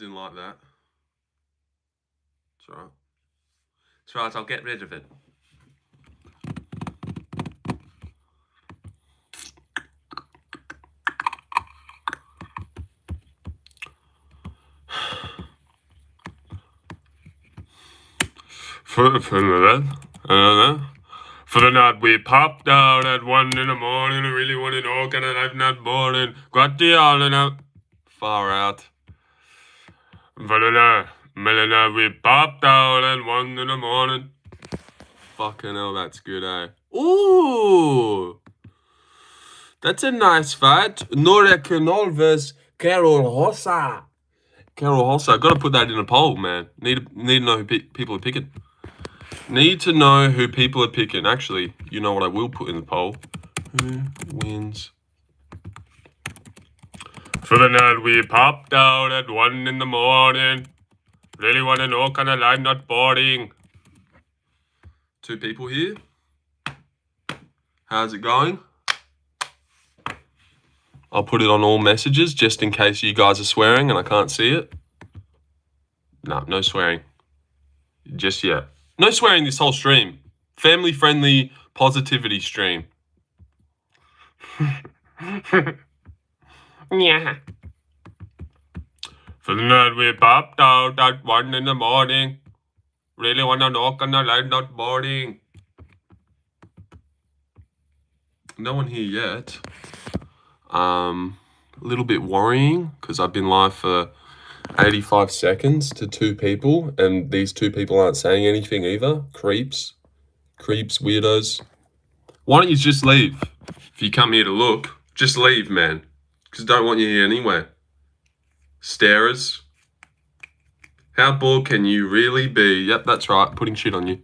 didn't like that. It's alright. It's right, I'll get rid of it. For the night we popped out at 1 in the morning. I really want to know, can I life not boring? Got the all in out. Far out. For the night we popped out at 1 in the morning. Fucking hell, that's good, eh? Ooh! That's a nice fight. Nora Canol versus Carol Hossa. Carol Hossa. Got to put that in a poll, man. Need to know who people are picking. Need to know who people are picking. Actually, you know what I will put in the poll? Who wins? For the night we popped out at 1 in the morning. Really want to know, kind of line not boarding. 2 people here. How's it going? I'll put it on all messages just in case you guys are swearing and I can't see it. No swearing. Just yet. No swearing this whole stream. Family-friendly positivity stream. Yeah. For the night we popped out at 1 in the morning. Really want to knock on the line, not boarding. No one here yet. A little bit worrying because I've been live for 85 seconds to 2 people and these 2 people aren't saying anything either. Creeps, weirdos. Why don't you just leave? If you come here to look, just leave, man. Because I don't want you here anyway. Starers. How bored can you really be? Yep, that's right. Putting shit on you.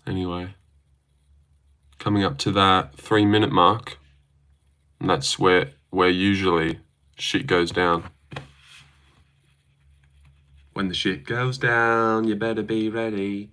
Anyway. Coming up to that 3-minute mark. And that's where usually shit goes down. When the shit goes down, you better be ready.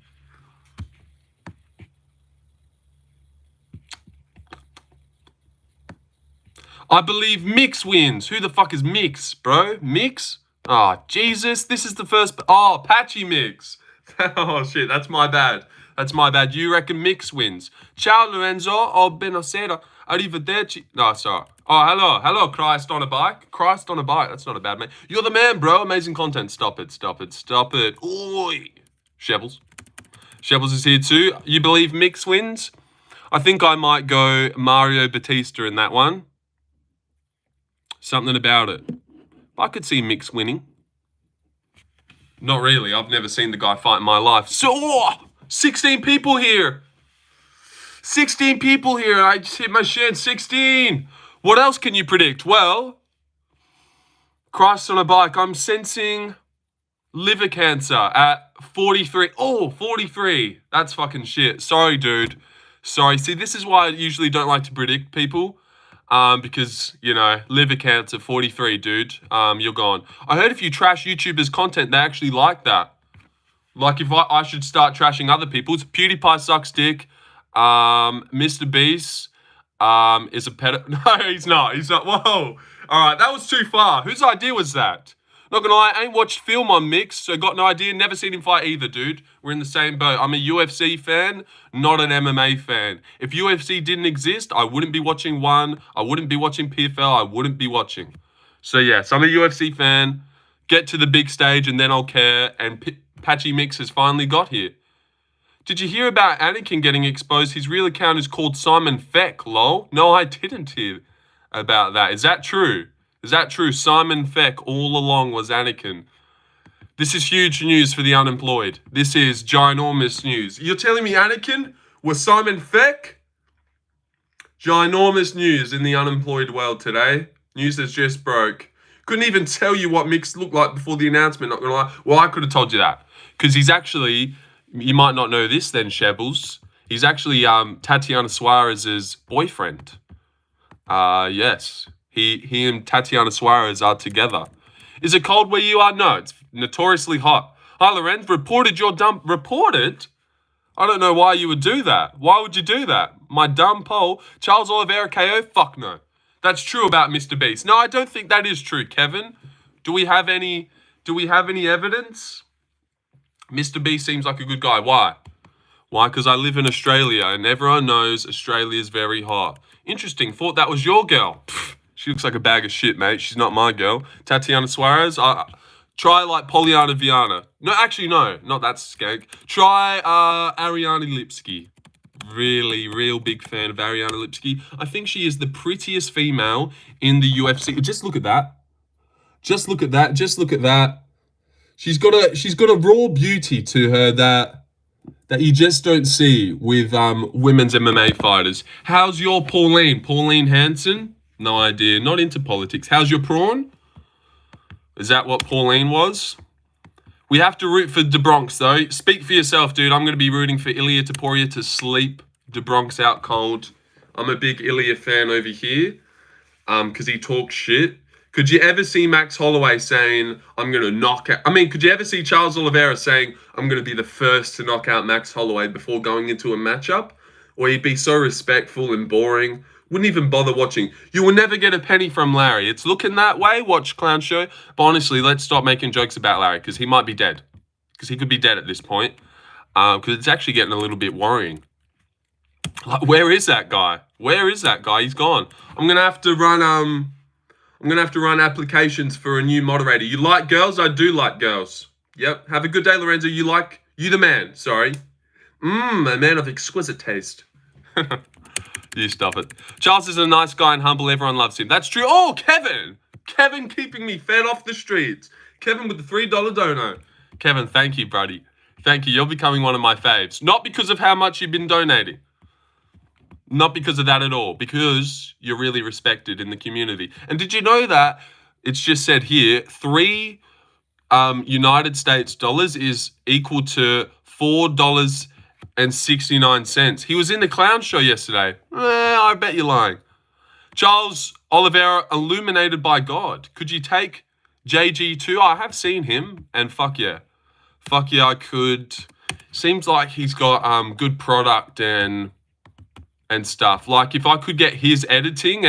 I believe Mix wins. Who the fuck is Mix, bro? Mix? Oh, Jesus. This is the first... Oh, Patchy Mix. Oh, shit. That's my bad. That's my bad. You reckon Mix wins? Ciao, Lorenzo. Oh, buonasera. Arrivederci. No, sorry. Oh, hello. Hello, Christ on a bike. Christ on a bike. That's not a bad man. You're the man, bro. Amazing content. Stop it. Stop it. Stop it. Oi. Shevels. Shevels is here too. You believe Mix wins? I think I might go Mario Batista in that one. Something about it. I could see Mix winning. Not really. I've never seen the guy fight in my life. So, 16 people here. 16 people here. I just hit my shin. 16. What else can you predict? Well, Christ on a bike. I'm sensing liver cancer at 43. Oh, 43. That's fucking shit. Sorry, dude. Sorry. See, this is why I usually don't like to predict people. Because, you know, liver cancer, 43, dude. You're gone. I heard if you trash YouTubers' content, they actually like that. Like if I should start trashing other people's. PewDiePie sucks dick. Mr. Beast is a pedo. No, he's not. He's not. Whoa. All right, that was too far. Whose idea was that? Not gonna lie, I ain't watched film on Mix, so got no idea. Never seen him fight either, dude. We're in the same boat. I'm a UFC fan, not an MMA fan. If UFC didn't exist, I wouldn't be watching one. I wouldn't be watching PFL. I wouldn't be watching. So yes, I'm a UFC fan. Get to the big stage and then I'll care. And Patchy Mix has finally got here. Did you hear about Anakin getting exposed? His real account is called Simon Feck, lol. No, I didn't hear about that. Is that true? Is that true? Simon Feck all along was Anakin. This is huge news for the unemployed. This is ginormous news. You're telling me Anakin was Simon Feck? Ginormous news in the unemployed world today. News that's just broke. Couldn't even tell you what Mix looked like before the announcement, not gonna lie. Well, I could have told you that. Because he's actually, you might not know this then, Shebbles. He's actually Tatiana Suarez's boyfriend. Yes. He and Tatiana Suarez are together. Is it cold where you are? No, it's notoriously hot. Hi, Lorenz. Reported your dump. Reported? I don't know why you would do that. Why would you do that? My dumb poll. Charles Oliveira KO? Fuck no. That's true about Mr. Beast. No, I don't think that is true, Kevin. Do we have any evidence? Mr. Beast seems like a good guy. Why? Why? Because I live in Australia and everyone knows Australia is very hot. Interesting. Thought that was your girl. Pfft, she looks like a bag of shit, mate. She's not my girl. Tatiana Suarez. Try like Poliana Viana. No, actually, no. Not that skank. Try Ariane Lipski. Really, real big fan of Ariane Lipski. I think she is the prettiest female in the UFC. Just look at that. Just look at that. Just look at that. She's got a raw beauty to her that you just don't see with women's MMA fighters. How's your Pauline? Pauline Hanson? No idea. Not into politics. How's your prawn? Is that what Pauline was? We have to root for DeBronx, though. Speak for yourself, dude. I'm going to be rooting for Ilia Topuria to sleep DeBronx out cold. I'm a big Ilia fan over here because he talks shit. Could you ever see Max Holloway saying, I'm going to knock out... I mean, could you ever see Charles Oliveira saying, I'm going to be the first to knock out Max Holloway before going into a matchup? Or he'd be so respectful and boring, wouldn't even bother watching. You will never get a penny from Larry. It's looking that way. Watch Clown Show. But honestly, let's stop making jokes about Larry because he might be dead. Because he could be dead at this point. Because it's actually getting a little bit worrying. Like, where is that guy? Where is that guy? He's gone. I'm going to have to run applications for a new moderator. You like girls? I do like girls. Yep. Have a good day, Lorenzo. You the man. Sorry. A man of exquisite taste. You stop it. Charles is a nice guy and humble. Everyone loves him. That's true. Oh, Kevin. Kevin keeping me fed off the streets. Kevin with the $3 dono. Kevin, thank you, buddy. Thank you. You're becoming one of my faves. Not because of how much you've been donating. Not because of that at all. Because you're really respected in the community. And did you know that it's just said here, 3 United States dollars is equal to $4.69. He was in the Clown Show yesterday. I bet you're lying. Charles Oliveira, illuminated by God. Could you take JG2? I have seen him, and fuck yeah. Fuck yeah, I could. Seems like he's got good product and stuff. Like, if I could get his editing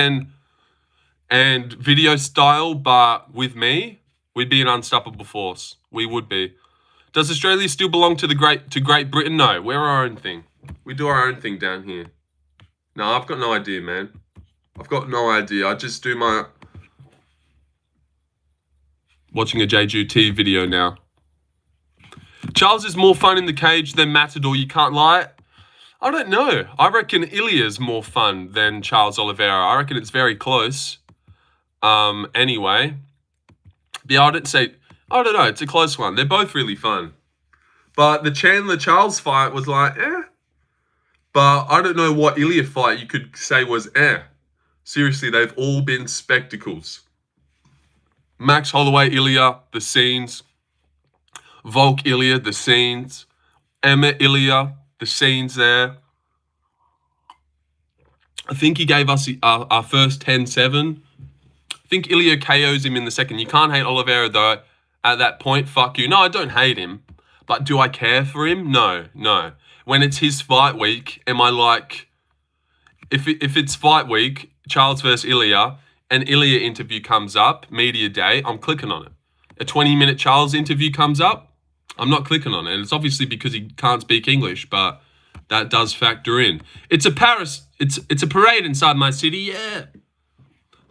and video style, but with me, we'd be an unstoppable force. We would be. Does Australia still belong to Great Britain? No, we're our own thing. We do our own thing down here. No, I've got no idea, man. I've got no idea. I just do my... Watching a JGT video now. Charles is more fun in the cage than Matador, you can't lie. I don't know. I reckon Ilya's more fun than Charles Oliveira. I reckon it's very close. Anyway. Yeah, I don't know. It's a close one. They're both really fun. But the Chandler-Charles fight was like, eh. But I don't know what Ilya fight you could say was eh. Seriously, they've all been spectacles. Max Holloway, Ilya, the scenes. Volk, Ilya, the scenes. Emma, Ilya, the scenes there. I think he gave us our first 10-7. I think Ilya KOs him in the second. You can't hate Oliveira, though. At that point, fuck you. No, I don't hate him. But do I care for him? No. When it's his fight week, am I like... If it's fight week, Charles versus Ilya, an Ilya interview comes up, media day, I'm clicking on it. A 20-minute Charles interview comes up, I'm not clicking on it. And it's obviously because he can't speak English, but that does factor in. It's a parade inside my city, yeah.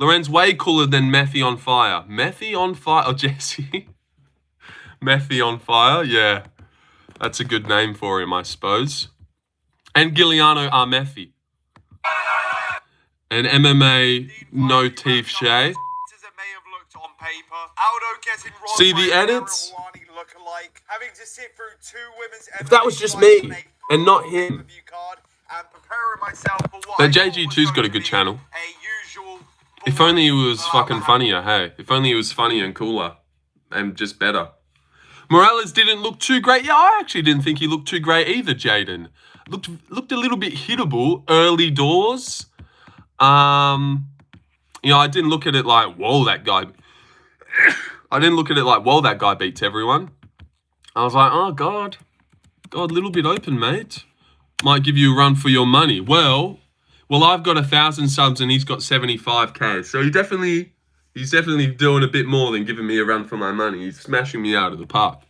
Lorenz way cooler than Methy on Fire. Methy on Fire? Oh, Jesse. Methy on Fire, yeah. That's a good name for him, I suppose. And Giuliano Armethi. And MMA No Teeth Shay. See the edits? If that was just me and not him. But JG2's got a good channel. If only he was fucking funnier, hey. If only he was funnier and cooler. And just better. Morales didn't look too great. Yeah, I actually didn't think he looked too great either, Jaden. Looked a little bit hittable early doors. You know, I didn't look at it like, whoa, that guy. I didn't look at it like, whoa, that guy beats everyone. I was like, oh, God, a little bit open, mate. Might give you a run for your money. Well, Well, I've got 1,000 subs and he's got 75k. So he's definitely doing a bit more than giving me a run for my money. He's smashing me out of the park.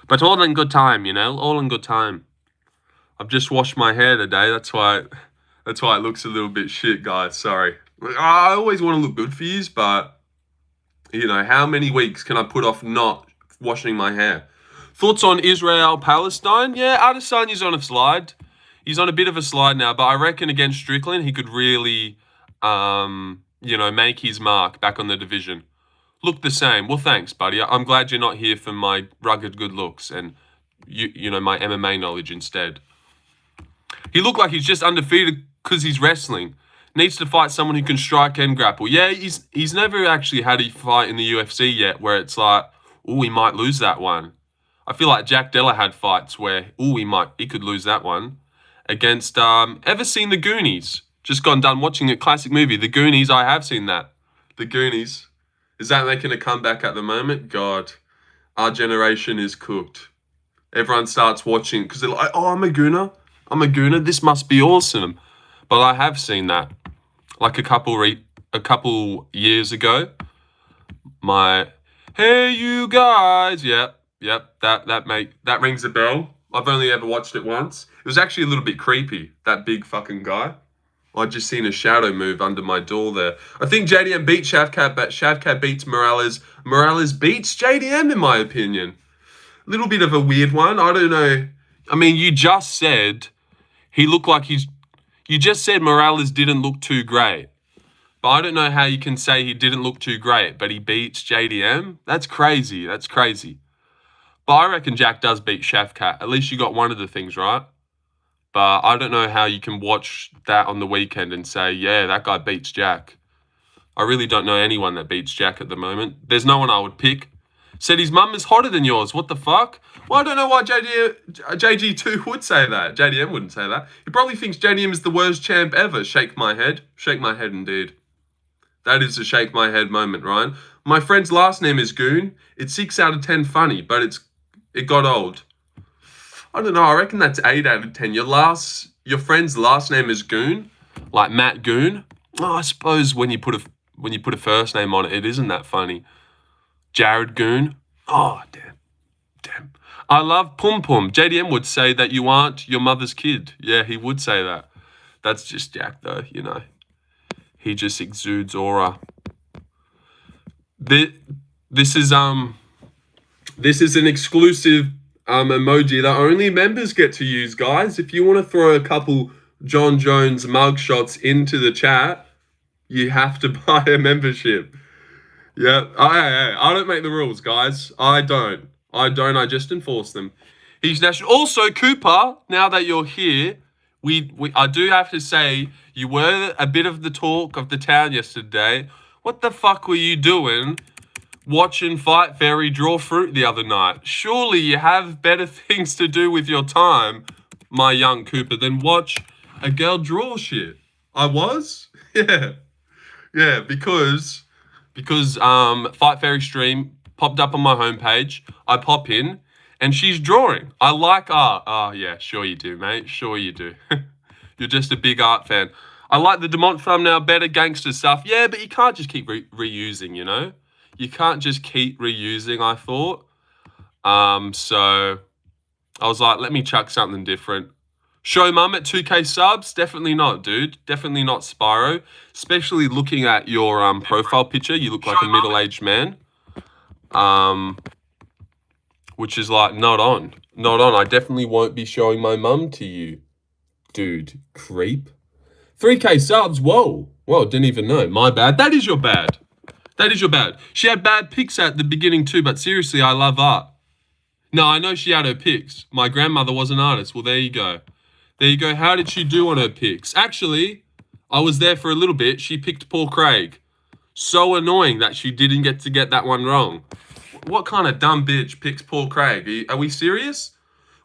But all in good time, you know, all in good time. I've just washed my hair today. That's why it looks a little bit shit, guys. Sorry. I always want to look good for yous, but you know, how many weeks can I put off not washing my hair? Thoughts on Israel-Palestine? Yeah, Adesanya's on a slide. He's on a bit of a slide now, but I reckon against Strickland, he could really, you know, make his mark back on the division. Look the same. Well, thanks, buddy. I'm glad you're not here for my rugged good looks and, you know, my MMA knowledge instead. He looked like he's just undefeated because he's wrestling. Needs to fight someone who can strike and grapple. Yeah, he's never actually had a fight in the UFC yet where it's like, oh, he might lose that one. I feel like Jack Della had fights where, oh, he could lose that one. Against, ever seen The Goonies? Just got done watching a classic movie. The Goonies, I have seen that. The Goonies. Is that making a comeback at the moment? God, our generation is cooked. Everyone starts watching because they're like, oh, I'm a gooner. This must be awesome. But I have seen that. Like a couple years ago. Hey, you guys. Yep. That rings a bell. I've only ever watched it once. It was actually a little bit creepy, that big fucking guy. I'd just seen a shadow move under my door there. I think JDM beats Shavkat, but Shavkat beats Morales. Morales beats JDM, in my opinion. A little bit of a weird one. I don't know. I mean, you just said he looked like you just said Morales didn't look too great. But I don't know how you can say he didn't look too great, but he beats JDM? That's crazy. But I reckon Jack does beat Shavkat. At least you got one of the things right. But I don't know how you can watch that on the weekend and say, yeah, that guy beats Jack. I really don't know anyone that beats Jack at the moment. There's no one I would pick. Said his mum is hotter than yours. What the fuck? Well, I don't know why JG2 would say that. JDM wouldn't say that. He probably thinks JDM is the worst champ ever. Shake my head. Shake my head indeed. That is a shake my head moment, Ryan. My friend's last name is Goon. It's 6 out of 10 funny, but it got old. I don't know. I reckon that's 8 out of 10. Your friend's last name is Goon, like Matt Goon. Oh, I suppose when you put a first name on it, it isn't that funny. Jared Goon. Oh, damn. I love Pum Pum. JDM would say that you aren't your mother's kid. Yeah, he would say that. That's just Jack, though. You know, he just exudes aura. This is an exclusive emoji that only members get to use, guys. If you want to throw a couple John Jones mugshots into the chat, you have to buy a membership. Yeah, I don't make the rules, guys. I don't. I just enforce them. He's national. Also, Cooper, now that you're here, I do have to say, you were a bit of the talk of the town yesterday. What the fuck were you doing watching Fight Fairy draw fruit the other night? Surely you have better things to do with your time, my young Cooper, than watch a girl draw shit. I was? Yeah, because Fight Fairy stream popped up on my homepage. I pop in and she's drawing. I like art. Oh, yeah, sure you do, mate. Sure you do. You're just a big art fan. I like the Demont thumbnail better, gangster stuff. Yeah, but you can't just keep reusing, you know? You can't just keep reusing, I thought. So I was like, let me chuck something different. Show mum at 2K subs? Definitely not, dude. Definitely not Spyro. Especially looking at your profile picture, you look like a middle-aged man. Which is like, not on. Not on. I definitely won't be showing my mum to you. Dude, creep. 3K subs? Whoa. Whoa, didn't even know. My bad. That is your bad. That is your bad. She had bad pics at the beginning too, but seriously, I love art. No, I know she had her pics. My grandmother was an artist. Well, there you go. There you go. How did she do on her pics? Actually, I was there for a little bit. She picked Paul Craig. So annoying that she didn't get to get that one wrong. What kind of dumb bitch picks Paul Craig? Are we serious?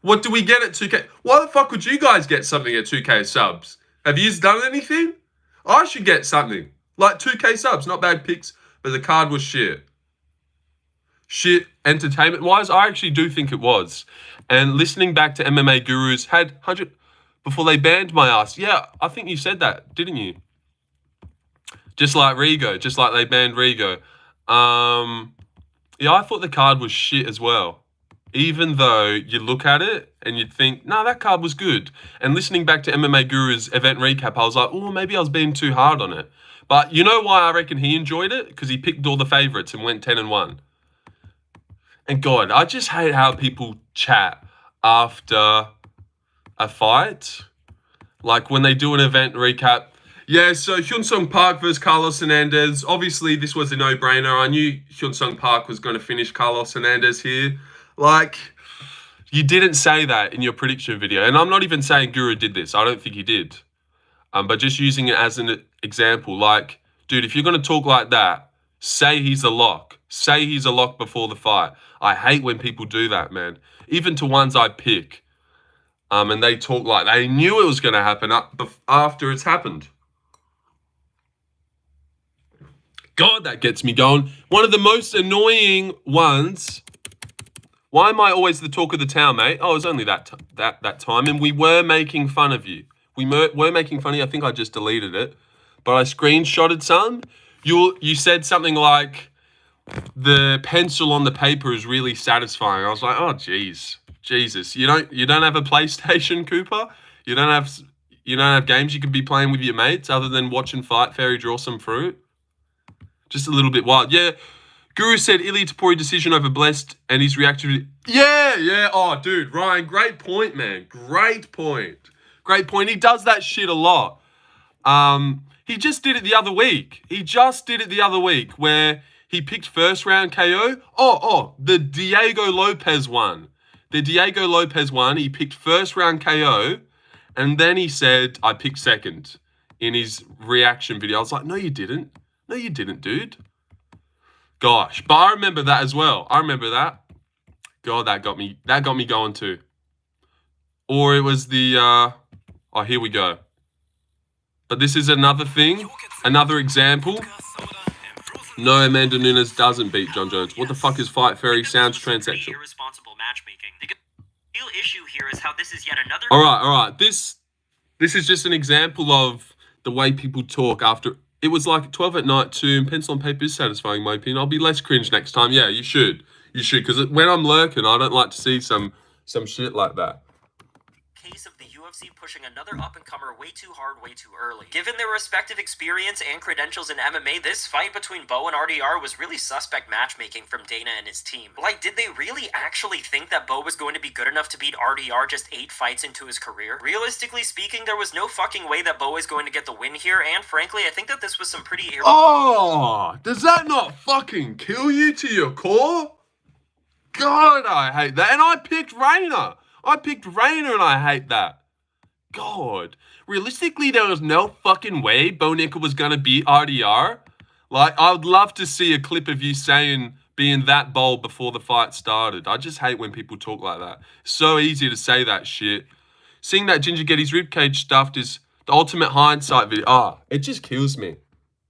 What do we get at 2K? Why the fuck would you guys get something at 2K subs? Have you done anything? I should get something. Like 2K subs, not bad picks, but the card was shit. Shit, entertainment-wise, I actually do think it was. And listening back to MMA Gurus had 100... before they banned my ass. Yeah, I think you said that, didn't you? Just like Rigo, just like they banned Rigo. Yeah, I thought the card was shit as well. Even though you look at it and you'd think, no, that card was good. And listening back to MMA Guru's event recap, I was like, oh, maybe I was being too hard on it. But you know why I reckon he enjoyed it? Because he picked all the favorites and went 10-1. And God, I just hate how people chat after a fight. Like when they do an event recap. Yeah, so Hyun-Sung Park versus Carlos Hernandez. Obviously, this was a no-brainer. I knew Hyun-Sung Park was going to finish Carlos Hernandez here. Like, you didn't say that in your prediction video. And I'm not even saying Guru did this. I don't think he did. But just using it as an example. Like, dude, if you're going to talk like that, say he's a lock. Say he's a lock before the fight. I hate when people do that, man. Even to ones I pick. And they talk like they knew it was going to happen after it's happened. God, that gets me going. One of the most annoying ones. Why am I always the talk of the town, mate? Oh, it was only that time, and we were making fun of you. We were making fun of you. I think I just deleted it, but I screenshotted some. You said something like, the pencil on the paper is really satisfying. I was like, oh, Jesus. You don't have a PlayStation, Cooper? You don't have games you can be playing with your mates other than watching Fight Fairy draw some fruit? Just a little bit wild. Yeah, Guru said Ilia Topuria decision over Blessed and his reaction. Yeah. Oh, dude, Ryan, great point, man. Great point. He does that shit a lot. He just did it the other week. Where he picked first round KO. The Diego Lopez one. He picked first round KO. And then he said, I picked second in his reaction video. I was like, no, you didn't. No, you didn't, dude. Gosh, but I remember that as well. I remember that. God, that got me going too. Or it was the, oh, here we go. But this is another thing, another example. No, Amanda Nunes doesn't beat John Jones. What the fuck is Fight Fairy? Sounds transsexual. Irresponsible matchmaking. The real issue here is how this is yet another. All right. This is just an example of the way people talk after. It was like 12 at night too. Pencil on paper is satisfying, in my opinion. I'll be less cringe next time. Yeah, you should, because when I'm lurking, I don't like to see some shit like that. Case of the UFC pushing another up-and-comer way too hard, way too early. Given their respective experience and credentials in MMA, this fight between Bo and RDR was really suspect matchmaking from Dana and his team. Like, did they really actually think that Bo was going to be good enough to beat RDR just 8 fights into his career? Realistically speaking, there was no fucking way that Bo was going to get the win here, and frankly, I think that this was some pretty... Oh, does that not fucking kill you to your core? God, I hate that. And I picked Rayner and I hate that. God. Realistically, there was no fucking way Bo Nickel was going to beat RDR. Like, I would love to see a clip of you being that bold before the fight started. I just hate when people talk like that. So easy to say that shit. Seeing that Ginger get his ribcage stuffed is the ultimate hindsight video. It just kills me.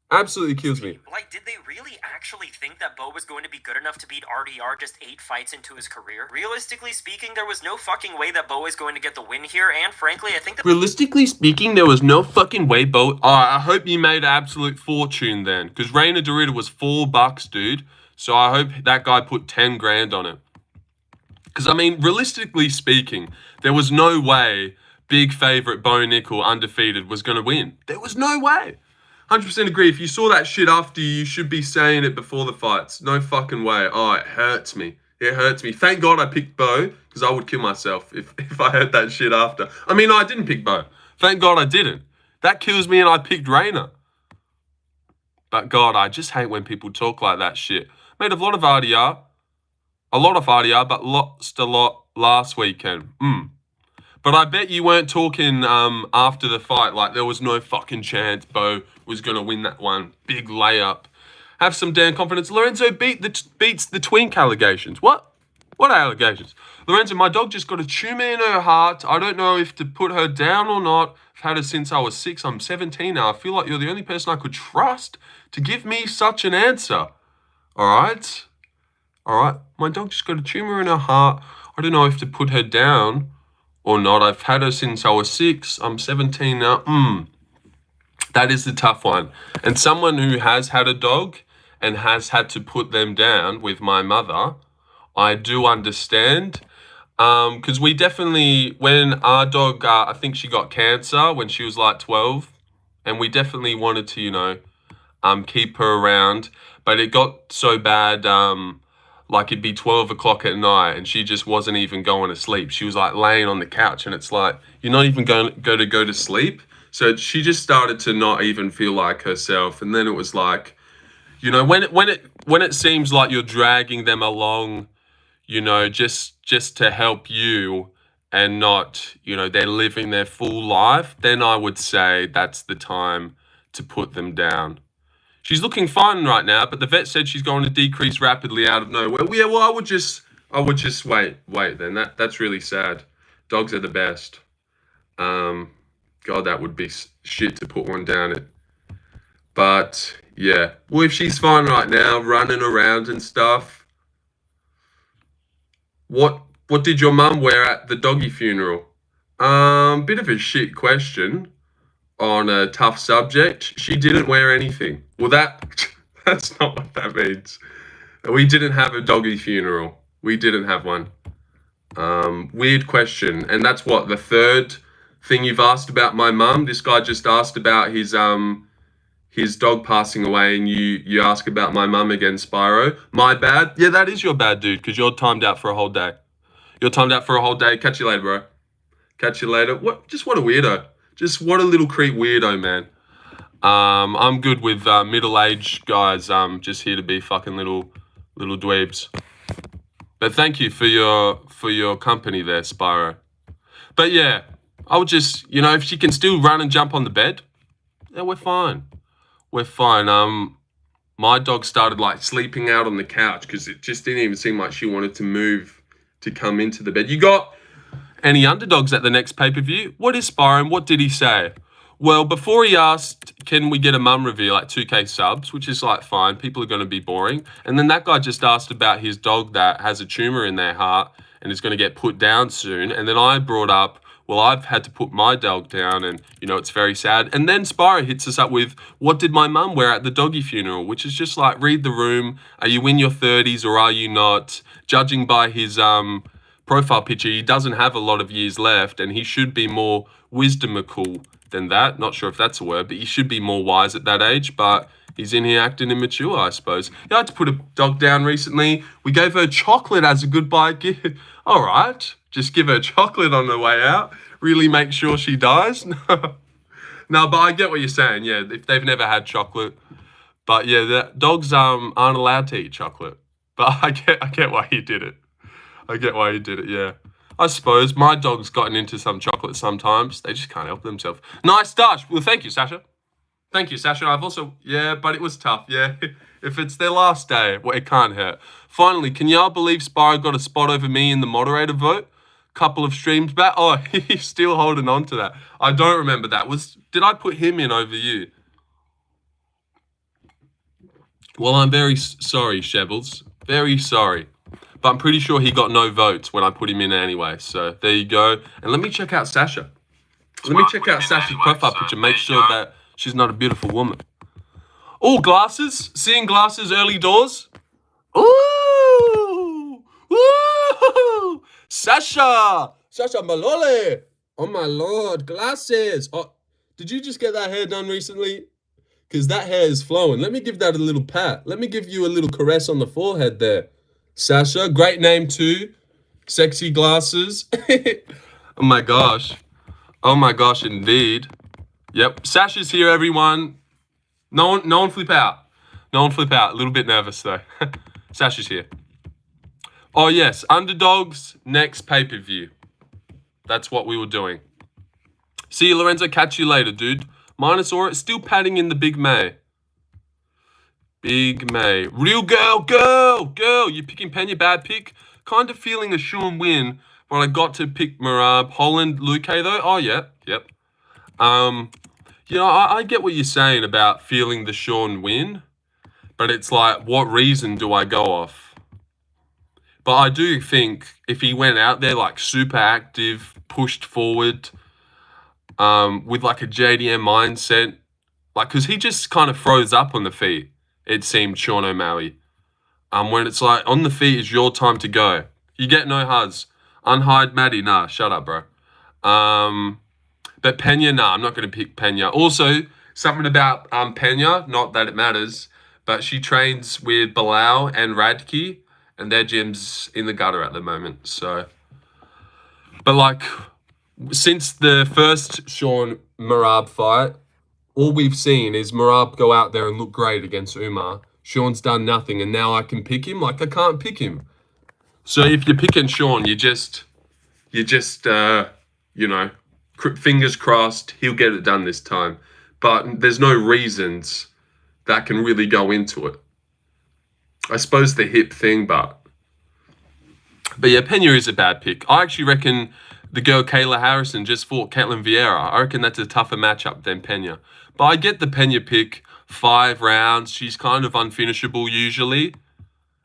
Absolutely kills me. Like, did they really actually think that Bo was going to be good enough to beat RDR just 8 fights into his career? Realistically speaking, there was no fucking way that Bo was going to get the win here, and frankly, I think that... Realistically speaking, there was no fucking way Bo... I hope you made an absolute fortune then, because Rayner Dorita was $4, dude. So I hope that guy put 10 grand on it. Because, I mean, realistically speaking, there was no way big favorite Bo Nickel, undefeated, was going to win. There was no way. 100% agree. If you saw that shit after, you should be saying it before the fights. No fucking way. Oh, it hurts me. It hurts me. Thank God I picked Bo, because I would kill myself if I heard that shit after. I mean, I didn't pick Bo. Thank God I didn't. That kills me and I picked Rayner. But God, I just hate when people talk like that shit. Made a lot of RDR. But lost a lot last weekend. But I bet you weren't talking after the fight. Like, there was no fucking chance Bo was going to win that one. Big layup. Have some damn confidence. Lorenzo beats the twink allegations. What? What allegations? Lorenzo, my dog just got a tumor in her heart. I don't know if to put her down or not. I've had her since I was 6. I'm 17 now. I feel like you're the only person I could trust to give me such an answer. All right? My dog just got a tumor in her heart. I don't know if to put her down or not. I've had her since I was 6. I'm 17 now. That is the tough one. And someone who has had a dog and has had to put them down with my mother, I do understand. Because we definitely, when our dog, I think she got cancer when she was like 12, and we definitely wanted to, you know, keep her around. But it got so bad, like it'd be 12 o'clock at night and she just wasn't even going to sleep. She was like laying on the couch, and it's like, you're not even going to go to sleep. So she just started to not even feel like herself. And then it was like, you know, when it seems like you're dragging them along, you know, just to help you and not, you know, they're living their full life, then I would say that's the time to put them down. She's looking fine right now, but the vet said she's going to decrease rapidly out of nowhere. Yeah, well, I would just wait then. That's really sad. Dogs are the best. God, that would be shit to put one down it. But yeah, well, if she's fine right now, running around and stuff. What did your mum wear at the doggy funeral? Bit of a shit question on a tough subject. She didn't wear anything. Well, that's not what that means. We didn't have a doggy funeral. We didn't have one. Weird question. And that's what, the third thing you've asked about my mum? This guy just asked about his dog passing away, and you ask about my mum again, Spyro. My bad. Yeah, that is your bad, dude, because you're timed out for a whole day. You're timed out for a whole day. Catch you later, bro. Catch you later. What a weirdo. Just what a little creep weirdo, man. I'm good with middle-aged guys. Just here to be fucking little dweebs. But thank you for your company there, Spyro. But yeah, I would just, you know, if she can still run and jump on the bed, yeah, we're fine. We're fine. My dog started like sleeping out on the couch because it just didn't even seem like she wanted to move to come into the bed. You got any underdogs at the next pay-per-view? What is Spyro? What did he say? Well, before he asked, can we get a mum review, like 2K subs, which is like fine. People are going to be boring. And then that guy just asked about his dog that has a tumor in their heart and is going to get put down soon. And then I brought up, well, I've had to put my dog down and, you know, it's very sad. And then Spyro hits us up with, what did my mum wear at the doggy funeral? Which is just like, read the room. Are you in your 30s or are you not? Judging by his profile picture, he doesn't have a lot of years left and he should be more wisdomical than that. Not sure if that's a word, but he should be more wise at that age, but he's in here acting immature, I suppose. Yeah, I had to put a dog down recently. We gave her chocolate as a goodbye gift. All right, just give her chocolate on the way out. Really make sure she dies. No, but I get what you're saying. Yeah, if they've never had chocolate. But yeah, dogs aren't allowed to eat chocolate. But I get why he did it. I get why he did it, yeah. I suppose my dog's gotten into some chocolate sometimes. They just can't help themselves. Nice Dutch. Well, thank you, Sasha. Thank you, Sasha. I've also, yeah, but it was tough, yeah. If it's their last day, well, it can't hurt. Finally, can y'all believe Spyro got a spot over me in the moderator vote? Couple of streams back. Oh, he's still holding on to that. I don't remember that. Did I put him in over you? Well, I'm very sorry, Shevels. Very sorry. But I'm pretty sure he got no votes when I put him in anyway. So there you go. And let me check out Sasha. Let me check out Sasha's profile picture. Make sure that she's not a beautiful woman. Oh, glasses. Seeing glasses early doors. Ooh. Ooh. Sasha. Sasha Malole. Oh, my Lord. Glasses. Oh, did you just get that hair done recently? Because that hair is flowing. Let me give that a little pat. Let me give you a little caress on the forehead there. Sasha, great name too. Sexy glasses. Oh my gosh. Oh my gosh, indeed. Yep, Sasha's here, everyone. No one flip out. No one flip out. A little bit nervous though. Sasha's here. Oh yes, underdogs, next pay-per-view. That's what we were doing. See you, Lorenzo. Catch you later, dude. Minosaur, still padding in the Big May. Big May. Real girl. You picking Pena, bad pick. Kind of feeling a Sean win when I got to pick Marab. Holland, Luke though. Oh, yeah. Yep. You know, I get what you're saying about feeling the Sean win. But it's like, what reason do I go off? But I do think if he went out there like super active, pushed forward, with like a JDM mindset, like, because he just kind of froze up on the feet, it seemed, Sean O'Malley. When it's like, on the feet is your time to go. You get no huzz. Unhide Maddie, nah, shut up, bro. But Pena, nah, I'm not going to pick Pena. Also, something about Pena, not that it matters, but she trains with Bilal and Radke, and their gym's in the gutter at the moment. So, but like, since the first Sean Marab fight, all we've seen is Marab go out there and look great against Umar. Sean's done nothing, and now I can pick him. Like, I can't pick him. So if you're picking Sean, you just, you know, fingers crossed he'll get it done this time. But there's no reasons that can really go into it. I suppose the hip thing, but yeah, Pena is a bad pick. I actually reckon the girl Kayla Harrison just fought Caitlin Vieira. I reckon that's a tougher matchup than Pena. But I get the Pena pick. 5 rounds. She's kind of unfinishable usually.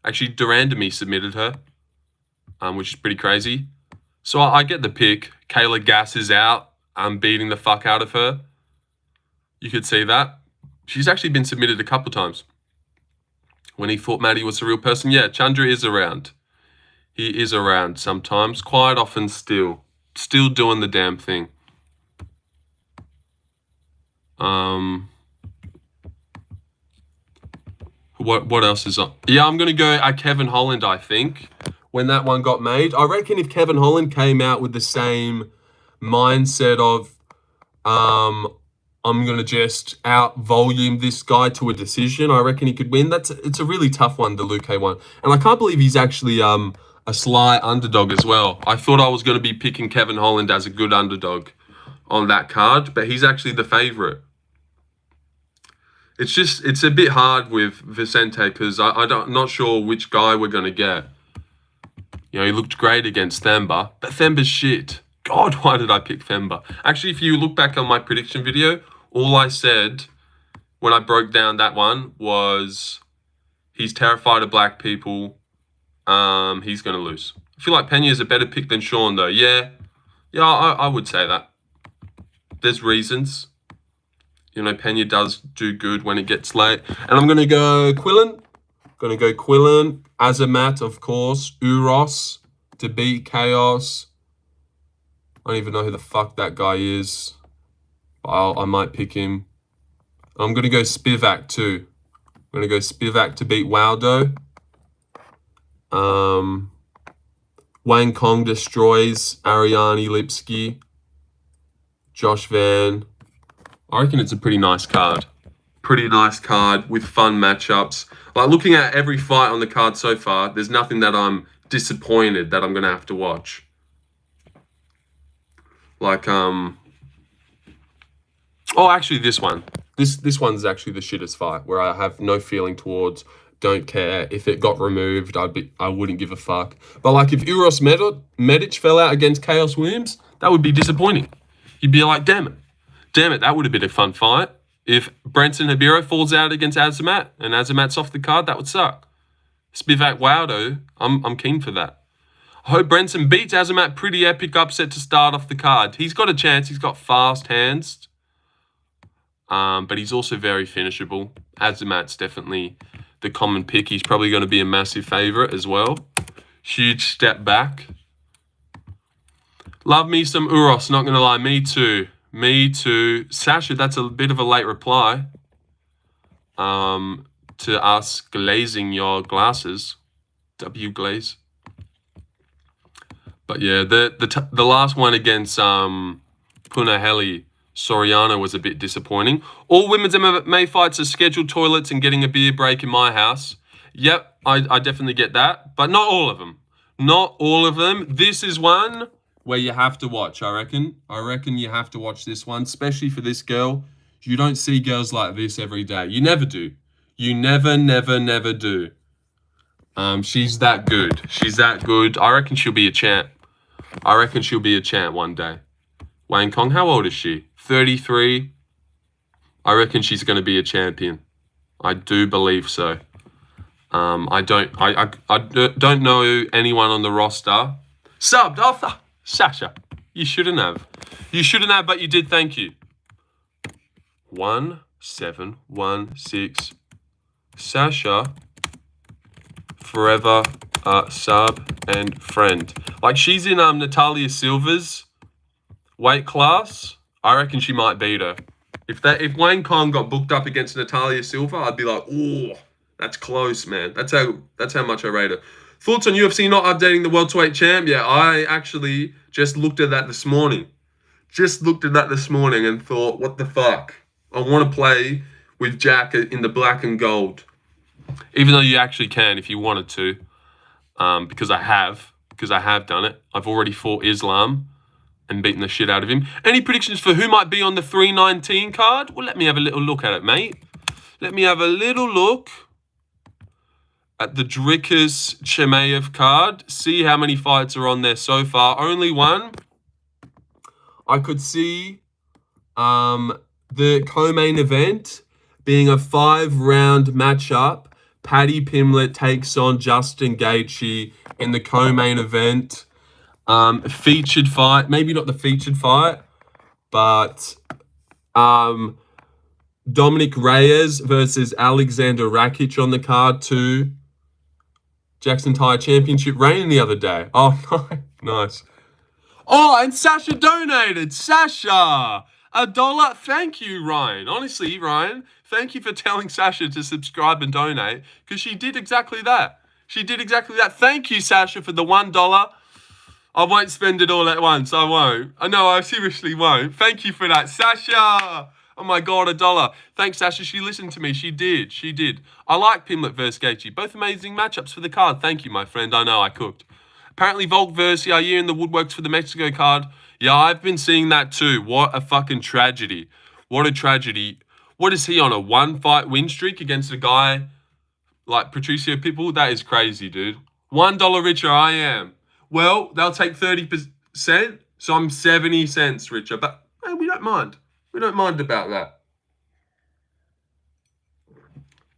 Actually, Durandamy submitted her, which is pretty crazy. So I get the pick. Kayla gasses out. I'm beating the fuck out of her. You could see that. She's actually been submitted a couple times. When he thought Maddie was a real person. Yeah, Chandra is around. He is around sometimes. Quite often still. Still doing the damn thing. What else is on? Yeah, I'm going to go at Kevin Holland, I think, when that one got made. I reckon if Kevin Holland came out with the same mindset of, I'm going to just out-volume this guy to a decision, I reckon he could win. It's a really tough one, the Luque one. And I can't believe he's actually a sly underdog as well. I thought I was going to be picking Kevin Holland as a good underdog on that card, but he's actually the favorite. It's a bit hard with Vicente because I'm not sure which guy we're going to get. You know, he looked great against Themba, but Themba's shit. God, why did I pick Themba? Actually, if you look back on my prediction video, all I said when I broke down that one was he's terrified of black people. He's going to lose. I feel like Pena is a better pick than Sean, though. Yeah, I would say that. There's reasons. You know, Pena does do good when it gets late. And I'm going to go Quillen. Azamat, of course. Uros to beat Chaos. I don't even know who the fuck that guy is. I might pick him. I'm going to go Spivak too. I'm going to go Spivak to beat Waldo. Wang Kong destroys Ariane Lipsky. Josh Van. I reckon it's a pretty nice card. Pretty nice card with fun matchups. Like, looking at every fight on the card so far, there's nothing that I'm disappointed that I'm going to have to watch. Like, oh, actually, this one. This one's actually the shittest fight, where I have no feeling towards, don't care. If it got removed, I wouldn't give a fuck. But, like, if Uros Medic fell out against Chaos Williams, that would be disappointing. You'd be like, damn it, that would have been a fun fight. If Branson Habiro falls out against Azamat and Azamat's off the card, that would suck. Spivak Waldo, I'm keen for that. I hope Branson beats Azamat. Pretty epic upset to start off the card. He's got a chance. He's got fast hands. But he's also very finishable. Azamat's definitely the common pick. He's probably going to be a massive favourite as well. Huge step back. Love me some Uros, not going to lie. Me too. Me too. Sasha, that's a bit of a late reply to us glazing your glasses. W glaze. But yeah, the last one against Punahele Soriano was a bit disappointing. All women's MMA fights are scheduled toilets and getting a beer break in my house. Yep, I definitely get that. But not all of them. Not all of them. This is one where you have to watch, I reckon. I reckon you have to watch this one, especially for this girl. You don't see girls like this every day. You never do. You never do. She's that good. She's that good. I reckon she'll be a champ. I reckon she'll be a champ one day. Wang Kong, how old is she? 33. I reckon she's going to be a champion. I do believe so. I don't know anyone on the roster. Subbed. Oh, Sasha. You shouldn't have. You shouldn't have, but you did. Thank you. 1716. Sasha. Forever. Sub and friend. Like, she's in Natalia Silva's weight class. I reckon she might beat her. If Wayne Kong got booked up against Natalia Silva, I'd be like, oh, that's close, man. That's how much I rate her. Thoughts on UFC not updating the welterweight champ? Yeah, I actually just looked at that this morning. And thought, what the fuck? I want to play with Jack in the black and gold. Even though you actually can if you wanted to. Because I have done it. I've already fought Islam and beaten the shit out of him. Any predictions for who might be on the 319 card? Well, let me have a little look at it, mate. Let me have a little look at the Dricus Chimaev card. See how many fights are on there so far. Only one. I could see the co-main event being a 5-round matchup. Paddy Pimblett takes on Justin Gaethje in the co-main event. Featured fight. Maybe not the featured fight, but Dominic Reyes versus Alexander Rakic on the card too. Jackson Tire Championship reign the other day. Oh, nice. Oh, and Sasha donated. Sasha! $1. Thank you, Ryan. Honestly, Ryan, thank you for telling Sasha to subscribe and donate, because she did exactly that. Thank you, Sasha, for the $1. I won't spend it all at once. I won't. No, I seriously won't. Thank you for that, Sasha. Oh my God, $1. Thanks, Sasha. She listened to me. She did. I like Pimblett versus Gaethje. Both amazing matchups for the card. Thank you, my friend. I know I cooked. Apparently, Volk versus Yair in the woodworks for the Mexico card. Yeah, I've been seeing that too. What a fucking tragedy. What a tragedy. What is he on, a 1-fight win streak against a guy like Patricio Pitbull? That is crazy, dude. $1 richer I am. Well, they'll take 30%, so I'm 70 cents richer. But hey, we don't mind. We don't mind about that.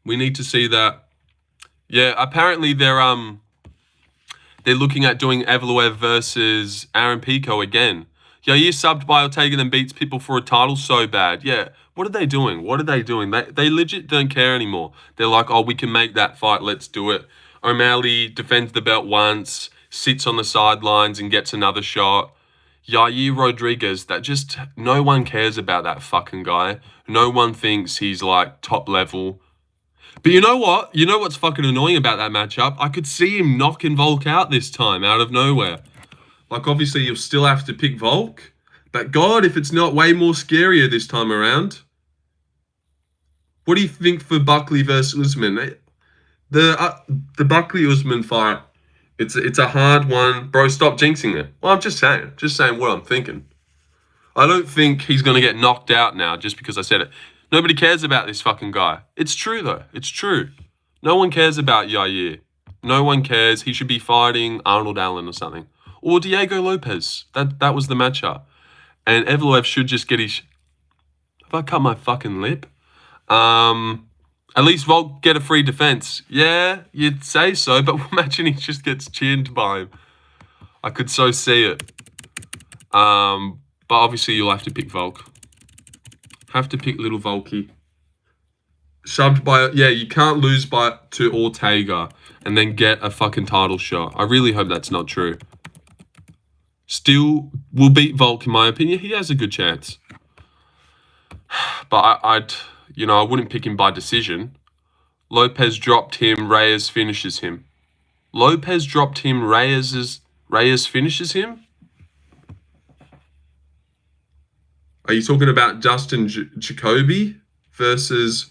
We need to see that. Yeah, apparently they're looking at doing Evloev versus Aaron Pico again. Yair subbed by Ortega then beats people for a title so bad. Yeah, what are they doing? They legit don't care anymore. They're like, oh, we can make that fight. Let's do it. O'Malley defends the belt once, sits on the sidelines and gets another shot. Yair Rodriguez, that just, no one cares about that fucking guy. No one thinks he's like top level. But you know what? You know what's fucking annoying about that matchup? I could see him knocking Volk out this time, out of nowhere. Like, obviously, you'll still have to pick Volk. But God, if it's not way more scarier this time around. What do you think for Buckley versus Usman? The Buckley-Usman fight, it's a hard one. Bro, stop jinxing it. Well, I'm just saying what I'm thinking. I don't think he's going to get knocked out now just because I said it. Nobody cares about this fucking guy. It's true, though. It's true. No one cares about Yair. No one cares. He should be fighting Arnold Allen or something. Or Diego Lopez. That was the matchup. And Evloev should just get his... Have I cut my fucking lip? At least Volk get a free defense. Yeah, you'd say so, but imagine he just gets chinned by him. I could so see it. But obviously you'll have to pick Volk. Have to pick little Volky. Subbed by... Yeah, you can't lose to Ortega and then get a fucking title shot. I really hope that's not true. Still will beat Volk, in my opinion. He has a good chance. But I wouldn't pick him by decision. Lopez dropped him. Reyes finishes him. Lopez dropped him. Reyes finishes him? Are you talking about Justin Jacoby versus...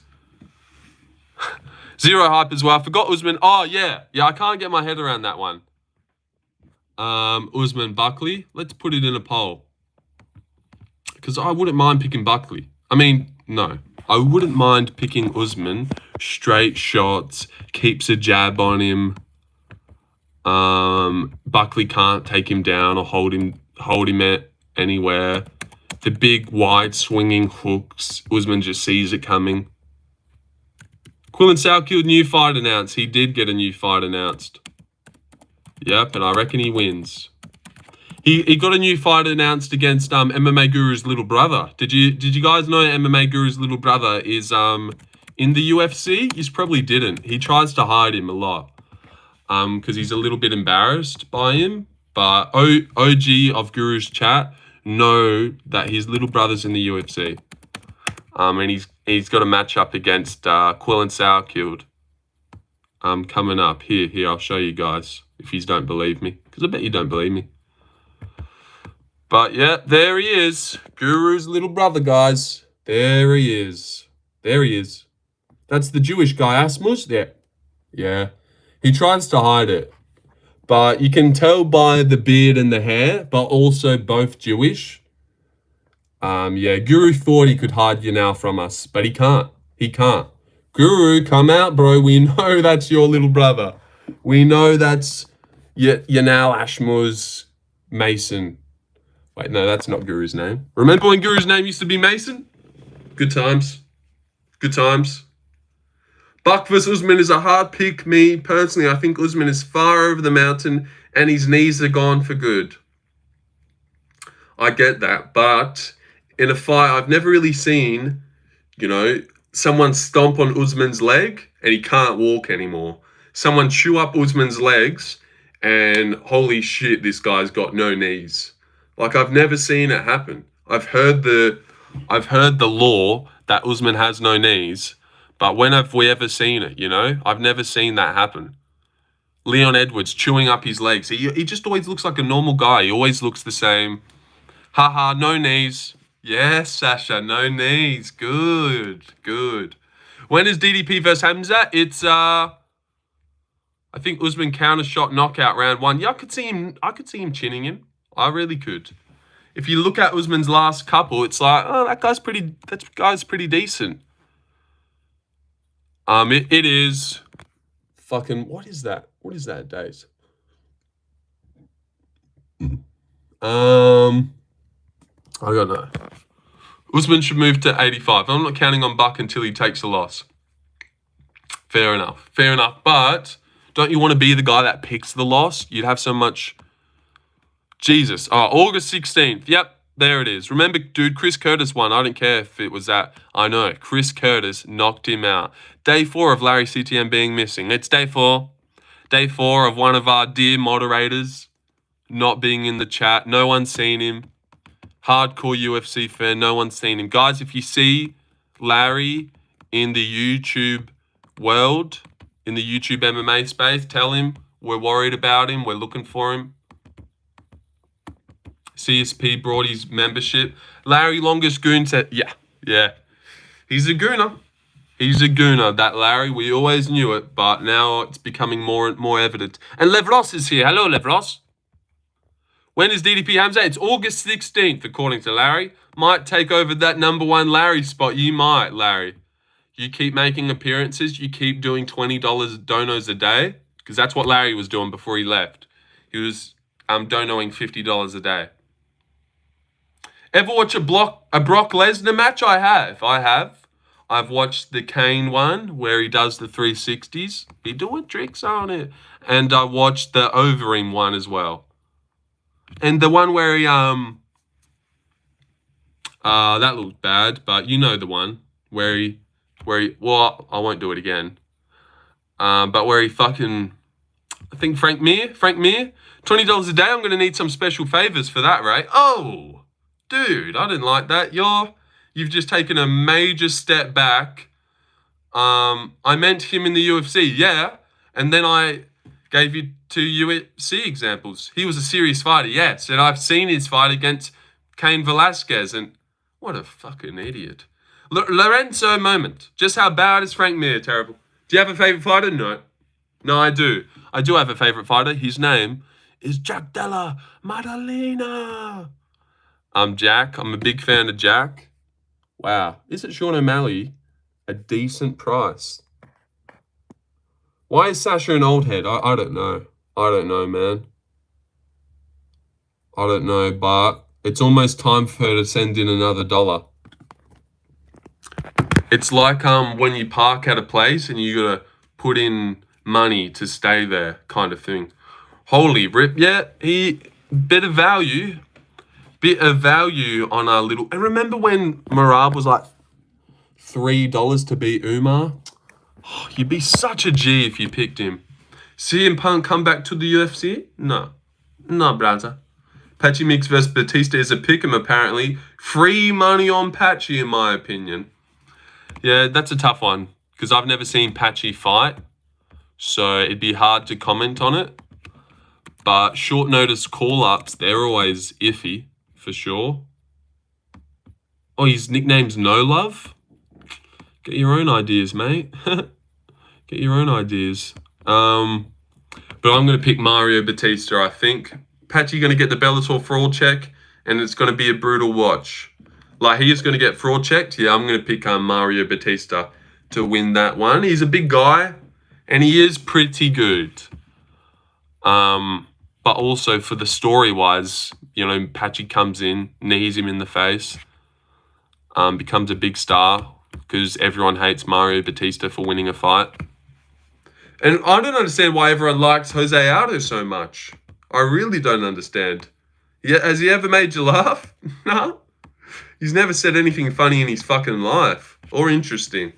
Zero hype as well. I forgot Usman. Oh, yeah. Yeah, I can't get my head around that one. Usman Buckley. Let's put it in a poll. Because I wouldn't mind picking Buckley. I mean, no. I wouldn't mind picking Usman. Straight shots. Keeps a jab on him. Buckley can't take him down or hold him anywhere. The big, wide, swinging hooks. Usman just sees it coming. Quillan Salkield, new fight announced. He did get a new fight announced. Yep, and I reckon he wins. He got a new fight announced against MMA Guru's little brother. Did you guys know MMA Guru's little brother is in the UFC? You probably didn't. He tries to hide him a lot because he's a little bit embarrassed by him. But OG of Guru's chat know that his little brother's in the UFC. And he's got a match up against Quillan Salkield coming up. Here, I'll show you guys if you don't believe me, because I bet you don't believe me. But yeah, there he is. Guru's little brother, guys. There he is. There he is. That's the Jewish guy, Asmus. Yeah. He tries to hide it. But you can tell by the beard and the hair, but also both Jewish. Yeah, Guru thought he could hide you now from us, but he can't. He can't. Guru, come out, bro. We know that's your little brother. We know that's Yanal Ashmuz Mason. Wait, no, that's not Guru's name. Remember when Guru's name used to be Mason? Good times. Good times. Buck vs. Usman is a hard pick. Me, personally, I think Usman is far over the mountain and his knees are gone for good. I get that, but in a fight, I've never really seen, someone stomp on Usman's leg and he can't walk anymore. Someone chew up Usman's legs and holy shit, this guy's got no knees. Like, I've never seen it happen. I've heard the law that Usman has no knees, but when have we ever seen it, I've never seen that happen. Leon Edwards chewing up his legs. He just always looks like a normal guy. He always looks the same. Haha, no knees. Yes, Sasha, no knees. Good, good. When is DDP versus Khamzat? It's I think Usman counter shot knockout round 1. Yeah, I could see him chinning him. I really could. If you look at Usman's last couple, it's like, oh, that guy's pretty decent. It is fucking, what is that? What is that, Days? I don't know. Usman should move to 85. I'm not counting on Buck until he takes a loss. Fair enough. Fair enough. But don't you want to be the guy that picks the loss? You'd have so much... Jesus. Oh, August 16th. Yep, there it is. Remember, dude, Chris Curtis won. I don't care if it was that. I know. Chris Curtis knocked him out. Day 4 of Larry CTM being missing. It's day 4. Day 4 of one of our dear moderators not being in the chat. No one's seen him. Hardcore UFC fan. No one's seen him. Guys, if you see Larry in the YouTube world, in the YouTube MMA space, tell him we're worried about him. We're looking for him. CSP brought his membership. Larry, longest goon said, yeah. He's a gooner. He's a gooner, that Larry. We always knew it, but now it's becoming more and more evident. And Levros is here. Hello, Levros. When is DDP Khamzat? It's August 16th, according to Larry. Might take over that #1 Larry spot. You might, Larry. You keep making appearances. You keep doing $20 donos a day. Because that's what Larry was doing before he left. He was donoing $50 a day. Ever watch a Brock Lesnar match? I have. I've watched the Kane one where he does the 360s. He doing tricks on it. And I watched the Overeem one as well. And the one where he that looked bad, but you know the one where he well, I won't do it again. But where he fucking, I think Frank Mir, $20 a day. I'm gonna need some special favors for that, right? Oh, dude, I didn't like that. You've just taken a major step back. I meant him in the UFC, yeah, and then I gave you 2 UFC examples. He was a serious fighter, yes, and I've seen his fight against Cain Velasquez, and what a fucking idiot. Lorenzo moment. Just how bad is Frank Mir? Terrible. Do you have a favorite fighter? No. No, I do. I do have a favorite fighter. His name is Jack Della Maddalena. I'm Jack. I'm a big fan of Jack. Wow. Isn't Sean O'Malley a decent price? Why is Sasha an old head? I don't know. I don't know, man. I don't know, but it's almost time for her to send in another $1. It's like when you park at a place and you gotta put in money to stay there, kind of thing. Holy rip, yeah, bit of value on our little. And remember when Marab was like $3 to beat Umar? Oh, you'd be such a G if you picked him. CM Punk come back to the UFC? No, brother. Patchy Mix vs Batista is a pick'em apparently. Free money on Patchy in my opinion. Yeah, that's a tough one because I've never seen Patchy fight, so it'd be hard to comment on it. But short notice call-ups, they're always iffy, for sure. Oh, his nickname's No Love? Get your own ideas, mate. Get your own ideas. But I'm going to pick Mario Batista, I think. Patchy going to get the Bellator fraud check, and it's going to be a brutal watch. Like, he is going to get fraud checked. Yeah, I'm going to pick Mario Batista to win that one. He's a big guy, and he is pretty good. But also for the story-wise, you know, Patchy comes in, knees him in the face, becomes a big star because everyone hates Mario Batista for winning a fight. And I don't understand why everyone likes Jose Aldo so much. I really don't understand. Yeah, has he ever made you laugh? No? He's never said anything funny in his fucking life or interesting.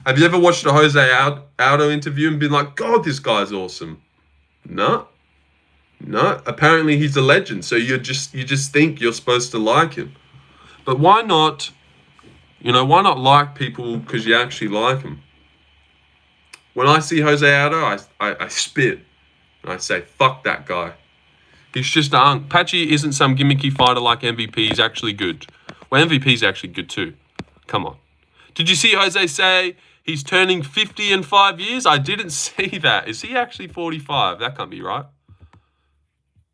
Have you ever watched a Jose Aldo interview and been like, God, this guy's awesome? No. Apparently he's a legend, so you just think you're supposed to like him. But why not, why not like people because you actually like them? When I see Jose Aldo, I spit. And I say, fuck that guy. He's just a hunk. Patchy isn't some gimmicky fighter like MVP. He's actually good. Well, MVP's actually good too. Come on. Did you see Jose say he's turning 50 in 5 years? I didn't see that. Is he actually 45? That can't be right.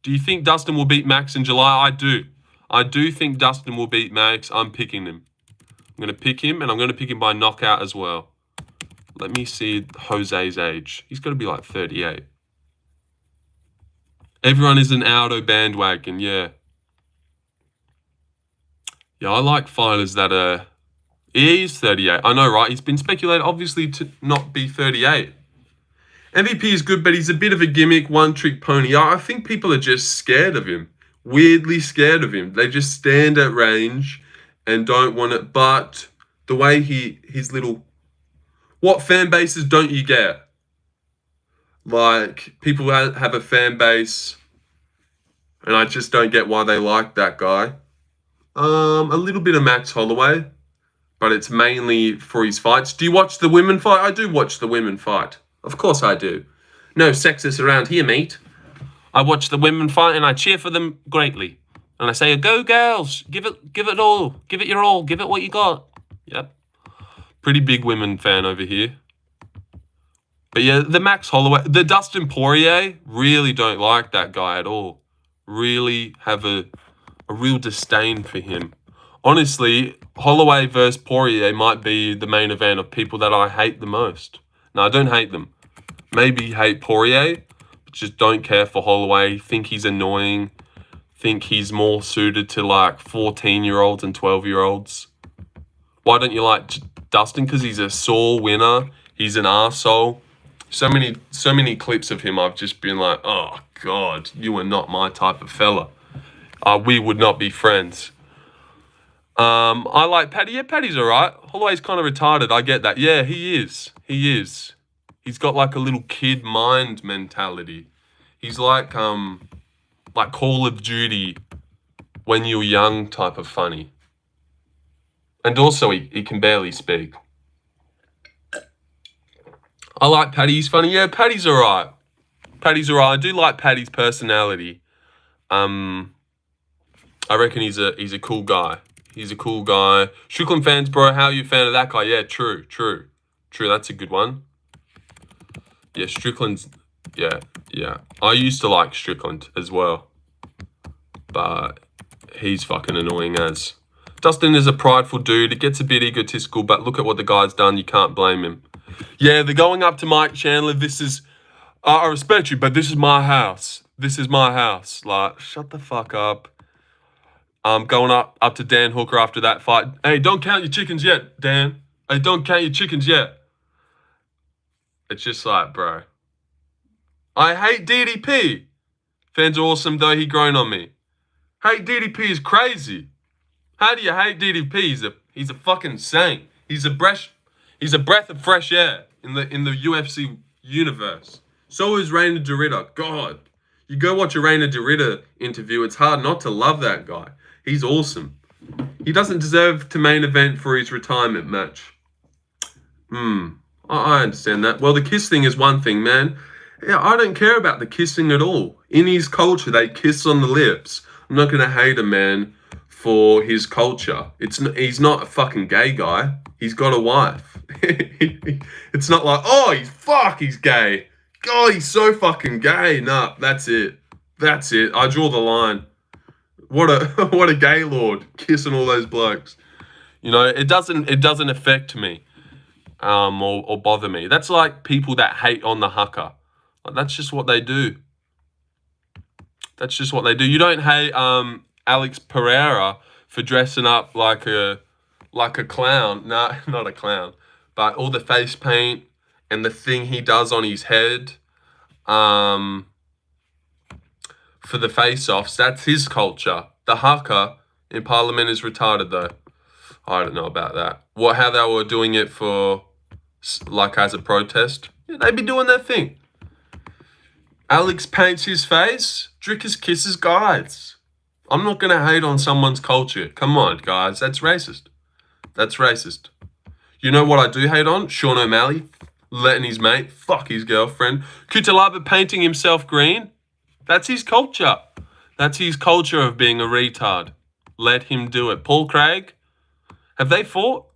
Do you think Dustin will beat Max in July? I do. I do think Dustin will beat Max. I'm picking him. I'm going to pick him, and I'm going to pick him by knockout as well. Let me see Jose's age. He's got to be like 38. Everyone is an Aldo bandwagon, yeah. Yeah, I like fighters that are... He is 38. I know, right? He's been speculated, obviously, to not be 38. MVP is good, but he's a bit of a gimmick, one-trick pony. I think people are just scared of him. Weirdly scared of him. They just stand at range and don't want it. But the way his little... What fan bases don't you get? Like, people have a fan base, and I just don't get why they like that guy. A little bit of Max Holloway, but it's mainly for his fights. Do you watch the women fight? I do watch the women fight. Of course I do. No sexist around here, mate. I watch the women fight and I cheer for them greatly. And I say, go girls, give it all. Give it your all. Give it what you got. Yep. Pretty big women fan over here. But yeah, the Max Holloway, the Dustin Poirier, really don't like that guy at all. Really have a real disdain for him. Honestly, Holloway versus Poirier might be the main event of people that I hate the most. No, I don't hate them. Maybe hate Poirier, but just don't care for Holloway. Think he's annoying. Think he's more suited to like 14-year-olds and 12-year-olds. Why don't you like Dustin? Because he's a sore winner. He's an arsehole. So many clips of him, I've just been like, oh, God, you are not my type of fella. We would not be friends. I like Paddy. Yeah, Paddy's all right. Holloway's kind of retarded. I get that. Yeah, he is. He's got like a little kid mind mentality. He's like Call of Duty when you're young type of funny. And also he can barely speak. I like Paddy. He's funny. Yeah, Paddy's all right. I do like Paddy's personality. I reckon he's a cool guy. Strickland fans, bro, how are you a fan of that guy? Yeah, true. That's a good one. Yeah, Strickland's... Yeah. I used to like Strickland as well. But he's fucking annoying as. Dustin is a prideful dude. It gets a bit egotistical, but look at what the guy's done. You can't blame him. Yeah, they're going up to Mike Chandler. This is... I respect you, but this is my house. Like, shut the fuck up. Going up to Dan Hooker after that fight. Hey, don't count your chickens yet, Dan. I don't count your chickens yet. It's just like, bro. I hate DDP. Fans are awesome, though. He grown on me. Hate DDP is crazy. How do you hate DDP? He's a fucking saint. He's a breath of fresh air in the UFC universe. So is Reina Dorita. God, you go watch a Reina Dorita interview. It's hard not to love that guy. He's awesome. He doesn't deserve to main event for his retirement match. I understand that. Well, the kiss thing is one thing, man. Yeah, I don't care about the kissing at all. In his culture, they kiss on the lips. I'm not going to hate a man for his culture. He's not a fucking gay guy. He's got a wife. It's not like, oh, he's gay. God, he's so fucking gay. Nah, that's it. That's it. I draw the line. What a gay lord kissing all those blokes. You know, it doesn't affect me, or bother me. That's like people that hate on the haka. Like, that's just what they do. That's just what they do. You don't hate Alex Pereira for dressing up like a clown. No, not a clown. But all the face paint and the thing he does on his head for the face-offs, that's his culture. The haka in Parliament is retarded, though. I don't know about that. How they were doing it for, like, as a protest. Yeah, they'd be doing their thing. Alex paints his face. Dricus kisses guys. I'm not going to hate on someone's culture. Come on, guys. That's racist. That's racist. You know what I do hate on? Sean O'Malley letting his mate fuck his girlfriend. Kutalaba painting himself green. That's his culture. That's his culture of being a retard. Let him do it. Paul Craig, have they fought?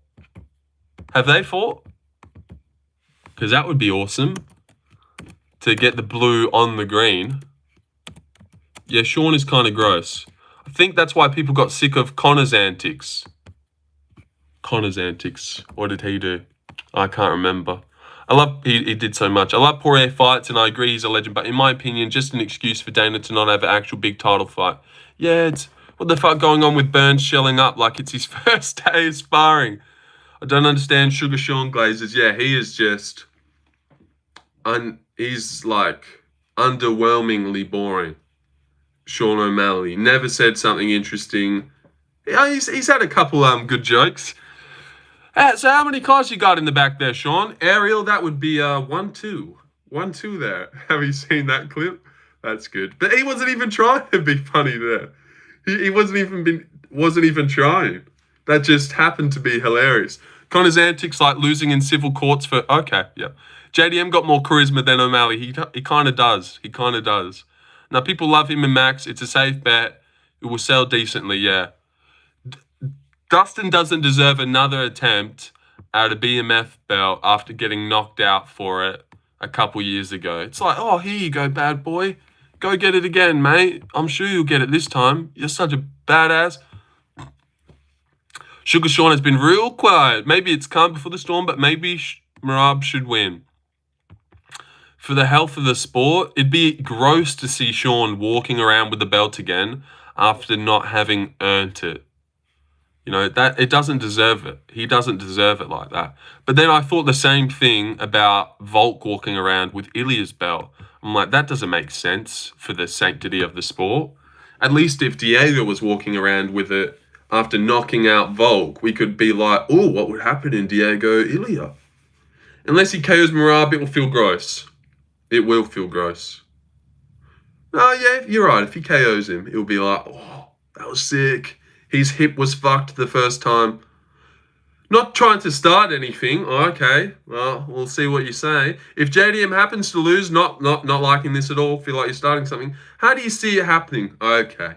Have they fought? Because that would be awesome. To get the blue on the green. Yeah, Sean is kind of gross. I think that's why people got sick of Connor's antics. Connor's antics. What did he do? I can't remember. He did so much. I love Poirier fights, and I agree he's a legend, but in my opinion, just an excuse for Dana to not have an actual big title fight. Yeah, it's what the fuck going on with Burns shelling up like it's his first day of sparring. I don't understand Sugar Sean Glazers. Yeah, he is just... he's like underwhelmingly boring. Sean O'Malley never said something interesting. Yeah, he's had a couple good jokes. So how many cars you got in the back there, Sean? Ariel, that would be 1-2. 1-2 there. Have you seen that clip? That's good. But he wasn't even trying to be funny there. He wasn't even trying. That just happened to be hilarious. Connor's antics like losing in civil courts for... Okay, yeah. JDM got more charisma than O'Malley. He kind of does. He kind of does. Now, people love him in Max. It's a safe bet. It will sell decently, yeah. Dustin doesn't deserve another attempt at a BMF belt after getting knocked out for it a couple years ago. It's like, oh, here you go, bad boy. Go get it again, mate. I'm sure you'll get it this time. You're such a badass. Sugar Sean has been real quiet. Maybe it's calm before the storm, but maybe Merab should win. For the health of the sport, it'd be gross to see Sean walking around with the belt again after not having earned it. You know, that it doesn't deserve it. He doesn't deserve it like that. But then I thought the same thing about Volk walking around with Ilya's belt. I'm like, that doesn't make sense for the sanctity of the sport. At least if Diego was walking around with it after knocking out Volk, we could be like, oh, what would happen in Diego Ilya? Unless he KOs Merab, it will feel gross. It will feel gross. Oh, yeah, you're right. If he KOs him, it'll be like, oh, that was sick. His hip was fucked the first time. Not trying to start anything. Oh, okay, well, we'll see what you say. If JDM happens to lose, not liking this at all, feel like you're starting something, how do you see it happening? Okay,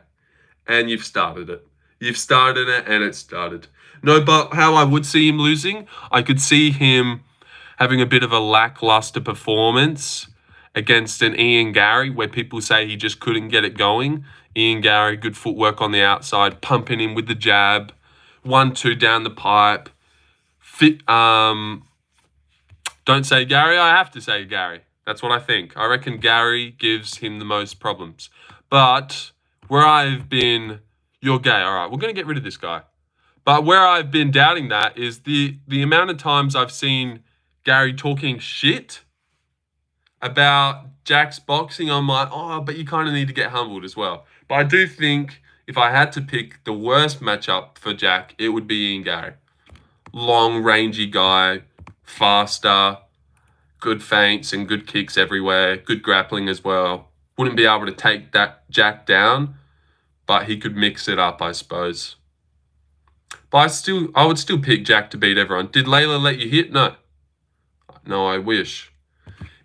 and you've started it. You've started it, and it started. No, but how I would see him losing, I could see him having a bit of a lackluster performance against an Ian Gary, where people say he just couldn't get it going. Ian Gary, good footwork on the outside, pumping him with the jab, 1-2 down the pipe. Don't say Gary, I have to say Gary. That's what I think. I reckon Gary gives him the most problems. But where I've been, you're gay. All right, we're going to get rid of this guy. But where I've been doubting that is the amount of times I've seen Gary talking shit about Jack's boxing. I'm like, oh, but you kind of need to get humbled as well. But I do think if I had to pick the worst matchup for Jack, it would be Ian Gary. Long, rangy guy, faster, good feints and good kicks everywhere, good grappling as well. Wouldn't be able to take that Jack down, but he could mix it up, I suppose. But I would still pick Jack to beat everyone. Did Layla let you hit? No. No, I wish.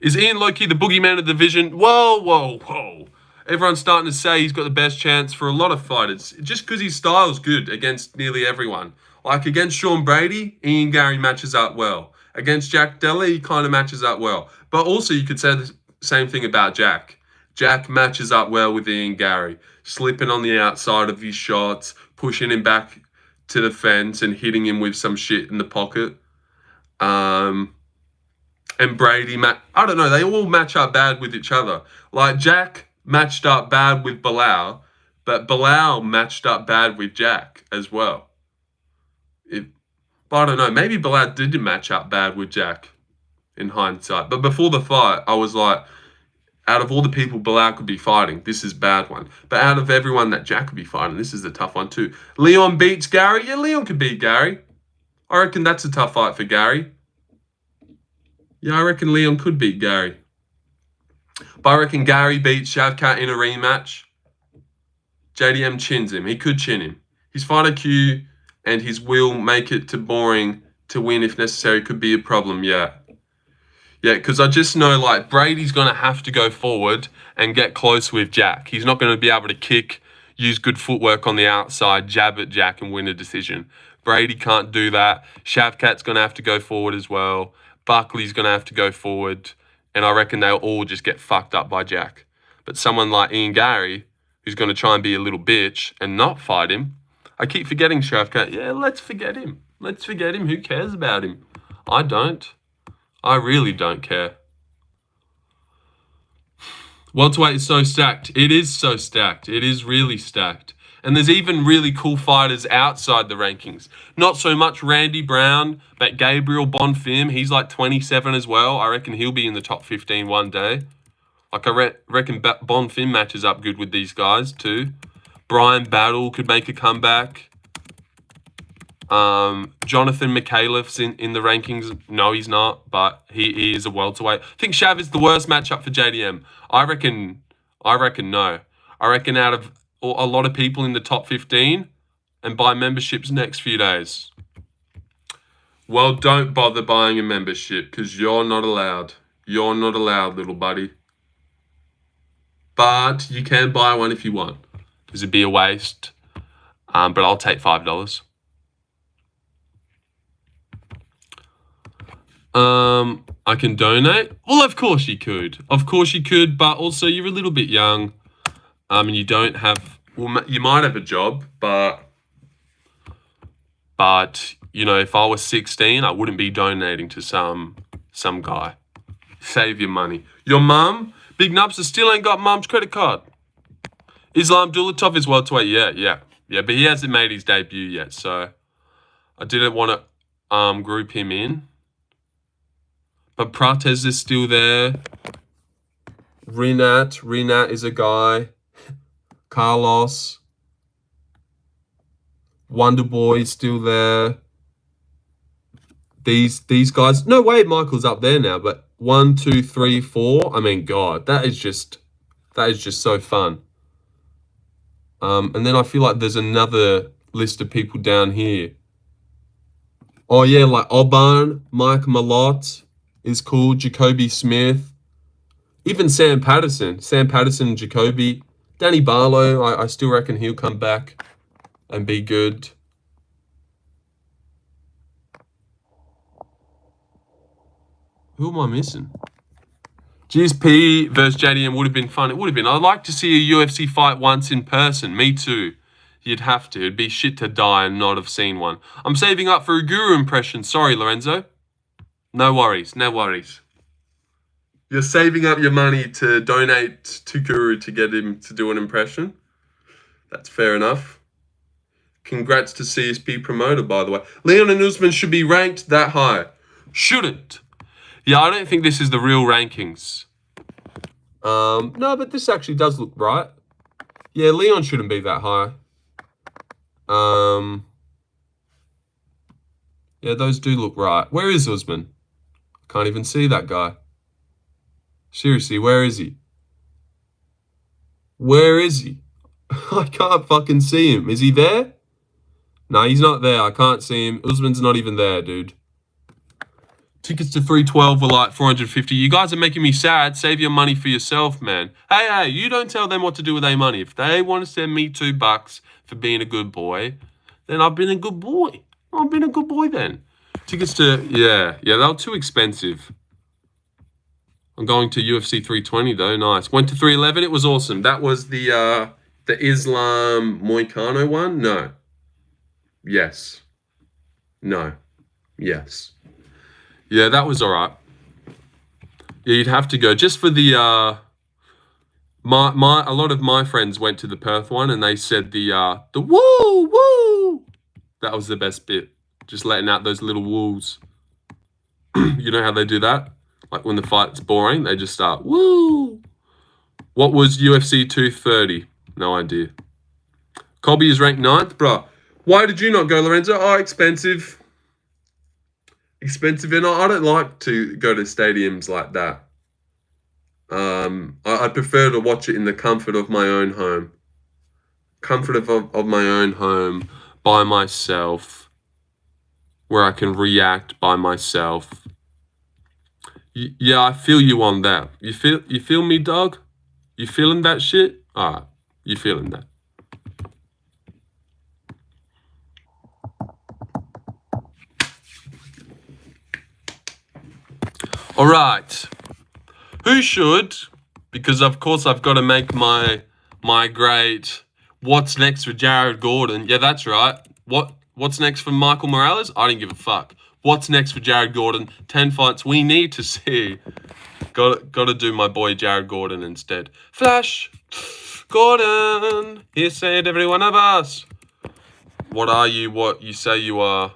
Is Ian Loki the boogeyman of the division? Whoa. Everyone's starting to say he's got the best chance for a lot of fighters. Just because his style's good against nearly everyone. Like against Sean Brady, Ian Gary matches up well. Against Jack Della, he kind of matches up well. But also you could say the same thing about Jack. Jack matches up well with Ian Gary. Slipping on the outside of his shots, pushing him back to the fence and hitting him with some shit in the pocket. And Brady, I don't know, they all match up bad with each other. Like Jack matched up bad with Bilal, but Bilal matched up bad with Jack as well. But I don't know, maybe Bilal didn't match up bad with Jack in hindsight. But before the fight, I was like, out of all the people Bilal could be fighting, this is a bad one. But out of everyone that Jack could be fighting, this is a tough one too. Leon beats Gary? Yeah, Leon could beat Gary. I reckon that's a tough fight for Gary. Yeah, I reckon Leon could beat Gary. But I reckon Gary beats Shavkat in a rematch. JDM chins him. He could chin him. His fight IQ and his will make it too boring to win if necessary could be a problem, yeah. Yeah, because I just know, like, Brady's going to have to go forward and get close with Jack. He's not going to be able to kick, use good footwork on the outside, jab at Jack and win a decision. Brady can't do that. Shavkat's going to have to go forward as well. Buckley's going to have to go forward. And I reckon they'll all just get fucked up by Jack. But someone like Ian Gary, who's going to try and be a little bitch and not fight him, I keep forgetting Shavkat. Yeah, let's forget him. Let's forget him. Who cares about him? I don't. I really don't care. Welterweight is so stacked. It is so stacked. It is really stacked. And there's even really cool fighters outside the rankings. Not so much Randy Brown, but Gabriel Bonfim. He's like 27 as well. I reckon he'll be in the top 15 one day. Like I reckon Bonfim matches up good with these guys too. Brian Battle could make a comeback. Jonathan McAuliffe's in the rankings. No, he's not, but he is a welterweight. I think Shav is the worst matchup for JDM. I reckon no. I reckon out of a lot of people in the top 15 and buy memberships next few days. Well, don't bother buying a membership because you're not allowed. You're not allowed, little buddy. But you can buy one if you want. Because it'd be a waste. But I'll take $5. I can donate. Well, of course you could. Of course you could, but also you're a little bit young. And you don't have, well, you might have a job, but you know, if I was 16, I wouldn't be donating to some guy. Save your money. Your mum, Big Nubs, still ain't got mum's credit card. Islam Dulatov is welterweight. Yeah, but he hasn't made his debut yet, so I didn't want to group him in. But Prates is still there. Rinat is a guy. Carlos. Wonderboy is still there. These guys. No way, Michael's up there now. But 1, 2, 3, 4. I mean, God, that is just so fun. And then I feel like there's another list of people down here. Oh yeah, like Oban, Mike Malott is cool. Jacoby Smith. Even Sam Patterson and Jacoby. Danny Barlow, I still reckon he'll come back and be good. Who am I missing? GSP versus JDM would have been fun. It would have been. I'd like to see a UFC fight once in person. Me too. You'd have to. It'd be shit to die and not have seen one. I'm saving up for a Guru impression. Sorry, Lorenzo. No worries. No worries. You're saving up your money to donate to Guru to get him to do an impression. That's fair enough. Congrats to CSP promoter, by the way. Leon and Usman should be ranked that high. Shouldn't. Yeah, I don't think this is the real rankings. No, but this actually does look right. Yeah, Leon shouldn't be that high. Yeah, those do look right. Where is Usman? Can't even see that guy. Seriously, where is he? Where is he? I can't fucking see him. Is he there? No, he's not there. I can't see him. Usman's not even there, dude. Tickets to 312 were like 450. You guys are making me sad. Save your money for yourself, man. Hey, you don't tell them what to do with their money. If they want to send me $2 for being a good boy, then I've been a good boy. I've been a good boy then. Tickets to, yeah, they were too expensive. I'm going to UFC 320 though. Nice. Went to 311. It was awesome. That was the Islam Moicano one. No. Yes. No. Yes. Yeah, that was all right. Yeah, you'd have to go just for the a lot of my friends went to the Perth one and they said the woo. That was the best bit. Just letting out those little woos. You know how they do that? Like when the fight's boring, they just start, woo. What was UFC 230? No idea. Colby is ranked 9th, bro. Why did you not go, Lorenzo? Oh, expensive. Expensive, and I don't like to go to stadiums like that. I prefer to watch it in the comfort of my own home. Comfort of my own home, by myself, where I can react by myself. Yeah, I feel you on that. You feel me, dog? You feeling that shit? All right, you feeling that. All right. Who should? Because of course I've got to make my great what's next for Jared Gordon. Yeah, that's right. What's next for Michael Morales? I don't give a fuck. What's next for Jared Gordon? 10 fights we need to see. Got to do my boy Jared Gordon instead. Flash Gordon. He said every one of us. What are you? What you say you are?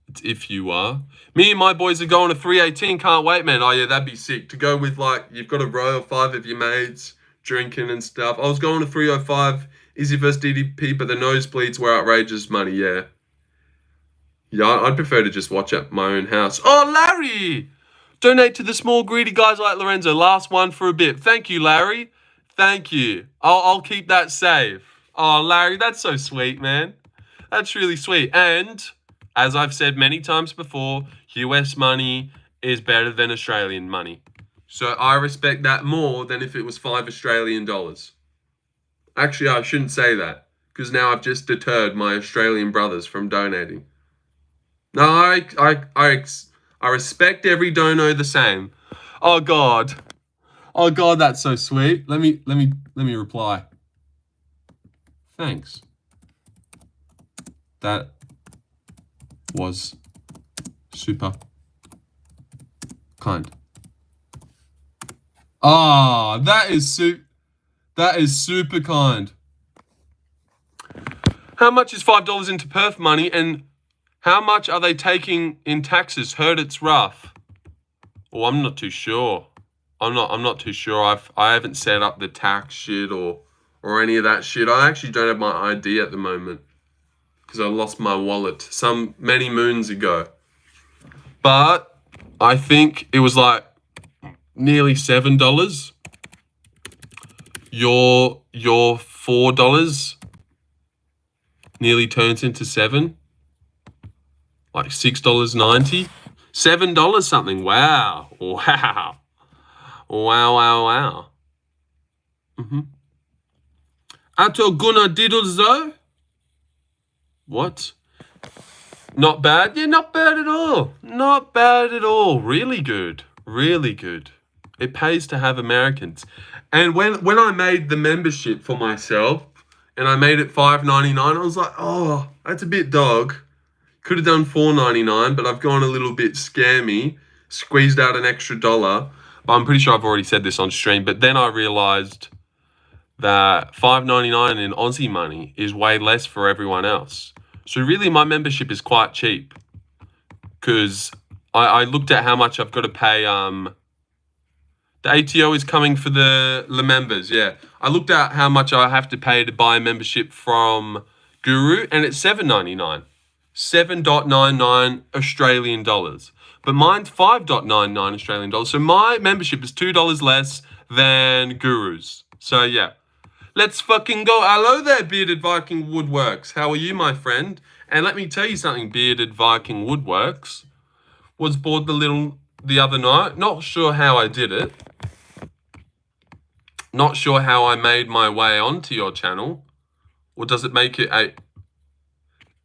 It's if you are. Me and my boys are going to 318. Can't wait, man. Oh, yeah, that'd be sick. To go with, like, you've got a row of 5 of your mates drinking and stuff. I was going to 305. Izzy vs. DDP, but the nosebleeds were outrageous money, yeah. Yeah, I'd prefer to just watch at my own house. Oh, Larry! Donate to the small, greedy guys like Lorenzo. Last one for a bit. Thank you, Larry. Thank you. I'll keep that safe. Oh, Larry, that's so sweet, man. That's really sweet. And, as I've said many times before, US money is better than Australian money. So I respect that more than if it was $5 Australian. Actually, I shouldn't say that, because now I've just deterred my Australian brothers from donating. No, I respect every dono the same. Oh God, that's so sweet. Let me reply. Thanks. That was super kind. Ah, that is super kind. How much is $5 into Perth money, and how much are they taking in taxes? Heard it's rough. Oh, I'm not too sure. I'm not too sure. I haven't set up the tax shit or any of that shit. I actually don't have my ID at the moment because I lost my wallet many moons ago. But I think it was like nearly $7. Your $4 nearly turns into $7. Like $6.90, $7 something. Wow. Ato Gunnar Diddles though. What? Not bad. Yeah, not bad at all. Not bad at all. Really good. Really good. It pays to have Americans. And when I made the membership for myself and I made it $5.99, I was like, oh, that's a bit dog. Could have done $4.99, but I've gone a little bit scammy, squeezed out an extra $1. But I'm pretty sure I've already said this on stream. But then I realized that $5.99 in Aussie money is way less for everyone else. So really, my membership is quite cheap because I looked at how much I've got to pay. The ATO is coming for the members. Yeah, I looked at how much I have to pay to buy a membership from Guru, and it's $7.99, $7.99 Australian dollars. But mine's $5.99 Australian dollars. So my membership is $2 less than Guru's. So yeah. Let's fucking go. Hello there, Bearded Viking Woodworks. How are you, my friend? And let me tell you something, Bearded Viking Woodworks. Was bored the other night. Not sure how I did it. Not sure how I made my way onto your channel. Or does it make it a...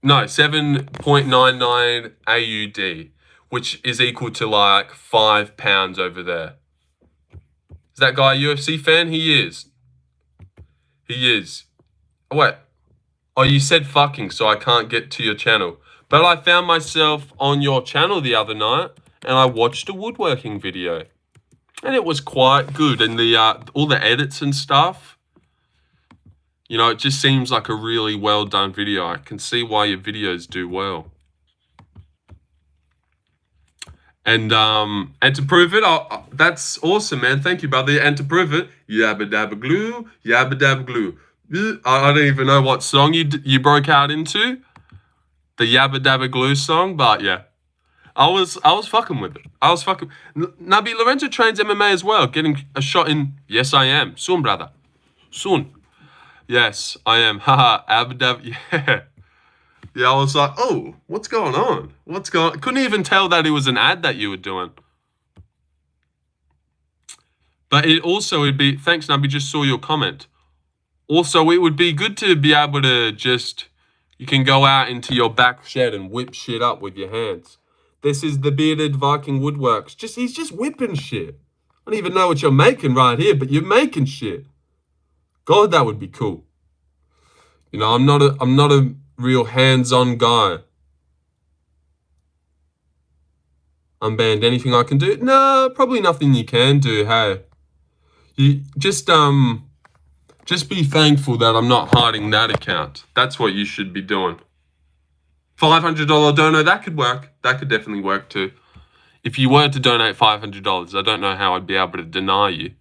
No, 7.99 AUD, which is equal to like £5 over there. Is that guy a UFC fan? He is. He is. Oh, wait. Oh, you said fucking, so I can't get to your channel. But I found myself on your channel the other night, and I watched a woodworking video. And it was quite good. And the all the edits and stuff, you know, it just seems like a really well done video. I can see why your videos do well. And to prove it, that's awesome, man. Thank you, brother. And to prove it, yabba dabba glue, yabba dabba glue. I don't even know what song you broke out into, the yabba dabba glue song, but yeah, I was fucking with it. I was fucking. Nabi Lorenzo trains MMA as well, getting a shot in. Yes, I am. Soon, brother. Soon. Yes, I am. Haha, Abu Dhabi. Yeah. Yeah, I was like, oh, what's going on? What's going on? Couldn't even tell that it was an ad that you were doing. But it also would be, thanks, Nabi, just saw your comment. Also, it would be good to be able to just, you can go out into your back shed and whip shit up with your hands. This is the Bearded Viking Woodworks. He's just whipping shit. I don't even know what you're making right here, but you're making shit. God, that would be cool. You know, I'm not a real hands-on guy. Unbanned anything I can do? No, probably nothing you can do, hey. You just be thankful that I'm not hiding that account. That's what you should be doing. $500 dono, that could work. That could definitely work too. If you were to donate $500, I don't know how I'd be able to deny you.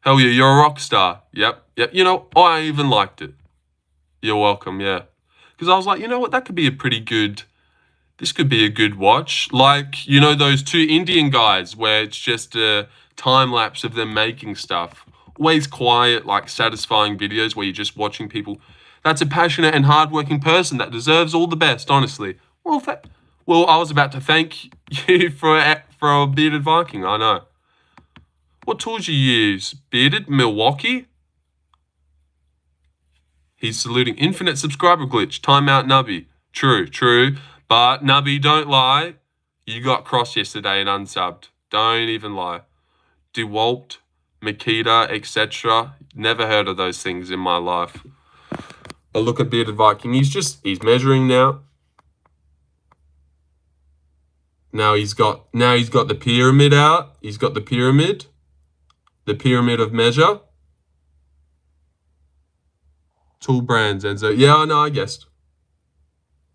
Hell yeah, you're a rock star. Yep. You know, I even liked it. You're welcome, yeah. Because I was like, you know what, that could be a pretty good, this could be a good watch. Like, you know, those two Indian guys where it's just a time lapse of them making stuff. Always quiet, like satisfying videos where you're just watching people. That's a passionate and hardworking person that deserves all the best, honestly. Well, I was about to thank you for a Bearded Viking, I know. What tools you use? Bearded? Milwaukee? He's saluting. Infinite subscriber glitch. Timeout Nubby. True. But Nubby, don't lie. You got crossed yesterday and unsubbed. Don't even lie. DeWalt, Makita, etc. Never heard of those things in my life. But look at Bearded Viking. He's measuring now. Now he's got the pyramid out. He's got the pyramid of measure. Tool brands, Enzo. Yeah, I know, I guessed.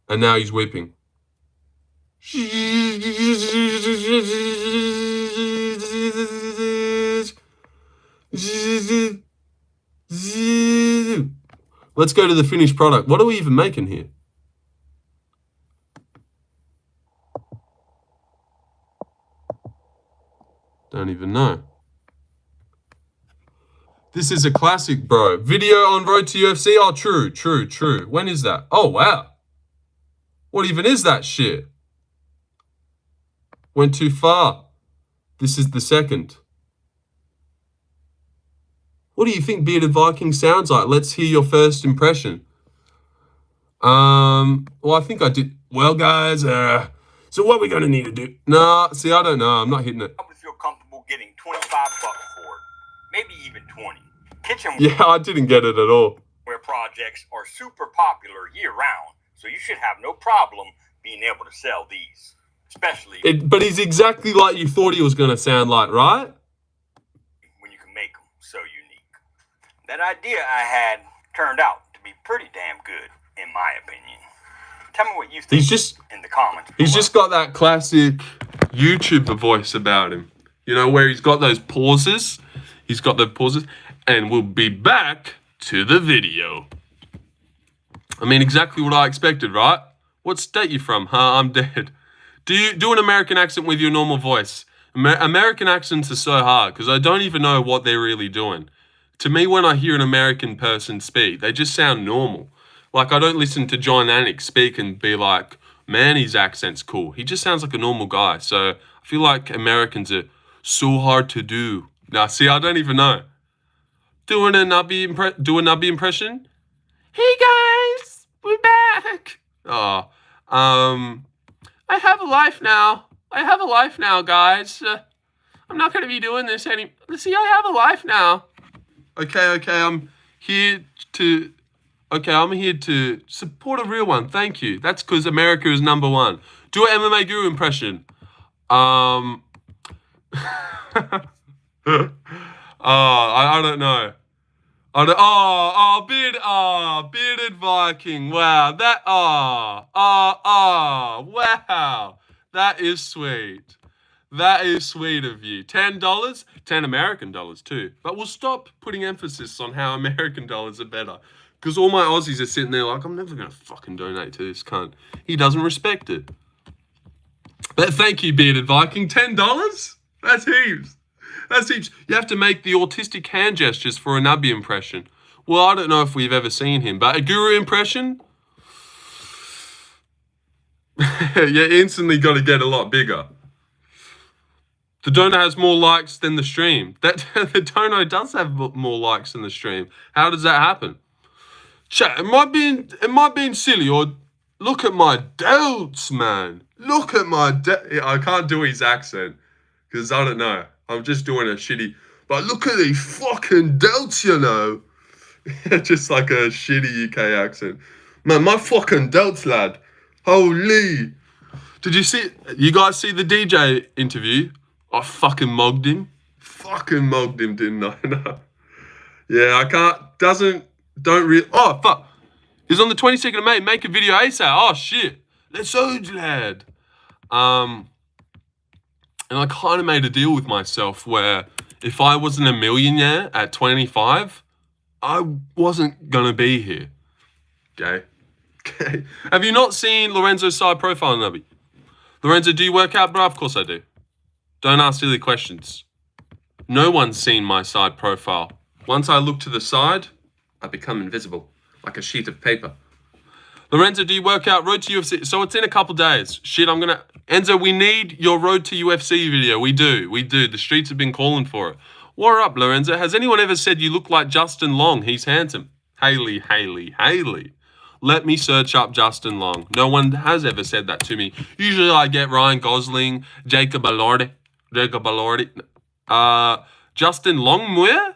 And now he's whipping. Let's go to the finished product. What are we even making here? Don't even know. This is a classic, bro. Video on road to UFC? Oh, true. When is that? Oh, wow. What even is that shit? Went too far. This is the second. What do you think Bearded Viking sounds like? Let's hear your first impression. Well, I think I did. Well, guys, so what are we going to need to do? Nah, see, I don't know. I'm not hitting it. I would feel comfortable getting $25 for it. Maybe even 20. Yeah, I didn't get it at all. Where projects are super popular year-round, so you should have no problem being able to sell these. Especially... But he's exactly like you thought he was going to sound like, right? when you can make them so unique. that idea I had turned out to be pretty damn good, in my opinion. Tell me what you think in the comments below. He's just got that classic YouTuber voice about him. You know, where he's got those pauses. He's got the pauses. And we'll be back to the video. I mean, exactly what I expected, right? What state you from? Huh? I'm dead. Do an American accent with your normal voice. American accents are so hard because I don't even know what they're really doing. To me, when I hear an American person speak, they just sound normal. Like, I don't listen to John Anik speak and be like, man, his accent's cool. He just sounds like a normal guy. So I feel like Americans are so hard to do. Now, see, I don't even know. Do a nubby impression. Hey, guys, we're back. Oh, I have a life now. Guys. I'm not going to be doing this anymore. See, I have a life now. Okay, I'm here to support a real one. Thank you. That's because America is #1. Do an MMA Guru impression. I don't know. Bearded Viking. Wow. Wow. That is sweet. That is sweet of you. $10, 10 American dollars too. But we'll stop putting emphasis on how American dollars are better. Because all my Aussies are sitting there like, I'm never going to fucking donate to this cunt. He doesn't respect it. But thank you, Bearded Viking. $10? That's heaps. That's heaps. You have to make the autistic hand gestures for a nubby impression. Well, I don't know if we've ever seen him, but a guru impression? You instantly got to get a lot bigger. The dono has more likes than the stream. The dono does have more likes than the stream. How does that happen? Chat, am I being silly, or look at my delts, man. Look at my I can't do his accent because I don't know. I'm just doing a shitty. But look at these fucking delts, you know. Just like a shitty UK accent. Man, my fucking delts, lad. Holy. Did you guys see the DJ interview? I fucking mogged him. Didn't I? No. Yeah, I can't. Oh, fuck. It's on the 22nd of May. Make a video ASAP. Oh, shit. Let's go, lad. And I kind of made a deal with myself where if I wasn't a millionaire at 25, I wasn't going to be here. Okay? Have you not seen Lorenzo's side profile, Nubby? Lorenzo, do you work out, bro? Of course I do. Don't ask silly questions. No one's seen my side profile. Once I look to the side, I become invisible, like a sheet of paper. Lorenzo, do you work out? Road to UFC. So it's in a couple days. Shit, Enzo, we need your Road to UFC video. We do. The streets have been calling for it. What up, Lorenzo? Has anyone ever said you look like Justin Long? He's handsome. Haley. Let me search up Justin Long. No one has ever said that to me. Usually I get Ryan Gosling, Jacob Elordi. Justin Longmuir?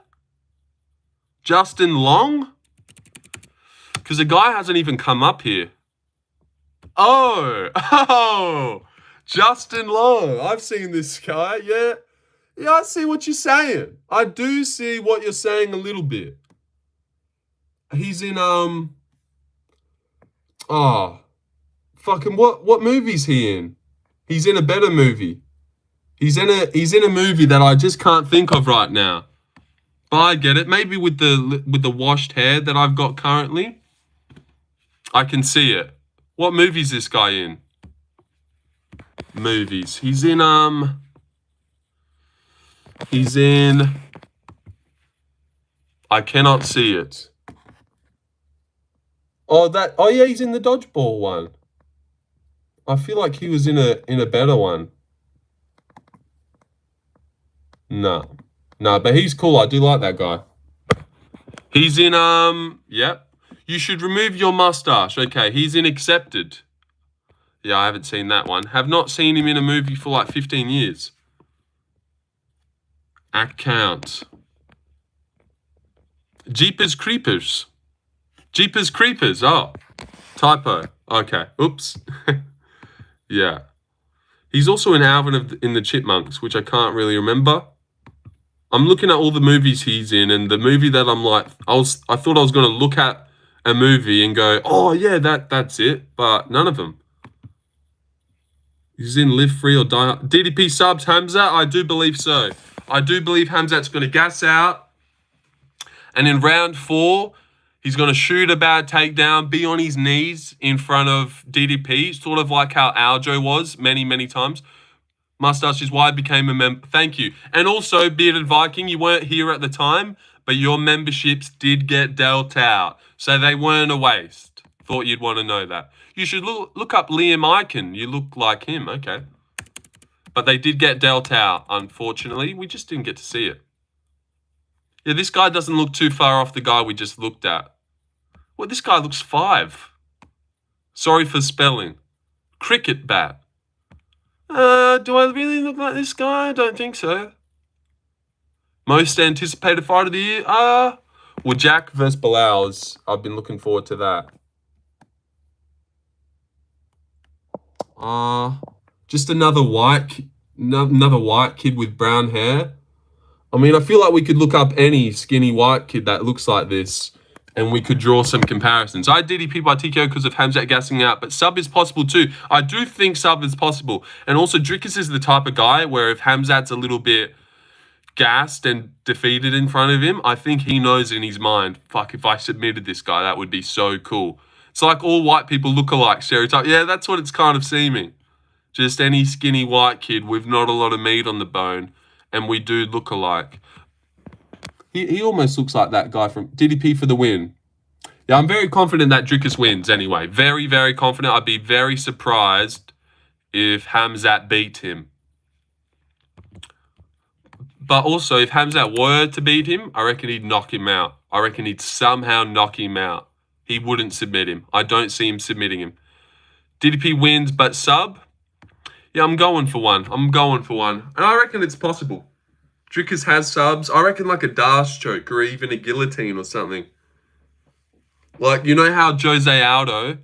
Justin Long? Because the guy hasn't even come up here. Oh, Justin Long. I've seen this guy, yeah. Yeah, I see what you're saying. I do see what you're saying a little bit. He's in, what movie's he in? He's in a better movie. He's in a movie that I just can't think of right now. But I get it. Maybe with the washed hair that I've got currently, I can see it. What movie's this guy in? Movies. He's in I cannot see it. Oh yeah, he's in the dodgeball one. I feel like he was in a better one. No, but he's cool. I do like that guy. He's in, yep. You should remove your mustache. Okay, he's in Accepted. Yeah, I haven't seen that one. Have not seen him in a movie for like 15 years. Account. Jeepers Creepers. Oh, typo. Okay, oops. Yeah. He's also in Alvin in the Chipmunks, which I can't really remember. I'm looking at all the movies he's in, and the movie that I'm like, I thought I was gonna look at a movie and go, oh yeah, that's it, but none of them. He's in Live Free or Die. DDP subs Khamzat? I do believe so. I do believe Khamzat's gonna gas out, and in round 4, he's gonna shoot a bad takedown, be on his knees in front of DDP, sort of like how Aljo was many times. Mustache is why I became a member. Thank you. And also, Bearded Viking, you weren't here at the time, but your memberships did get dealt out. So they weren't a waste. Thought you'd want to know that. You should look up Liam Eichen. You look like him. Okay. But they did get dealt out, unfortunately. We just didn't get to see it. Yeah, this guy doesn't look too far off the guy we just looked at. Well, this guy looks 5. Sorry for spelling. Cricket bat. Do I really look like this guy? I don't think so. Most anticipated fight of the year? Well, Jack versus Bilal. I've been looking forward to that. Just another white kid with brown hair. I mean, I feel like we could look up any skinny white kid that looks like this, and we could draw some comparisons. I DDP by TKO because of Khamzat gassing out, but sub is possible too. I do think sub is possible. And also, Dricus is the type of guy where if Khamzat's a little bit gassed and defeated in front of him, I think he knows in his mind, fuck, if I submitted this guy, that would be so cool. It's like all white people look alike stereotype. Yeah, that's what it's kind of seeming. Just any skinny white kid with not a lot of meat on the bone, and we do look alike. He almost looks like that guy from DDP for the win. Yeah, I'm very confident that Dricus wins anyway. Very confident. I'd be very surprised if Khamzat beat him. But also, if Khamzat were to beat him, I reckon he'd knock him out. I reckon he'd somehow knock him out. He wouldn't submit him. I don't see him submitting him. DDP wins, but sub? Yeah, I'm going for one. And I reckon it's possible. Dricus has subs. I reckon like a Dash choke or even a guillotine or something. Like, you know how Jose Aldo,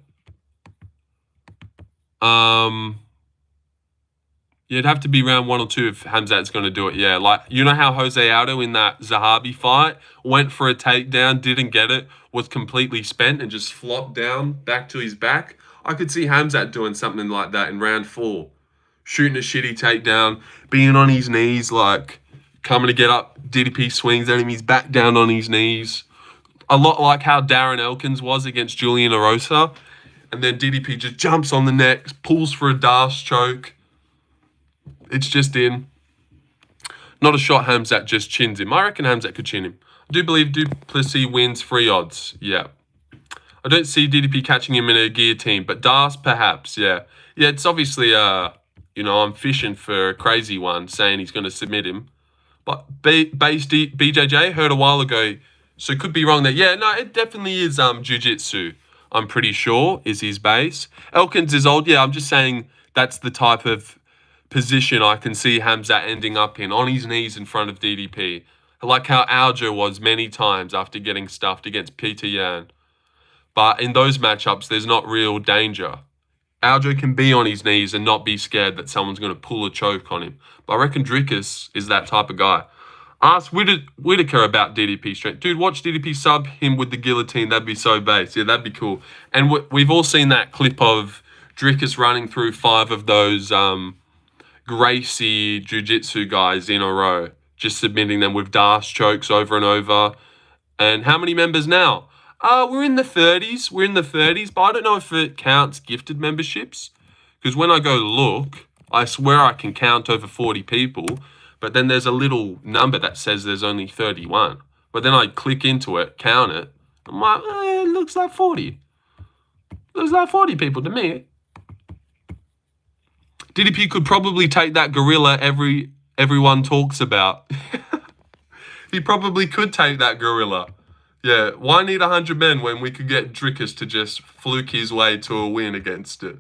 it'd have to be round 1 or 2 if Khamzat's going to do it. Yeah, like, you know how Jose Aldo in that Zahabi fight went for a takedown, didn't get it, was completely spent and just flopped down back to his back? I could see Khamzat doing something like that in round 4. Shooting a shitty takedown, being on his knees, like, coming to get up, DDP swings at him, he's back down on his knees. A lot like how Darren Elkins was against Julian Erosa. And then DDP just jumps on the neck, pulls for a Dash choke. It's just in. Not a shot Khamzat just chins him. I reckon Khamzat could chin him. I do believe du Plessis wins 3 odds. Yeah. I don't see DDP catching him in a guillotine, but Dash perhaps, yeah. Yeah, it's obviously, I'm fishing for a crazy one, saying he's going to submit him. But BJJ heard a while ago, so could be wrong there. Yeah, no, it definitely is jiu-jitsu, I'm pretty sure, is his base. Elkins is old. Yeah, I'm just saying that's the type of position I can see Khamzat ending up in, on his knees in front of DDP. Like how Aljo was many times after getting stuffed against Peter Yan. But in those matchups, there's not real danger. Aljo can be on his knees and not be scared that someone's going to pull a choke on him. But I reckon Dricus is that type of guy. Ask Whitaker about DDP strength. Dude, watch DDP sub him with the guillotine. That'd be so base. Yeah, that'd be cool. And we've all seen that clip of Dricus running through 5 of those Gracie jiu-jitsu guys in a row, just submitting them with Dash chokes over and over. And how many members now? We're in the 30s. But I don't know if it counts gifted memberships. Because when I go look, I swear I can count over 40 people. But then there's a little number that says there's only 31. But then I click into it, count it. I'm like, it looks like 40. Looks like 40 people to me. DDP could probably take that gorilla everyone talks about. He probably could take that gorilla. Yeah, why need 100 men when we could get Dricus to just fluke his way to a win against it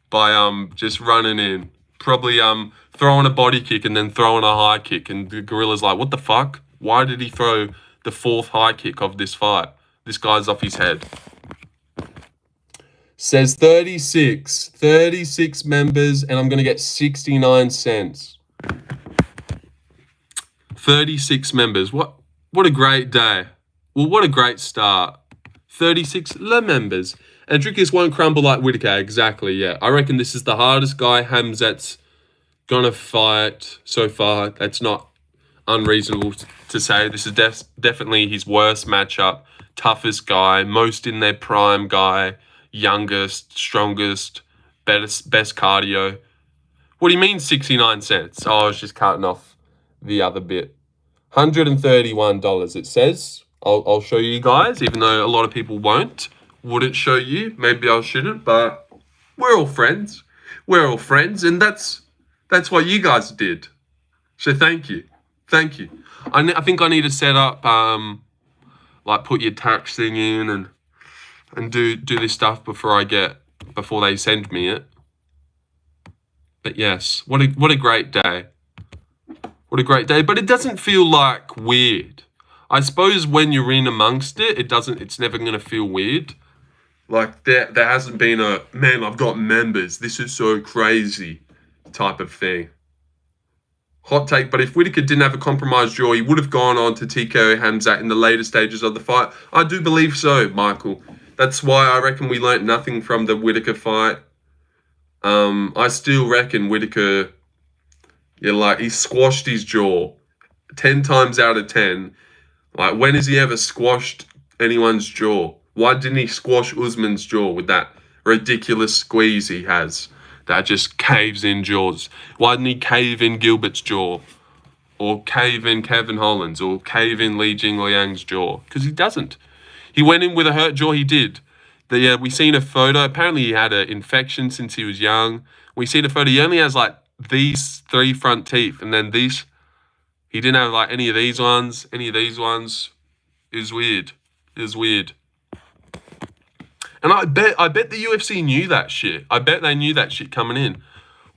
by just running in, probably throwing a body kick and then throwing a high kick, and the gorilla's like, what the fuck? Why did he throw the 4th high kick of this fight? This guy's off his head. Says 36 members, and I'm gonna get 69 cents. 36 members. What a great day. Well, what a great start. 36 members. And Dricus won't crumble like Whittaker. Exactly, yeah. I reckon this is the hardest guy Khamzat's gonna fight so far. That's not unreasonable to say. This is definitely his worst matchup. Toughest guy, most in their prime guy, youngest, strongest, best cardio. What do you mean 69 cents? Oh, I was just cutting off the other bit. $131 it says. I'll show you guys, even though a lot of people wouldn't show you. Maybe I shouldn't, but we're all friends. We're all friends, and that's what you guys did. So thank you. Thank you. I think I need to set up, like put your tax thing in and do this stuff before they send me it. But yes, what a great day. What a great day. But it doesn't feel like weird. I suppose when you're in amongst it, it's never gonna feel weird. Like there hasn't been a man, I've got members, this is so crazy type of thing. Hot take, but if Whittaker didn't have a compromised draw, he would have gone on to TKO Khamzat in the later stages of the fight. I do believe so, Michael. That's why I reckon we learnt nothing from the Whittaker fight. I still reckon Whittaker, he squashed his jaw 10 times out of 10. Like, when has he ever squashed anyone's jaw? Why didn't he squash Usman's jaw with that ridiculous squeeze he has that just caves in jaws? Why didn't he cave in Gilbert's jaw? Or cave in Kevin Holland's? Or cave in Li Jingliang's jaw? Because he doesn't. He went in with a hurt jaw, he did. We seen a photo. Apparently he had an infection since he was young. We seen a photo. He only has like these 3 front teeth, and then these. He didn't have like any of these ones. Any of these ones. It was weird. It was weird. And I bet the UFC knew that shit. I bet they knew that shit coming in.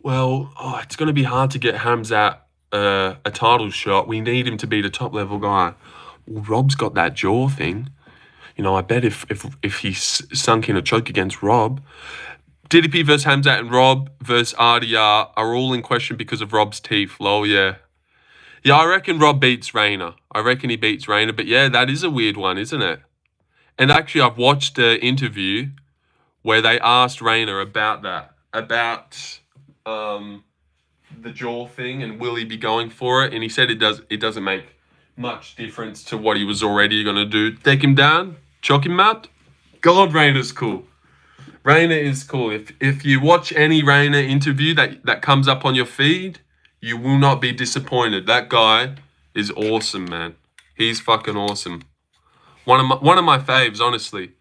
Well, it's going to be hard to get Khamzat a title shot. We need him to be the top level guy. Well, Rob's got that jaw thing. I bet if he sunk in a choke against Rob, DDP versus Khamzat and Rob versus RDR are all in question because of Rob's teeth. Lol, yeah. Yeah, I reckon Rob beats Rayner. I reckon he beats Rayner. But yeah, that is a weird one, isn't it? And actually, I've watched an interview where they asked Rayner about that. About the jaw thing and will he be going for it. And he said it doesn't make much difference to what he was already going to do. Take him down? Choke him out? God, Rayner's cool. Rayner is cool. If you watch any Rayner interview that comes up on your feed, you will not be disappointed. That guy is awesome, man. He's fucking awesome. One of my faves, honestly.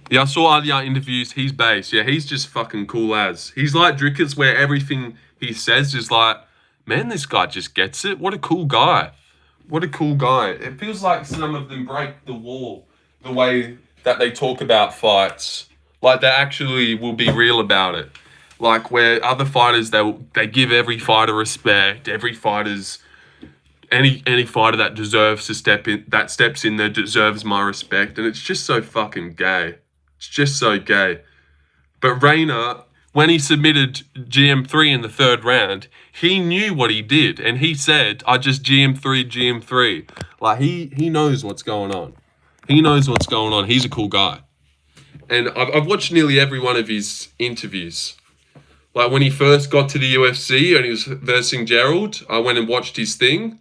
Yeah, I saw RDR interviews. He's base. Yeah, he's just fucking cool as. He's like Dricus, where everything he says is like, man, this guy just gets it. What a cool guy. What a cool guy. It feels like some of them break the wall, the way that they talk about fights. Like they actually will be real about it. Like where other fighters, they give every fighter respect. Every fighter's, any fighter that deserves to steps in there deserves my respect. And it's just so fucking gay. It's just so gay. But Rayner, when he submitted GM3 in the 3rd round, he knew what he did. And he said, I just GM3. Like, he knows what's going on. He knows what's going on. He's a cool guy. And I've watched nearly every one of his interviews. Like, when he first got to the UFC and he was versing Gerald, I went and watched his thing.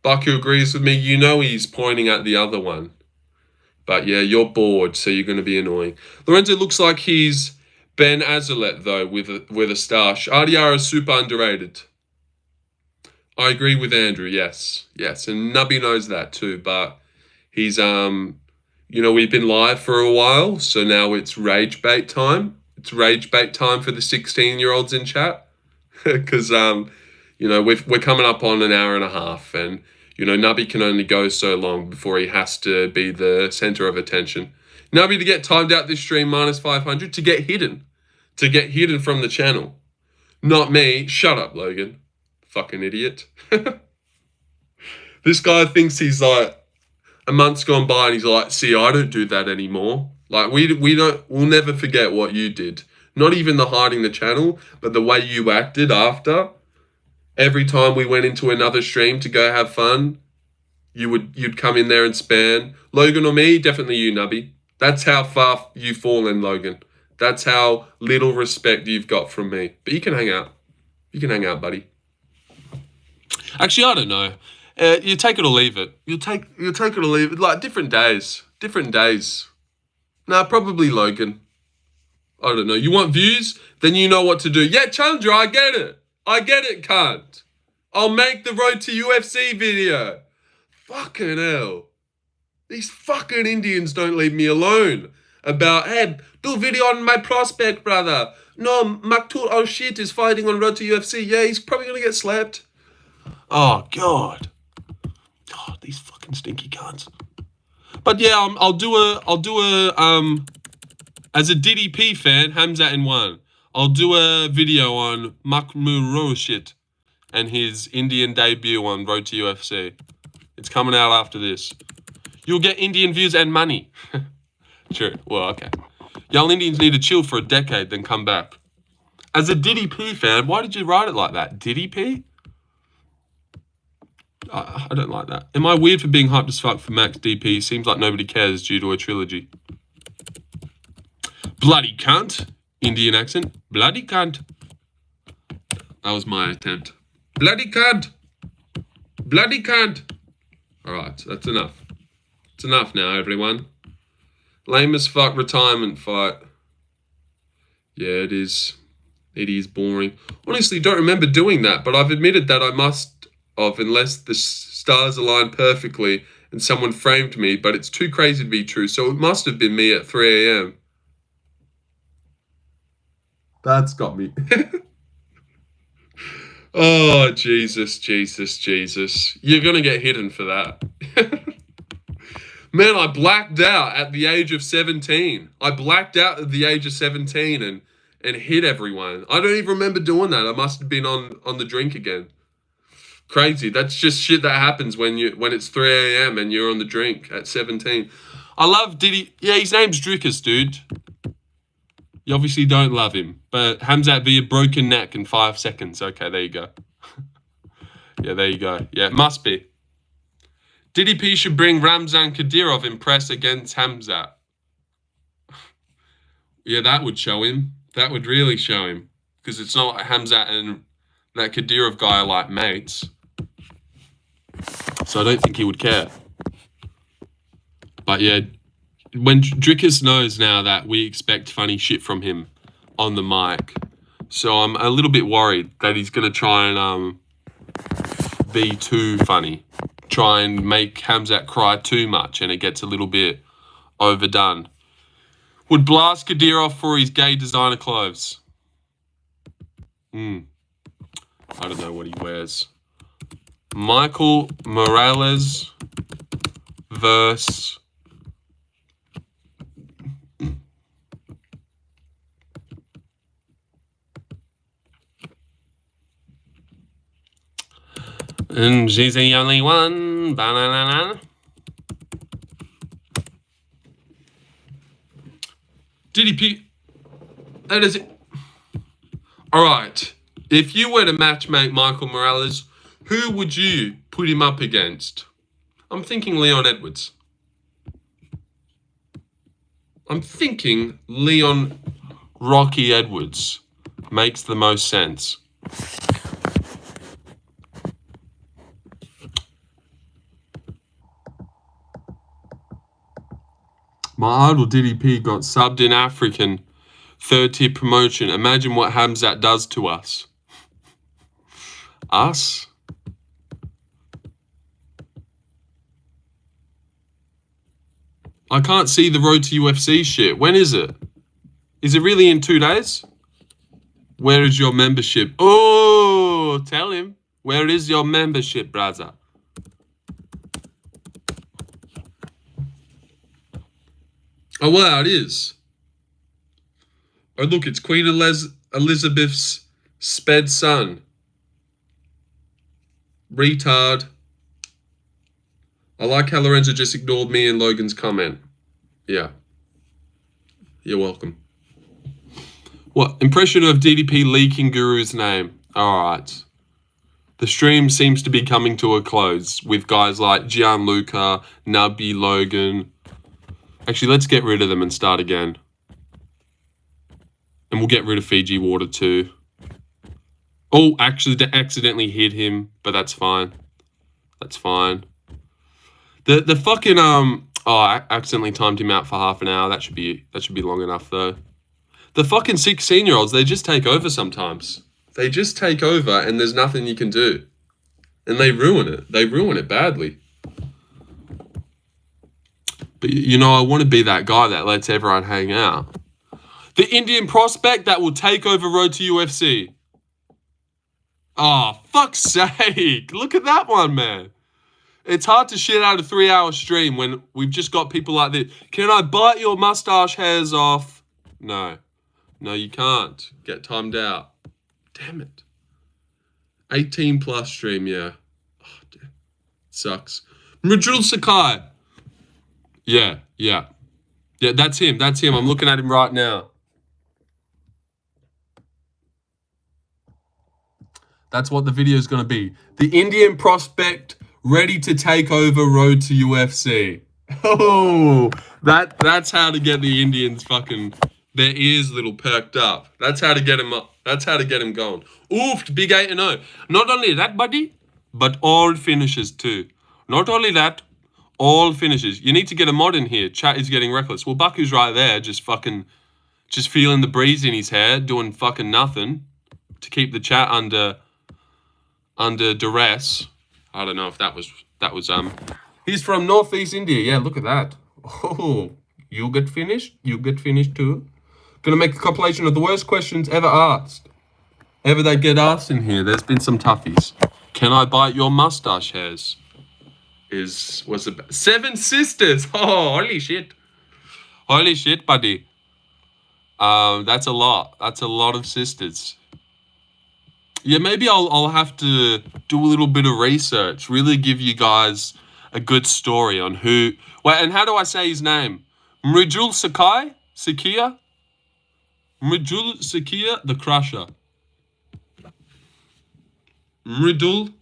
Baku agrees with me. You know he's pointing at the other one. But yeah, you're bored, so you're going to be annoying. Lorenzo looks like he's Ben Azoulay, though, with a stash. RDR is super underrated. I agree with Andrew, yes. Yes, and Nubby knows that too, but he's, we've been live for a while, so now it's rage bait time. It's rage bait time for the 16-year-olds in chat. Because, we're coming up on an hour and a half, and Nubby can only go so long before he has to be the center of attention. Nubby to get timed out this stream minus 500 to get hidden. To get hidden from the channel. Not me. Shut up, Logan. Fucking idiot. This guy thinks he's like, a month's gone by and he's like, see, I don't do that anymore. Like, we'll never forget what you did. Not even the hiding the channel, but the way you acted after. every time we went into another stream to go have fun, you'd come in there and span. Logan or me, definitely you, Nubby. That's how far you've fallen, Logan. That's how little respect you've got from me. But you can hang out. You can hang out, buddy. Actually, I don't know. You take it or leave it. You'll take it or leave it. Like different days. Different days. Nah, probably Logan. I don't know. You want views? Then you know what to do. Yeah, Challenger, I get it. I get it, cunt. I'll make the Road to UFC video. Fucking hell. These fucking Indians don't leave me alone. About, hey, do a video on my prospect, brother. No, Maktul Al-Shit is fighting on Road to UFC. Yeah, he's probably going to get slapped. Oh, God. God, these fucking stinky cunts. But yeah, I'll do a as a DDP fan, Khamzat in one. I'll do a video on Makmuroshit and his Indian debut on Road to UFC. It's coming out after this. You'll get Indian views and money. True. Well, okay. Y'all Indians need to chill for a decade, then come back. As a DDP fan, why did you write it like that? DDP? I don't like that. Am I weird for being hyped as fuck for Max DP? Seems like nobody cares due to a trilogy. Bloody cunt. Indian accent. Bloody cunt. That was my attempt. Bloody cunt. Bloody cunt. Alright, that's enough. It's enough now, everyone. Lame as fuck retirement fight. Yeah, it is. It is boring. Honestly, don't remember doing that, but I've admitted that I must have, unless the stars aligned perfectly and someone framed me, but it's too crazy to be true, so it must have been me at 3 a.m. That's got me. Oh, Jesus, Jesus, Jesus. You're going to get hidden for that. Man, I blacked out at the age of 17. I blacked out at the age of 17 and hit everyone. I don't even remember doing that. I must have been on the drink again. Crazy. That's just shit that happens when it's 3 a.m. and you're on the drink at 17. I love Diddy. Yeah, his name's Dricus, dude. You obviously don't love him. But Khamzat via broken neck in 5 seconds. Okay, there you go. Yeah, there you go. Yeah, it must be. DDP should bring Ramzan Kadyrov in press against Khamzat. Yeah, that would show him. That would really show him. Because it's not like Khamzat and that Kadyrov guy are like mates. So I don't think he would care. But yeah, when Dricus knows now that we expect funny shit from him on the mic. So I'm a little bit worried that he's going to try and be too funny. Try and make Khamzat cry too much and it gets a little bit overdone. Would blast Kadyrov for his gay designer clothes. I don't know what he wears. Michael Morales versus and she's the only one. Banana. DDP. That is it. Alright. If you were to matchmake Michael Morales, who would you put him up against? I'm thinking Leon Edwards. I'm thinking Leon Rocky Edwards makes the most sense. My idol DDP got subbed in African 3rd-tier promotion. Imagine what Khamzat does to us. Us? I can't see the Road to UFC shit. When is it? Is it really in 2 days? Where is your membership? Oh, tell him. Where is your membership, brother? Oh, wow, it is. Oh, look, it's Queen Elizabeth's sped son. Retard. I like how Lorenzo just ignored me and Logan's comment. Yeah. You're welcome. What? Impression of DDP leaking Guru's name. Alright. The stream seems to be coming to a close with guys like Gianluca, Nubby, Logan. Actually, let's get rid of them and start again. And we'll get rid of Fiji Water too. Oh, actually, accidentally hit him, but that's fine. That's fine. The fucking oh, I accidentally timed him out for half an hour. That should be long enough though. The fucking 16-year-olds, they just take over sometimes. They just take over, and there's nothing you can do, and they ruin it. They ruin it badly. But you know, I want to be that guy that lets everyone hang out. The Indian prospect that will take over Road to UFC. Oh, fuck's sake. Look at that one, man. It's hard to shit out a 3-hour stream when we've just got people like this. Can I bite your mustache hairs off? No. No, you can't. Get timed out. Damn it. 18 plus stream, yeah. Oh, damn. Sucks. Mridul Sakai. Yeah. Yeah, that's him. That's him. I'm looking at him right now. That's what the video is going to be. The Indian prospect ready to take over Road to UFC. Oh, that's how to get the Indians fucking their ears little perked up. That's how to get him up. That's how to get him going. Oof, big 8-0. Not only that, buddy, but all finishes too. Not only that, all finishes. You need to get a mod in here. Chat is getting reckless. Well, Baku's right there, just feeling the breeze in his hair, doing fucking nothing to keep the chat under duress. I don't know if that was he's from Northeast India. Yeah, look at that. Oh, you get finished? You get finished too? Gonna make a compilation of the worst questions ever asked. Ever they get asked in here. There's been some toughies. Can I bite your mustache hairs? Was 7 sisters. Oh, holy shit. Holy shit, buddy. That's a lot. That's a lot of sisters. Yeah, maybe I'll have to do a little bit of research. Really give you guys a good story on who. Wait, and how do I say his name? Mridul Sakai? Sakia? Mridul Sakia, the Crusher. Mridul.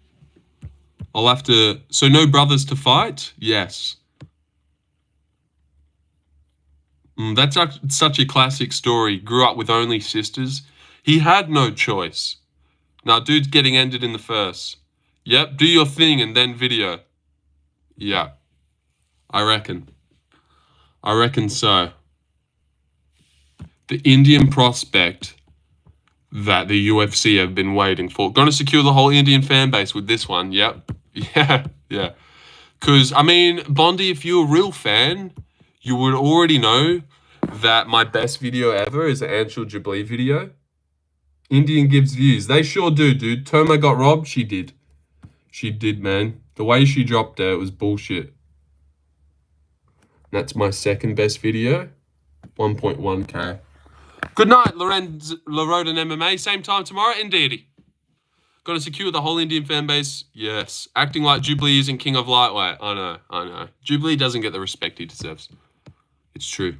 I'll have to. So no brothers to fight? Yes. That's such a classic story. Grew up with only sisters. He had no choice. Now, dude's getting ended in the first. Yep, do your thing and then video. Yeah. I reckon so. The Indian prospect that the UFC have been waiting for. Gonna secure the whole Indian fan base with this one. Yep. Yeah. Because, I mean, Bondi, if you're a real fan, you would already know that my best video ever is an Anshul Jubilee video. Indian gives views. They sure do, dude. Toma got robbed. She did. She did, man. The way she dropped her, it was bullshit. That's my second best video. 1.1k. Good night, Lorenz Laroden MMA. Same time tomorrow. Indeed. Gonna secure the whole Indian fan base. Yes. Acting like Jubilee isn't king of lightweight. I know. Jubilee doesn't get the respect he deserves. It's true.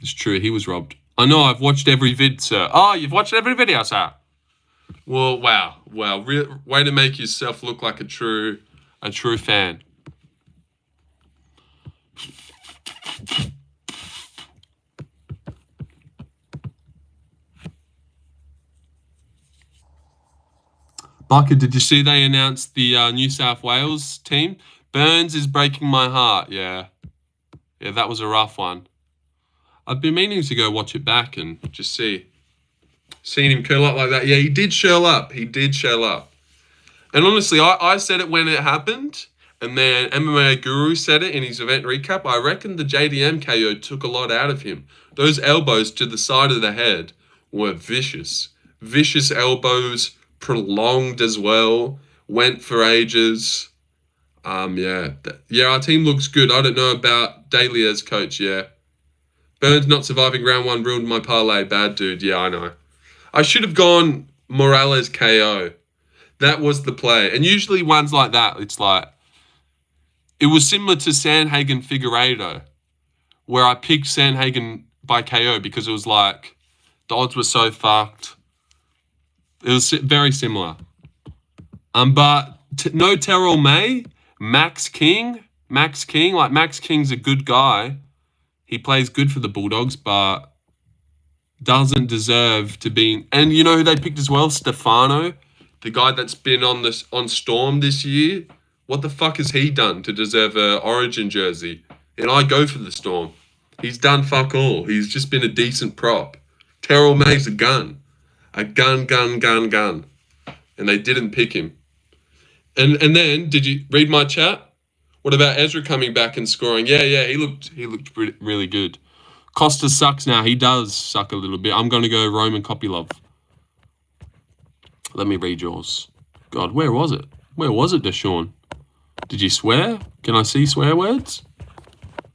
It's true. He was robbed. I know, I've watched every vid, sir. Oh, you've watched every video, sir? Well, wow. Way to make yourself look like a true fan. Barker, did you see they announced the New South Wales team? Burns is breaking my heart. Yeah, that was a rough one. I've been meaning to go watch it back and just seeing him curl up like that. Yeah, he did shell up. And honestly, I said it when it happened, and then MMA Guru said it in his event recap. I reckon the JDM KO took a lot out of him. Those elbows to the side of the head were vicious. Vicious elbows, prolonged as well, went for ages. Yeah, our team looks good. I don't know about Daly as coach, yeah. Burns not surviving round 1 ruined my parlay. Bad dude. Yeah, I know. I should have gone Morales KO. That was the play. And usually ones like that, it's like... It was similar to Sandhagen Figueiredo, where I picked Sandhagen by KO because it was like... The odds were so fucked. It was very similar. But no Terrell May, Max King. Max King's a good guy. He plays good for the Bulldogs, but doesn't deserve to be. And you know who they picked as well? Stefano, the guy that's been on Storm this year. What the fuck has he done to deserve a Origin jersey? And I go for the Storm. He's done fuck all. He's just been a decent prop. Terrell May's a gun. A gun. And they didn't pick him. And then, did you read my chat? What about Ezra coming back and scoring? Yeah, he looked really good. Costa sucks now. He does suck a little bit. I'm going to go Roman Kopylov. Let me read yours. God, where was it? Where was it, Deshaun? Did you swear? Can I see swear words?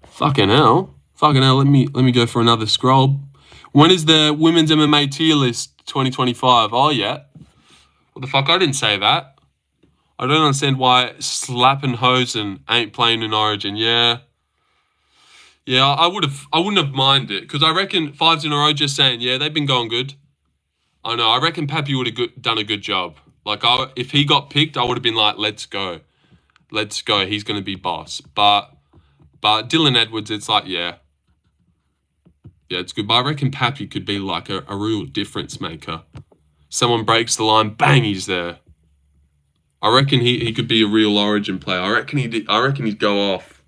Fucking hell. Let me go for another scroll. When is the women's MMA tier list 2025? Oh, yeah. What the fuck? I didn't say that. I don't understand why Slappin' Hosen ain't playing in Origin. Yeah, I wouldn't have minded, because I reckon 5s in a row just saying, yeah, they've been going good. I know, I reckon Pappy would have done a good job. Like, if he got picked, I would have been like, let's go. He's going to be boss. But Dylan Edwards, it's like, yeah, it's good. But I reckon Pappy could be like a real difference maker. Someone breaks the line, bang, he's there. I reckon he could be a real Origin player. I reckon he'd go off.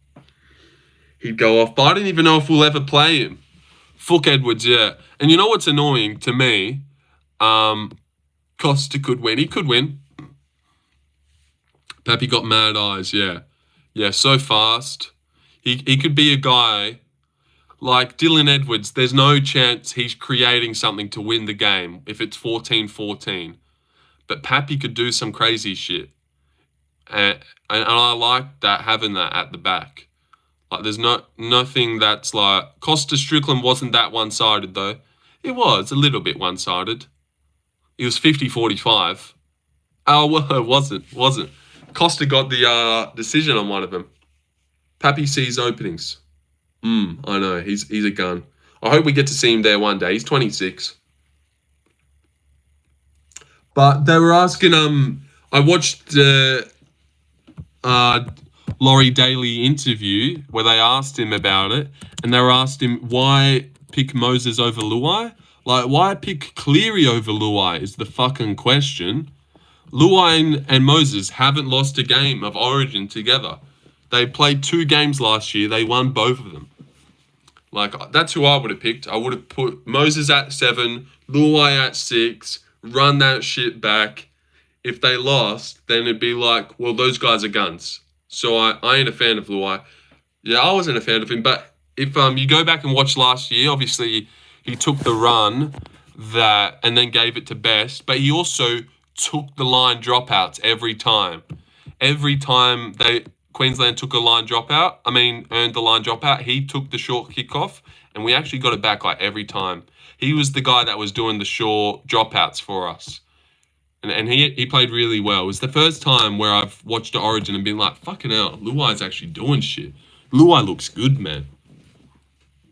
But I don't even know if we'll ever play him. Fuck Edwards, yeah. And you know what's annoying to me? Costa could win. He could win. Pappy got mad eyes, yeah. Yeah, so fast. He could be a guy like Dylan Edwards. There's no chance he's creating something to win the game if it's 14-14. But Pappy could do some crazy shit. And I like that, having that at the back. Like, there's nothing that's like... Costa Strickland wasn't that one-sided, though. It was a little bit one-sided. It was 50-45. Oh, well, it wasn't. Costa got the decision on one of them. Pappy sees openings. I know. He's a gun. I hope we get to see him there one day. He's 26. But they were asking, I watched the Laurie Daly interview where they asked him about it, and they were asked him, why pick Moses over Luai? Like, why pick Cleary over Luai is the fucking question. Luai and Moses haven't lost a game of Origin together. They played 2 games last year. They won both of them. Like, that's who I would have picked. I would have put Moses at 7, Luai at 6, run that shit back. If they lost, then it'd be like, well, those guys are guns. So I ain't a fan of Luai. Yeah, I wasn't a fan of him. But if you go back and watch last year, obviously he took the run and then gave it to Best. But he also took the line dropouts every time. Every time Queensland took a line dropout, earned the line dropout, he took the short kickoff, and we actually got it back like every time. He was the guy that was doing the short dropouts for us. And he played really well. It was the first time where I've watched the Origin and been like, fucking hell, Luai's actually doing shit. Luai looks good, man.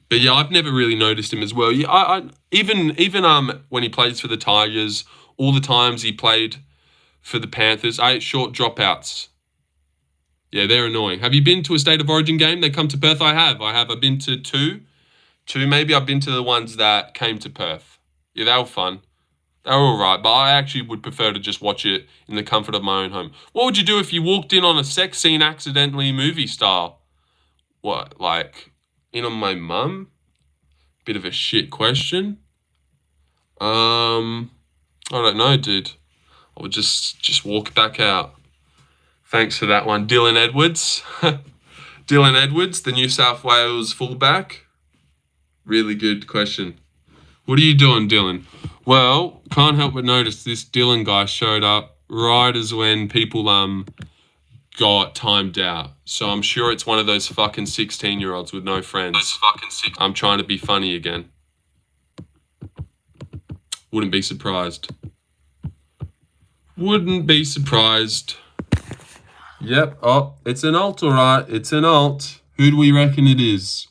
But yeah, I've never really noticed him as well. Yeah, even when he plays for the Tigers, all the times he played for the Panthers, 8 short dropouts. Yeah, they're annoying. Have you been to a State of Origin game? They come to Perth? I have. I've been to 2. 2, maybe. I've been to the ones that came to Perth. Yeah, they were fun. They were all right, but I actually would prefer to just watch it in the comfort of my own home. What would you do if you walked in on a sex scene accidentally, movie style? What, like, in on my mum? Bit of a shit question. I don't know, dude. I would just walk back out. Thanks for that one. Dylan Edwards. Dylan Edwards, the New South Wales fullback. Really good question. What are you doing, Dylan? Well, can't help but notice this Dylan guy showed up right as when people got timed out. So I'm sure it's one of those fucking 16-year-olds with no friends. I'm trying to be funny again. Wouldn't be surprised. Wouldn't be surprised. Yep. Oh, it's an alt, all right. It's an alt. Who do we reckon it is?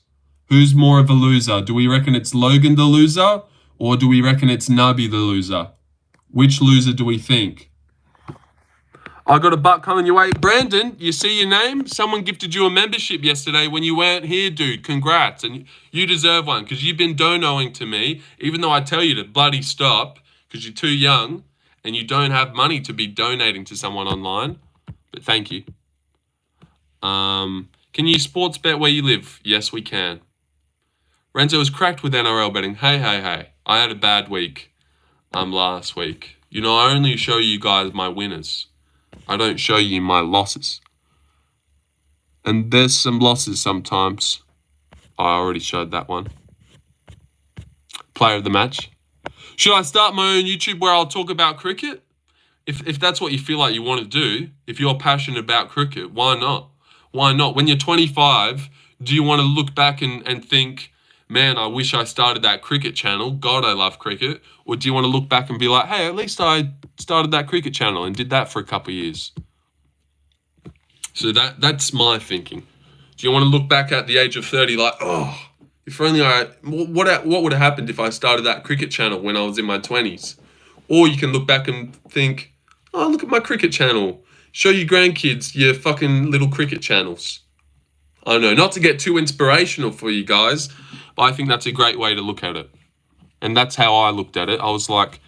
Who's more of a loser? Do we reckon it's Logan the loser? Or do we reckon it's Nubby the loser? Which loser do we think? I got a butt coming your way. Brandon, you see your name? Someone gifted you a membership yesterday when you weren't here, dude. Congrats. And you deserve one because you've been donoing to me, even though I tell you to bloody stop because you're too young and you don't have money to be donating to someone online. But thank you. Can you sports bet where you live? Yes, we can. Renzo was cracked with NRL betting. Hey. I had a bad week last week. You know, I only show you guys my winners. I don't show you my losses. And there's some losses sometimes. I already showed that one. Player of the match. Should I start my own YouTube where I'll talk about cricket? If that's what you feel like you want to do, if you're passionate about cricket, why not? Why not? When you're 25, do you want to look back and think, man, I wish I started that cricket channel. God, I love cricket. Or do you want to look back and be like, hey, at least I started that cricket channel and did that for a couple of years? So that's my thinking. Do you want to look back at the age of 30 like, oh, if only what would have happened if I started that cricket channel when I was in my 20s? Or you can look back and think, oh, look at my cricket channel. Show your grandkids your fucking little cricket channels. I don't know, not to get too inspirational for you guys, but I think that's a great way to look at it. And that's how I looked at it. I was like,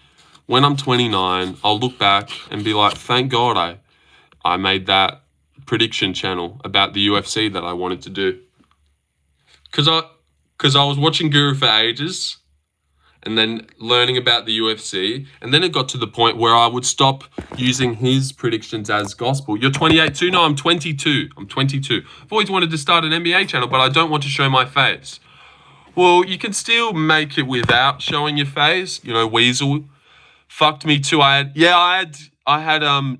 when I'm 29, I'll look back and be like, thank God I made that prediction channel about the UFC that I wanted to do. Because I was watching Guru for ages and then learning about the UFC. And then it got to the point where I would stop using his predictions as gospel. You're 28 too? No, I'm 22. I'm 22. I've always wanted to start an NBA channel, but I don't want to show my face. Well, you can still make it without showing your face. You know, Weasel fucked me too. I had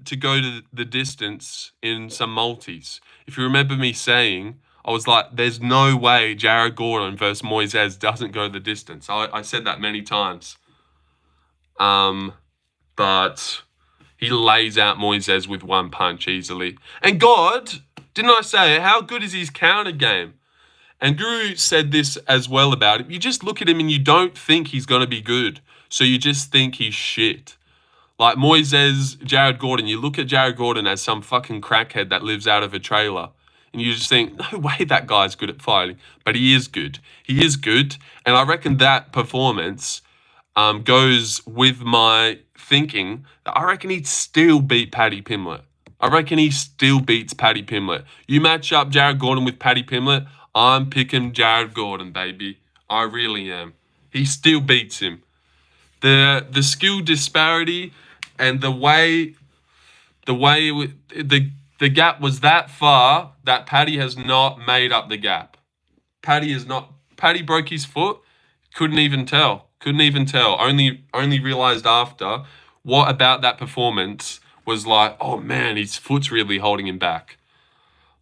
to go to the distance in some multis. If you remember me saying, I was like, there's no way Jared Gordon versus Moises doesn't go the distance. I said that many times. But he lays out Moises with one punch easily. And God, didn't I say it? How good is his counter game? And Guru said this as well about it. You just look at him and you don't think he's going to be good. So you just think he's shit. Like Moises, Jared Gordon, you look at Jared Gordon as some fucking crackhead that lives out of a trailer. And you just think, no way that guy's good at fighting. But he is good. He is good. And I reckon that performance goes with my thinking that I reckon he'd still beat Paddy Pimblett. I reckon he still beats Paddy Pimblett. You match up Jared Gordon with Paddy Pimblett, I'm picking Jared Gordon, baby. I really am. He still beats him. The skill disparity and the gap was that far that Paddy has not made up the gap. Paddy broke his foot. Couldn't even tell. Only realized after. What about that performance was like, oh man, his foot's really holding him back.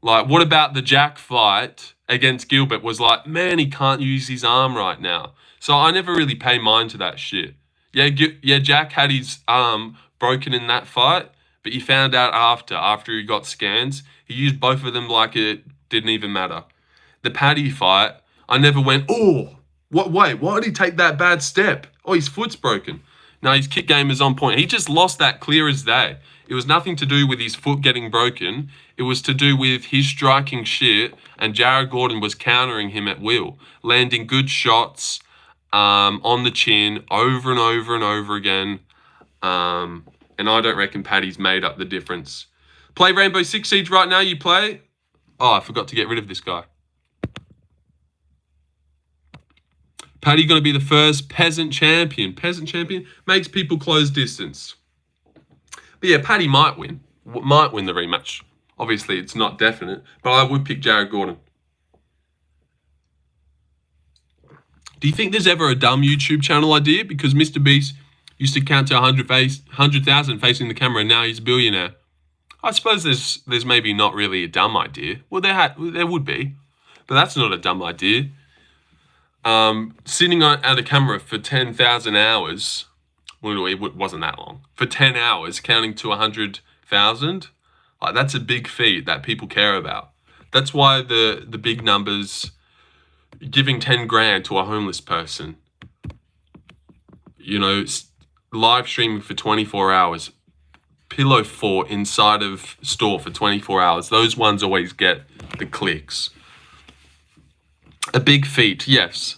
Like, what about the Jack fight against Gilbert was like, man, he can't use his arm right now. So I never really pay mind to that shit. Yeah, Jack had his arm broken in that fight, but you found out after he got scans, he used both of them like it didn't even matter. The Paddy fight, I never went, oh, why did he take that bad step? Oh, his foot's broken. No, his kick game is on point. He just lost that clear as day. It was nothing to do with his foot getting broken. It was to do with his striking shit, and Jared Gordon was countering him at will, landing good shots on the chin over and over and over again. And I don't reckon Paddy's made up the difference. Play Rainbow Six Siege right now, you play? Oh, I forgot to get rid of this guy. Paddy going to be the first peasant champion. Peasant champion makes people close distance. But yeah, Paddy might win the rematch. Obviously, it's not definite, but I would pick Jared Gordon. Do you think there's ever a dumb YouTube channel idea? Because Mr. Beast used to count to 100,000 facing the camera, and now he's a billionaire. I suppose there's maybe not really a dumb idea. Well, there would be, but that's not a dumb idea. Sitting at a camera for 10,000 hours, well, it wasn't that long, for 10 hours, counting to 100,000, like that's a big feat that people care about. That's why the big numbers, giving 10 grand to a homeless person, you know, live streaming for 24 hours, pillow fort inside of store for 24 hours. Those ones always get the clicks. A big feat, yes.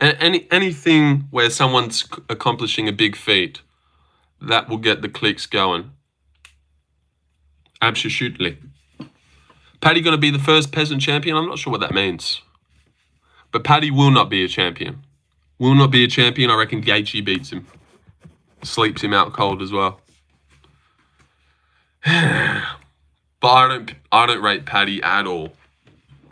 Anything where someone's accomplishing a big feat, that will get the clicks going. Absolutely. Paddy going to be the first peasant champion? I'm not sure what that means. But Paddy will not be a champion. Will not be a champion. I reckon Gaethje beats him. Sleeps him out cold as well. But I don't rate Paddy at all.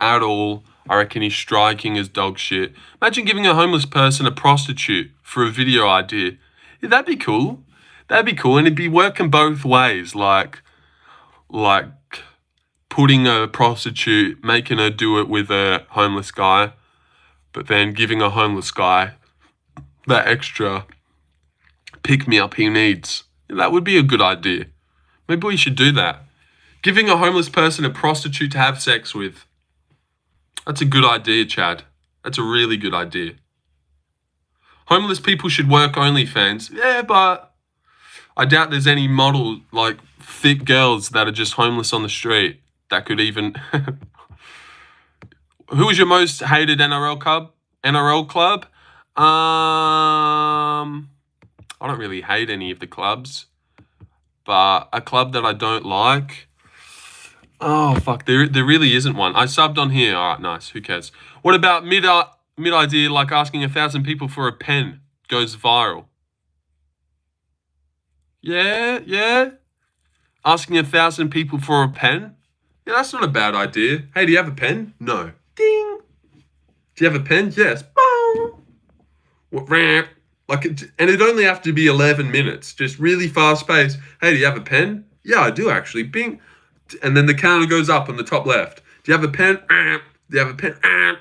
At all. I reckon his striking is dog shit. Imagine giving a homeless person a prostitute for a video idea. Yeah, that'd be cool. That'd be cool. And it'd be working both ways. Like putting a prostitute, making her do it with a homeless guy, but then giving a homeless guy that extra pick-me-up he needs. Yeah, that would be a good idea. Maybe we should do that. Giving a homeless person a prostitute to have sex with. That's a good idea, Chad. That's a really good idea. Homeless people should work OnlyFans. Yeah, but I doubt there's any model, like, thick girls that are just homeless on the street that could even... Who is your most hated NRL club? I don't really hate any of the clubs. But a club that I don't like... Oh, fuck, there really isn't one. I subbed on here. All right, nice. Who cares? What about mid-idea, like asking 1,000 people for a pen goes viral? Yeah. Asking 1,000 people for a pen? Yeah, that's not a bad idea. Hey, do you have a pen? No. Ding. Do you have a pen? Yes. Boom. And it'd only have to be 11 minutes. Just really fast pace. Hey, do you have a pen? Yeah, I do actually. Bing. And then the counter goes up on the top left. Do you have a pen? Do you have a pen?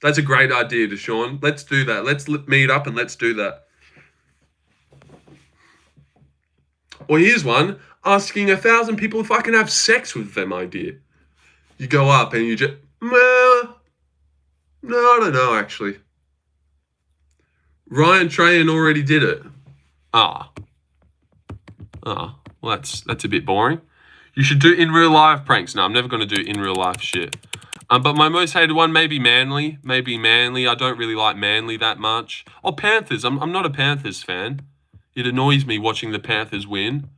That's a great idea, Deshaun. Let's do that. Let's meet up and let's do that. Or here's one. Asking 1,000 people if I can have sex with them idea. You go up and you just... No, I don't know, actually. Ryan Trahan already did it. Well, that's a bit boring. You should do in real life pranks. No, I'm never going to do in real life shit. But my most hated one, maybe Manly. I don't really like Manly that much. Oh, Panthers. I'm not a Panthers fan. It annoys me watching the Panthers win.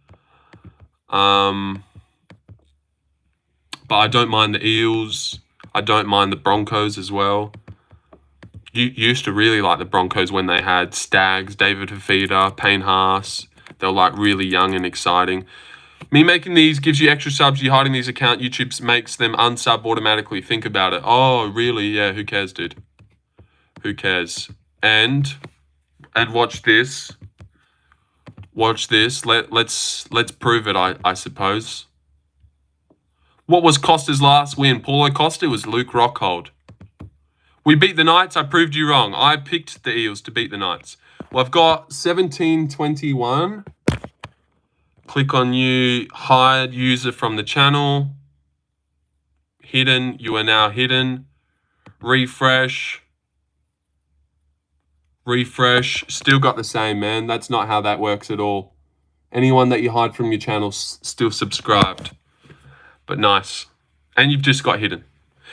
But I don't mind the Eels. I don't mind the Broncos as well. You used to really like the Broncos when they had Stags, David Fafita, Payne Haas. They were like really young and exciting. Me making these gives you extra subs. You hiding these account, YouTube makes them unsub automatically. Think about it. Oh, really? Yeah, who cares, dude? Who cares? And watch this. Watch this. Let's prove it, I suppose. What was Costa's last win? Paulo Costa was Luke Rockhold. We beat the Knights. I proved you wrong. I picked the Eels to beat the Knights. Well, I've got 1721. Click on you, hide user from the channel. Hidden, you are now hidden. Refresh. Still got the same, man. That's not how that works at all. Anyone that you hide from your channel still subscribed. But nice. And you've just got hidden.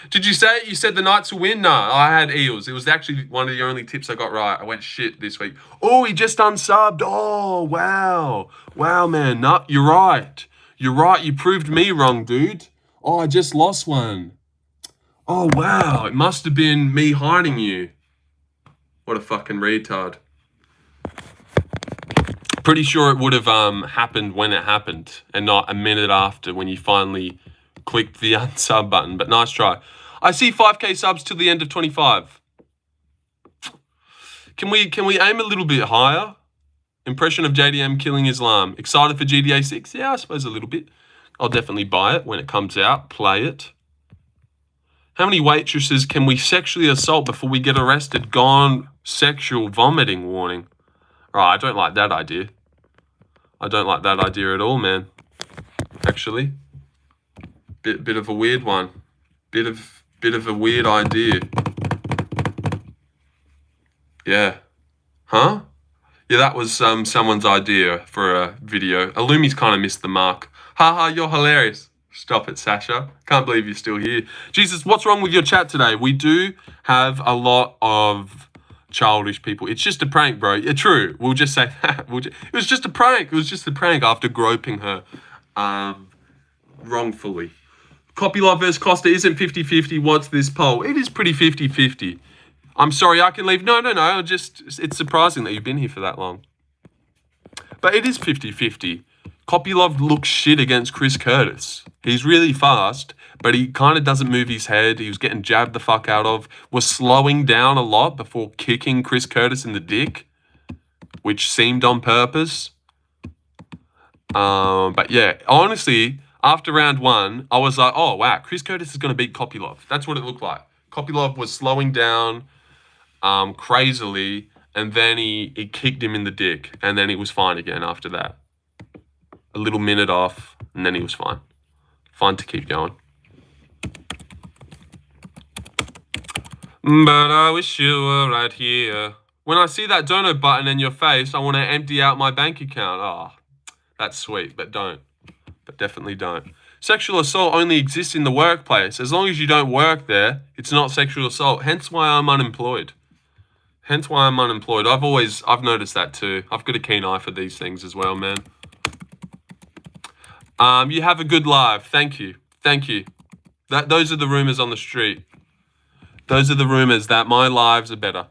Did you say it? You said the Knights will win? No, I had Eels. It was actually one of the only tips I got right. I went shit this week. Oh, he just unsubbed. Oh, wow. Wow, man. No, you're right. You're right. You proved me wrong, dude. Oh, I just lost one. Oh, wow. It must have been me hiding you. What a fucking retard. Pretty sure it would have happened when it happened and not a minute after when you finally clicked the unsub button, but nice try. I see 5k subs till the end of 25. Can we aim a little bit higher? Impression of JDM killing Islam. Excited for GTA 6? Yeah, I suppose a little bit. I'll definitely buy it when it comes out. Play it. How many waitresses can we sexually assault before we get arrested? Gone sexual vomiting warning. Right, I don't like that idea. I don't like that idea at all, man. Actually. Bit of a weird one. Bit of a weird idea. Yeah. Huh? Yeah, that was someone's idea for a video. Illumi's kind of missed the mark. Haha, you're hilarious. Stop it, Sasha. Can't believe you're still here. Jesus, what's wrong with your chat today? We do have a lot of childish people. It's just a prank, bro. Yeah, true. We'll just say that. It was just a prank. It was just a prank after groping her wrongfully. Copylove versus Costa isn't 50-50. What's this poll? It is pretty 50-50. I'm sorry, I can leave. No. It's surprising that you've been here for that long. But it is 50-50. Copylove looks shit against Chris Curtis. He's really fast, but he kind of doesn't move his head. He was getting jabbed the fuck out of. Was slowing down a lot before kicking Chris Curtis in the dick, which seemed on purpose. But yeah, honestly, after round 1, I was like, oh, wow, Chris Curtis is going to beat Copylove. That's what it looked like. Copylove was slowing down crazily, and then he kicked him in the dick, and then he was fine again after that. A little minute off, and then he was fine. Fine to keep going. But I wish you were right here. When I see that donut button in your face, I want to empty out my bank account. Oh, that's sweet, but don't. But definitely don't. Sexual assault only exists in the workplace. As long as you don't work there, it's not sexual assault. Hence why I'm unemployed. I've noticed that too. I've got a keen eye for these things as well, man. You have a good live. Thank you. Those are the rumors on the street. Those are the rumors that my lives are better.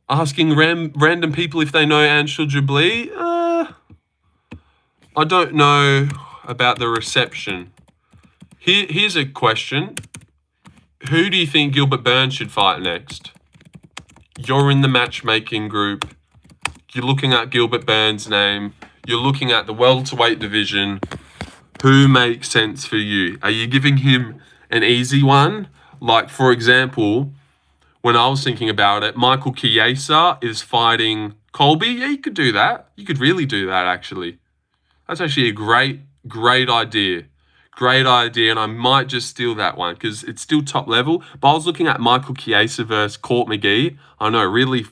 Asking random people if they know Angel Jubilee. I don't know about the reception. Here's a question. Who do you think Gilbert Burns should fight next? You're in the matchmaking group. You're looking at Gilbert Burns' name. You're looking at the welterweight division. Who makes sense for you? Are you giving him an easy one? Like, for example, when I was thinking about it, Michael Chiesa is fighting Colby. Yeah, you could do that. You could really do that, actually. That's actually a great idea. Great idea, and I might just steal that one because it's still top level. But I was looking at Michael Chiesa versus Court McGee. I know, really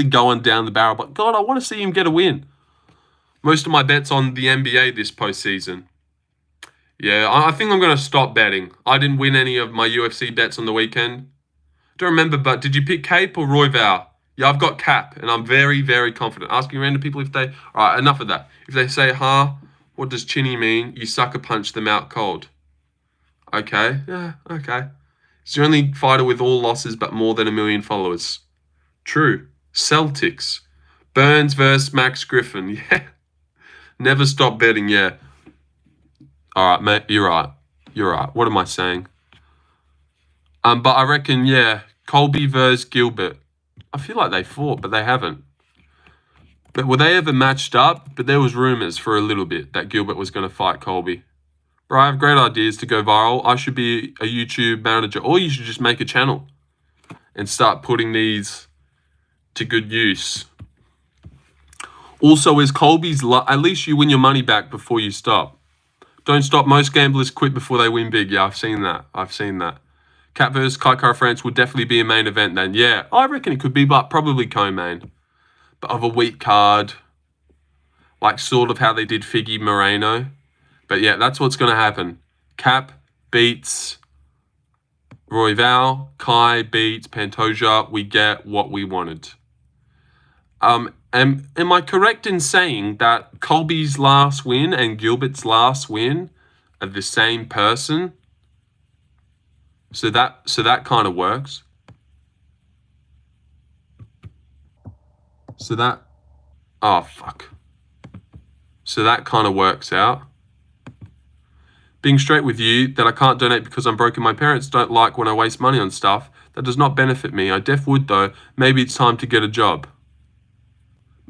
going down the barrel. But, God, I want to see him get a win. Most of my bets on the NBA this postseason. Yeah, I think I'm going to stop betting. I didn't win any of my UFC bets on the weekend. Don't remember, but did you pick Cape or Royval? Yeah, I've got Cap, and I'm very, very confident. Asking random people if they... All right, enough of that. If they say, what does chinny mean? You sucker punch them out cold. Okay, yeah, okay. He's the only fighter with all losses but more than 1 million followers. True. Celtics. Burns versus Max Griffin. Yeah. Never stop betting, yeah. All right, mate, you're right. What am I saying? But I reckon, yeah, Colby versus Gilbert. I feel like they fought, but they haven't. But were they ever matched up? But there was rumors for a little bit that Gilbert was going to fight Colby. Bro, I have great ideas to go viral. I should be a YouTube manager, or you should just make a channel and start putting these to good use. Also, is Colby's... at least you win your money back before you stop. Don't stop. Most gamblers quit before they win big. Yeah, I've seen that. Cat vs. Kaikar France would definitely be a main event then. Yeah, I reckon it could be, but probably co-main. But of a weak card. Like sort of how they did Figgy Moreno. But yeah, that's what's going to happen. Cap beats Royval. Kai beats Pantoja. We get what we wanted. Am I correct in saying that Colby's last win and Gilbert's last win are the same person? So that kind of works. So that kind of works out. Being straight with you, that I can't donate because I'm broken. My parents don't like when I waste money on stuff. That does not benefit me. I def would though. Maybe it's time to get a job.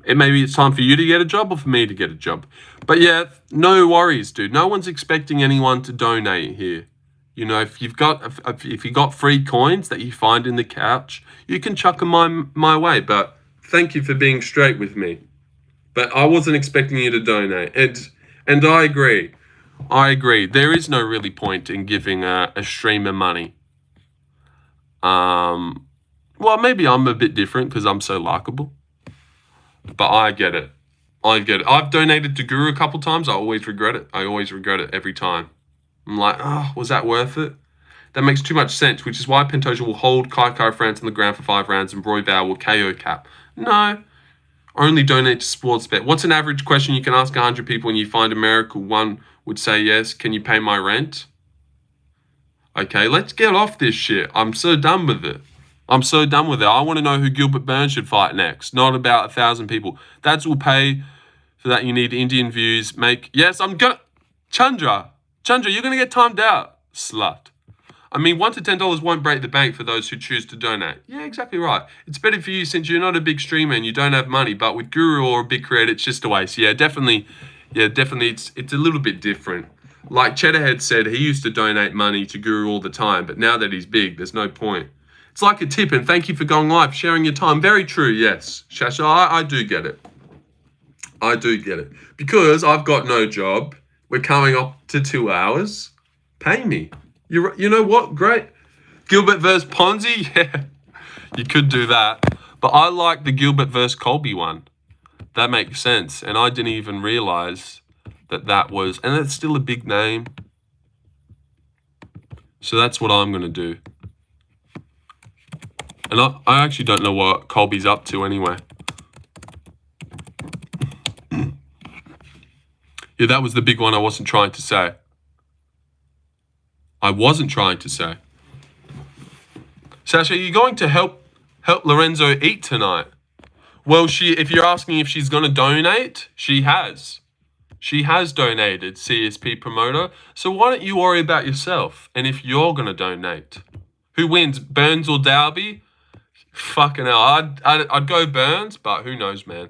Maybe it's time for you to get a job or for me to get a job. But yeah, no worries, dude. No one's expecting anyone to donate here. You know, if you got free coins that you find in the couch, you can chuck them my way. But thank you for being straight with me. But I wasn't expecting you to donate. And I agree. There is no really point in giving a streamer money. Well, maybe I'm a bit different because I'm so likable. But I get it. I get it. I've donated to Guru a couple times. I always regret it. I always regret it every time. I'm like, oh, was that worth it? That makes too much sense, which is why Pantoja will hold Kai France on the ground for 5 rounds and Royval will KO Cap. No. Only donate to Sportsbet. What's an average question you can ask 100 people when you find a miracle? One would say yes. Can you pay my rent? Okay, let's get off this shit. I'm so done with it. I'm so done with it. I want to know who Gilbert Burns should fight next, not about 1,000 people. That's will pay for that. You need Indian views. Yes, I'm gonna. Chandra, you're gonna get timed out, slut. I mean, $1 to $10 won't break the bank for those who choose to donate. Yeah, exactly right. It's better for you since you're not a big streamer and you don't have money. But with Guru or a big creator, it's just a waste. Yeah, definitely. It's a little bit different. Like Cheddarhead said, he used to donate money to Guru all the time, but now that he's big, there's no point. It's like a tip, and thank you for going live, sharing your time. Very true, yes. Shasha, I do get it. I do get it. Because I've got no job. We're coming up to 2 hours. Pay me. You know what? Great. Gilbert versus Ponzi? Yeah, you could do that. But I like the Gilbert versus Colby one. That makes sense. And I didn't even realize that was... And that's still a big name. So that's what I'm going to do. And I actually don't know what Colby's up to anyway. Yeah, that was the big one I wasn't trying to say. Sasha, are you going to help Lorenzo eat tonight? Well, if you're asking if she's going to donate, she has. She has donated, CSP promoter. So why don't you worry about yourself? And if you're going to donate, who wins, Burns or Dalby? Fucking hell, I'd go Burns, but who knows, man?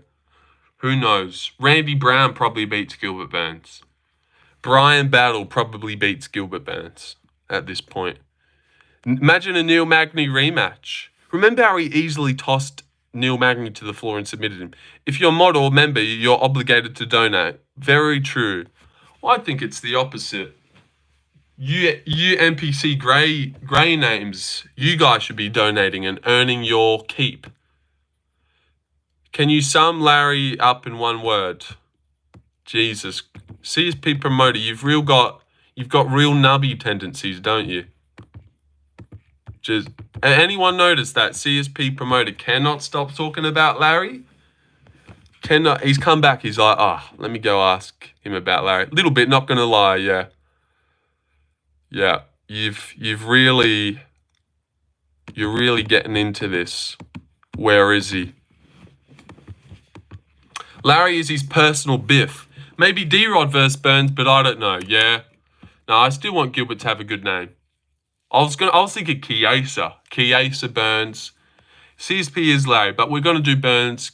Who knows? Randy Brown probably beats Gilbert Burns. Brian Battle probably beats Gilbert Burns at this point. Imagine a Neil Magny rematch. Remember how he easily tossed Neil Magny to the floor and submitted him? If you're a model member, you're obligated to donate. Very true. Well, I think it's the opposite. You NPC grey names, you guys should be donating and earning your keep. Can you sum Larry up in one word? Jesus. CSP promoter, you've got real nubby tendencies, don't you? Just anyone notice that CSP promoter cannot stop talking about Larry? Cannot. He's come back. He's like, let me go ask him about Larry. Little bit, not gonna lie, yeah. Yeah, you're really getting into this. Where is he? Larry is his personal biff. Maybe D-Rod versus Burns, but I don't know. Yeah. No, I still want Gilbert to have a good name. I was thinking Chiesa Burns. CSP is Larry, but we're gonna do Burns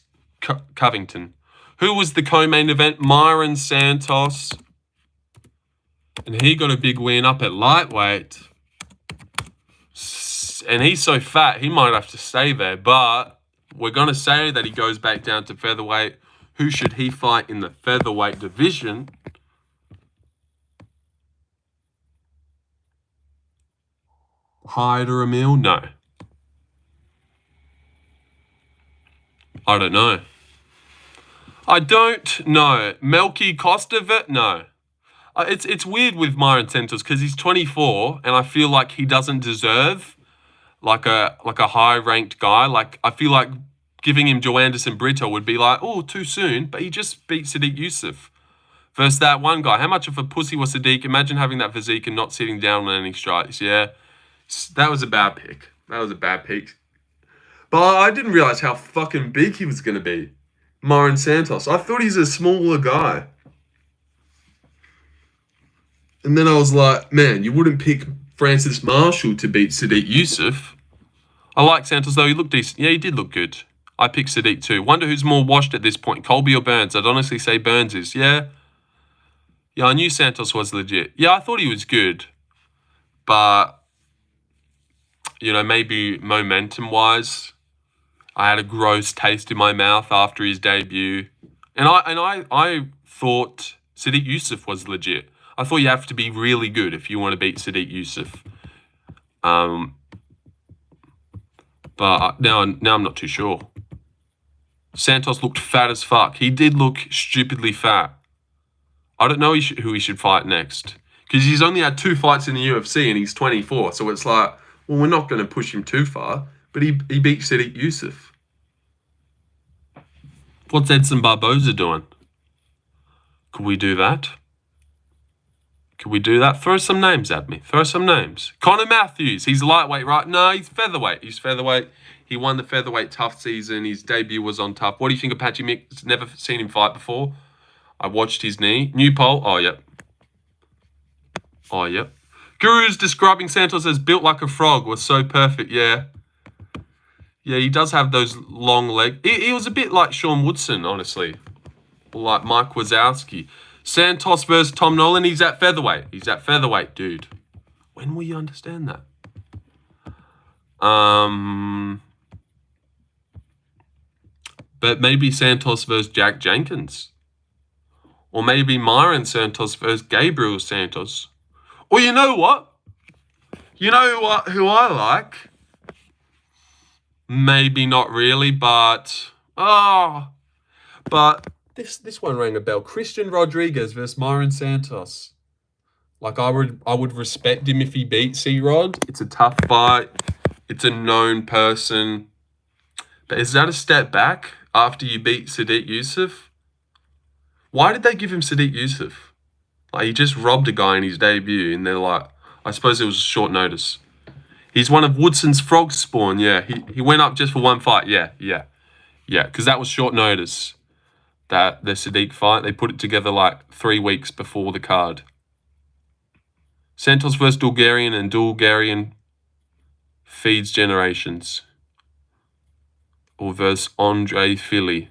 Covington. Who was the co-main event? Myron Santos. And he got a big win up at lightweight. And he's so fat, he might have to stay there. But we're going to say that he goes back down to featherweight. Who should he fight in the featherweight division? Hyder Emil? No. I don't know. Melky Kostovic? No. It's weird with Myron Santos because he's 24 and I feel like he doesn't deserve like a high-ranked guy. Like, I feel like giving him Joe Anderson Brito would be like, oh, too soon. But he just beat Sadiq Youssef versus that one guy. How much of a pussy was Sadiq? Imagine having that physique and not sitting down on any strikes. Yeah, that was a bad pick. But I didn't realize how fucking big he was going to be. Myron Santos. I thought he's a smaller guy. And then I was like, man, you wouldn't pick Francis Marshall to beat Sadiq Youssef. I like Santos, though. He looked decent. Yeah, he did look good. I picked Sadiq, too. Wonder who's more washed at this point, Colby or Burns? I'd honestly say Burns is. Yeah? Yeah, I knew Santos was legit. Yeah, I thought he was good. But, maybe momentum-wise, I had a gross taste in my mouth after his debut. And I thought Sadiq Youssef was legit. I thought you have to be really good if you want to beat Sadiq Youssef. But now I'm not too sure. Santos looked fat as fuck. He did look stupidly fat. I don't know who he should fight next. Because he's only had 2 fights in the UFC and he's 24. So it's like, well, we're not going to push him too far. But he beat Sadiq Yusuf. What's Edson Barboza doing? Could we do that? Could we do that? Throw some names at me. Throw some names. Connor Matthews. He's lightweight, right? No, he's featherweight. He's featherweight. He won the featherweight tough season. His debut was on tough. What do you think of Patchy Mick? Never seen him fight before. I watched his knee. New poll. Oh, yep. Oh, yep. Guru's describing Santos as built like a frog was so perfect. Yeah. Yeah, he does have those long legs. He was a bit like Sean Woodson, honestly. Or like Mike Wazowski. Santos versus Tom Nolan. He's at featherweight. He's at featherweight, dude. When will you understand that? But maybe Santos versus Jack Jenkins. Or maybe Myron Santos versus Gabriel Santos. Or you know what? You know what? Who I like? Maybe not really, but... But this one rang a bell. Christian Rodriguez versus Myron Santos. Like, I would respect him if he beat C-Rod. It's a tough fight. It's a known person. But is that a step back after you beat Sadiq Yusuf? Why did they give him Sadiq Yusuf? Like, he just robbed a guy in his debut, and they're like, I suppose it was short notice. He's one of Woodson's frog spawn, yeah. He went up just for one fight, yeah, because that was short notice. That the Sadiq fight, they put it together like 3 weeks before the card. Santos versus Bulgarian, and Bulgarian feeds generations. Or versus Andre Fili.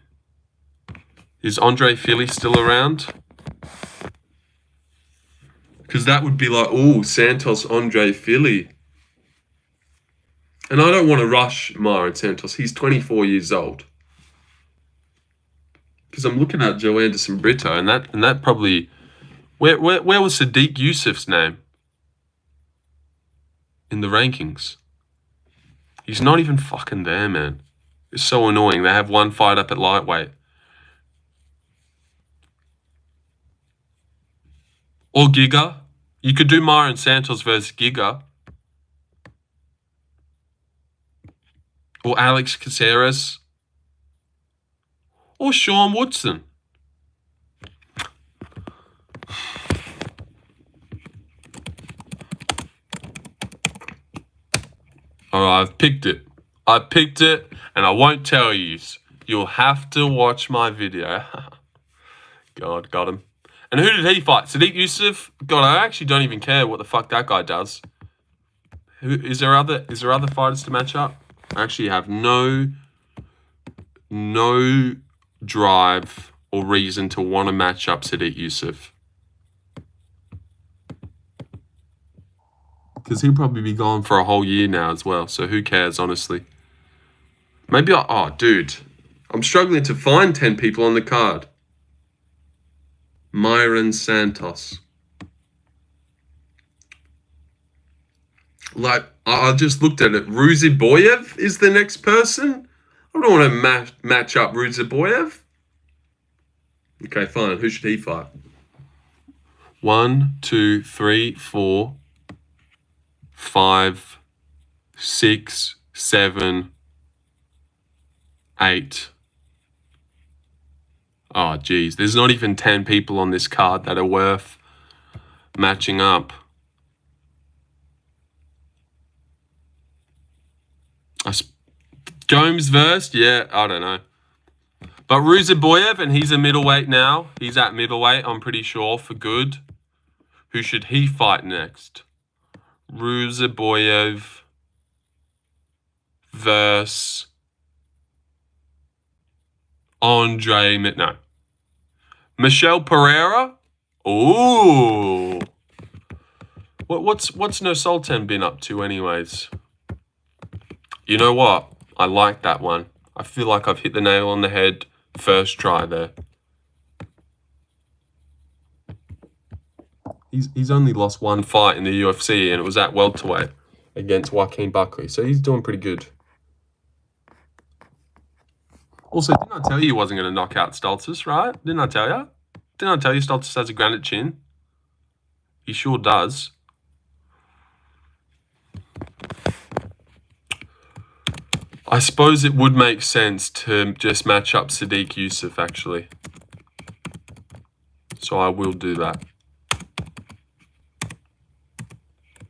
Is Andre Fili still around? Because that would be like, oh, Santos, Andre Fili. And I don't want to rush Myron Santos. He's 24 years old. Because I'm looking at Joe Anderson Brito, and that probably... Where was Sadiq Yusuf's name? In the rankings. He's not even fucking there, man. It's so annoying. They have one fight up at lightweight. Or Giga. You could do Myron Santos versus Giga. Or Alex Caceres. Or Sean Woodson. Alright, I've picked it. I picked it, and I won't tell you. You'll have to watch my video. God, got him. And who did he fight? Sadiq Yusuf? God, I actually don't even care what the fuck that guy does. Is there other fighters to match up? I actually have no drive or reason to want to match up Sadiq Yusuf. Because he'll probably be gone for a whole year now as well. So who cares, honestly? Maybe oh, dude. I'm struggling to find 10 people on the card. Myron Santos. Like, I just looked at it. Ruziboyev is the next person? I don't want to match up Ruziboyev. Okay, fine. Who should he fight? 1, 2, 3, 4, 5, 6, 7, 8. Oh, geez. There's not even 10 people on this card that are worth matching up. Gomes versus? Yeah, I don't know. But Ruziboyev, and he's a middleweight now. He's at middleweight, I'm pretty sure, for good. Who should he fight next? Ruziboyev versus Andre... No. Michel Pereira? Ooh. What's No Sultan been up to anyways? You know what? I like that one. I feel like I've hit the nail on the head first try there. He's only lost one fight in the UFC, and it was at welterweight against Joaquin Buckley. So he's doing pretty good. Also, didn't I tell you he wasn't going to knock out Stoltzfus, right? Didn't I tell you? Didn't I tell you Stoltzfus has a granite chin? He sure does. I suppose it would make sense to just match up Sadiq Yusuff, actually. So I will do that.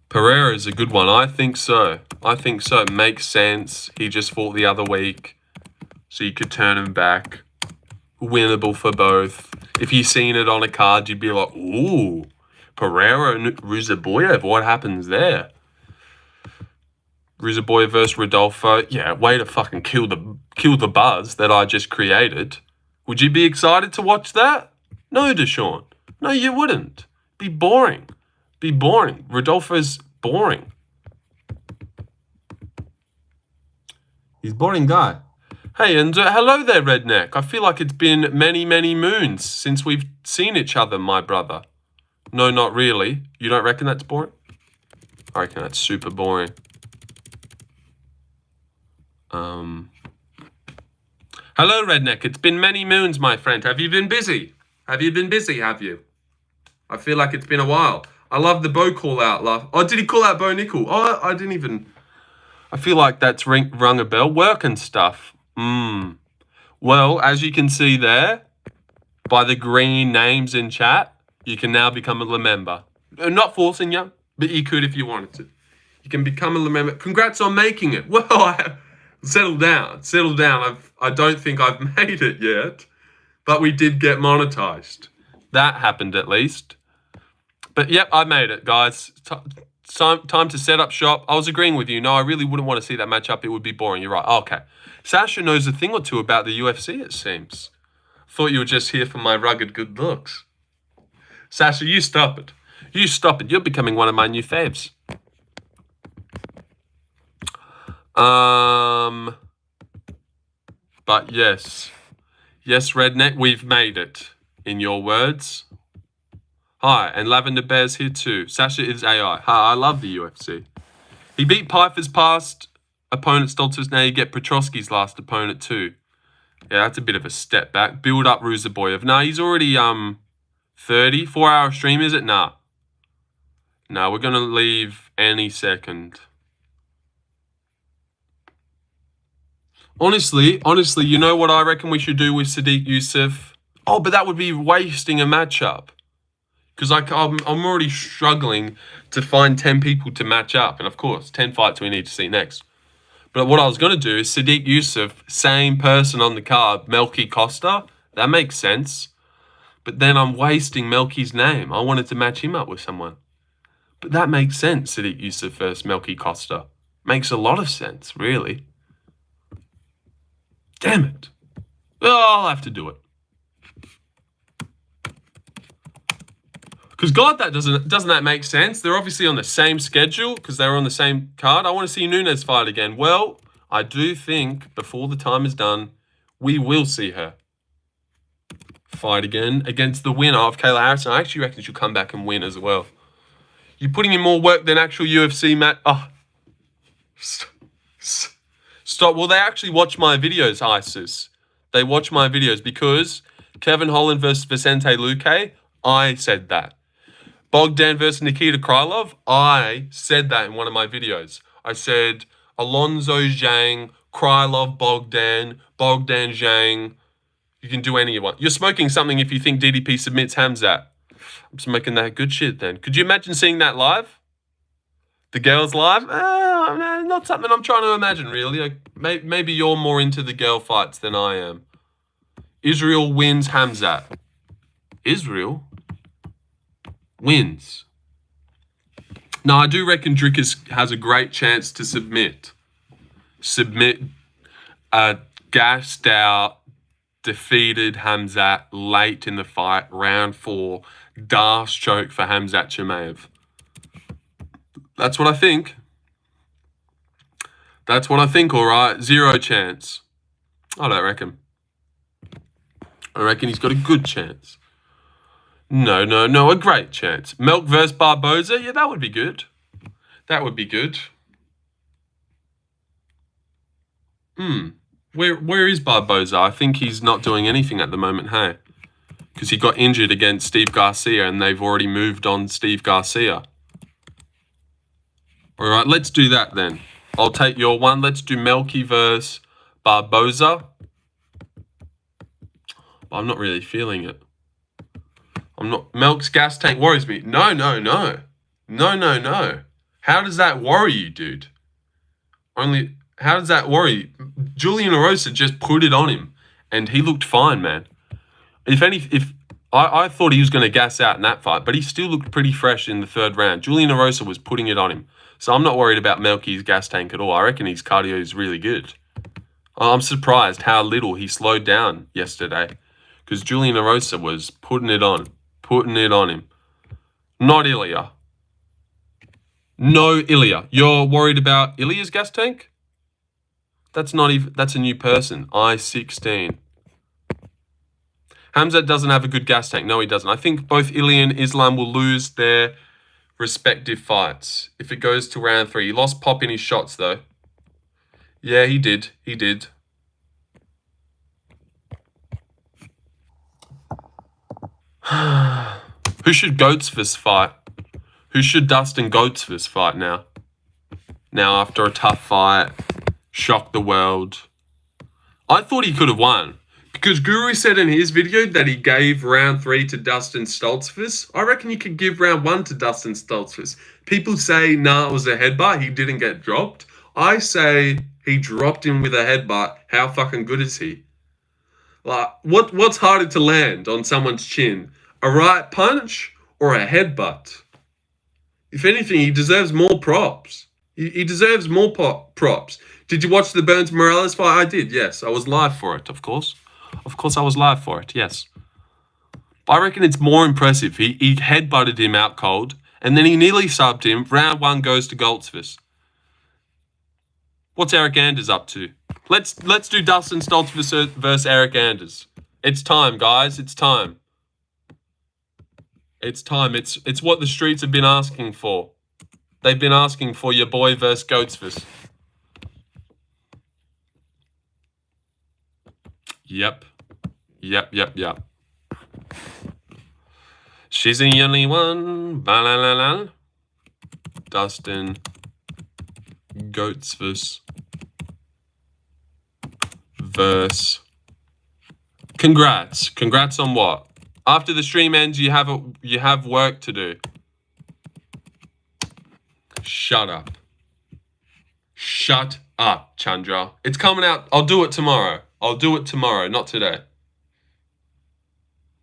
Pereira is a good one. I think so. I think so. It makes sense. He just fought the other week. So you could turn him back. Winnable for both. If you've seen it on a card, you'd be like, ooh, Pereira and Ruziboyev, what happens there? Ruziboyev versus Rodolfo. Yeah, way to fucking kill the buzz that I just created. Would you be excited to watch that? No, Deshaun. No, you wouldn't. Be boring. Be boring. Rodolfo's boring. He's a boring guy. Hey, and hello there, Redneck. I feel like it's been many, many moons since we've seen each other, my brother. No, not really. You don't reckon that's boring? I reckon that's super boring. Hello, Redneck. It's been many moons, my friend. Have you been busy? Have you been busy, have you? I feel like it's been a while. I love the Bo call out, love. Oh, did he call out Bo Nickel? Oh, I didn't even... I feel like that's rung a bell. Work and stuff. Well, as you can see there, by the green names in chat, you can now become a member. Not forcing you, but you could if you wanted to. You can become a member. Congrats on making it. Well, settle down. Settle down. I don't think I've made it yet, but we did get monetized. That happened at least. But yep, I made it, guys. Time to set up shop. I was agreeing with you. No, I really wouldn't want to see that matchup. It would be boring. You're right. Okay. Sasha knows a thing or two about the UFC, it seems. Thought you were just here for my rugged good looks. Sasha, you stop it. You stop it. You're becoming one of my new faves. But yes. Yes, Redneck, we've made it. In your words. Hi, and Lavender Bear's here too. Sasha is AI. Hi, I love the UFC. He beat Piper's past opponent Stoltzfus. Now you get Petrosky's last opponent too. Yeah, that's a bit of a step back. Build up Ruziboyev. Nah, he's already 30. 4-hour stream, is it? Nah. Nah, we're gonna leave any second. Honestly, you know what I reckon we should do with Sadiq Yusuff? Oh, but that would be wasting a matchup. Because I'm already struggling to find 10 people to match up. And of course, 10 fights we need to see next. But what I was going to do is Sadiq Yusuff, same person on the card, Melky Costa. That makes sense. But then I'm wasting Melky's name. I wanted to match him up with someone. But that makes sense, Sadiq Yusuff versus Melky Costa. Makes a lot of sense, really. Damn it. Oh, I'll have to do it. Because God, that doesn't that make sense? They're obviously on the same schedule because they were on the same card. I want to see Nunes fight again. Well, I do think before the time is done, we will see her fight again against the winner of Kayla Harrison. I actually reckon she'll come back and win as well. You're putting in more work than actual UFC, Matt. Oh, stop. Well, they actually watch my videos, ISIS. They watch my videos because Kevin Holland versus Vicente Luque, I said that. Bogdan versus Nikita Krylov, I said that in one of my videos. I said Alonzo Zhang, Krylov Bogdan, Bogdan Zhang. You can do any one. You're smoking something if you think DDP submits Khamzat. I'm smoking that good shit then. Could you imagine seeing that live? The girls live? Not something I'm trying to imagine, really. Maybe you're more into the girl fights than I am. Israel wins Khamzat. Israel wins. No, I do reckon Dricus has a great chance to submit a gassed out, defeated Khamzat late in the fight, round 4, Darce choke for Khamzat Chimaev. That's what I think. That's what I think, all right. 0 chance. I don't reckon. I reckon he's got a good chance. No, a great chance. Melk versus Barboza? Yeah, that would be good. That would be good. Where is Barboza? I think he's not doing anything at the moment, hey? Because he got injured against Steve Garcia and they've already moved on Steve Garcia. All right, let's do that then. I'll take your one. Let's do Melky versus Barboza. I'm not really feeling it. Melk's gas tank worries me. No. How does that worry you, dude? How does that worry you? Julian Erosa just put it on him and he looked fine, man. I thought he was going to gas out in that fight, but he still looked pretty fresh in the third round. Julian Erosa was putting it on him. So I'm not worried about Melky's gas tank at all. I reckon his cardio is really good. I'm surprised how little he slowed down yesterday because Julian Erosa was putting it on him. Not Ilya. No Ilya. You're worried about Ilya's gas tank? That's a new person. I-16. Khamzat doesn't have a good gas tank. No, he doesn't. I think both Ilya and Islam will lose their respective fights if it goes to round 3. He lost pop in his shots, though. Yeah, he did. Who should Goatsfist fight? Who should Dustin Goatsfist fight now? Now, after a tough fight, shocked the world. I thought he could have won. Because Guru said in his video that he gave round 3 to Dustin Stoltzfus. I reckon you could give round 1 to Dustin Stoltzfus. People say, nah, it was a headbutt. He didn't get dropped. I say he dropped him with a headbutt. How fucking good is he? Like, what's harder to land on someone's chin? A right punch or a headbutt? If anything, he deserves more props. He deserves more props. Did you watch the Burns Morales fight? I did, yes. I was live for it, of course. Of course I was live for it, yes. I reckon it's more impressive. He headbutted him out cold, and then he nearly subbed him. Round 1 goes to Goldsmith. What's Eric Anders up to? Let's do Dustin Stoltz versus Eric Anders. It's time, guys. It's time. It's time. It's what the streets have been asking for. They've been asking for your boy versus Goatsfist. Yep. She's the only one. Ba-la-la-la. Dustin Goatsfist versus. Congrats. Congrats on what? After the stream ends, you have work to do. Shut up. Shut up, Chandra. It's coming out. I'll do it tomorrow. Not today.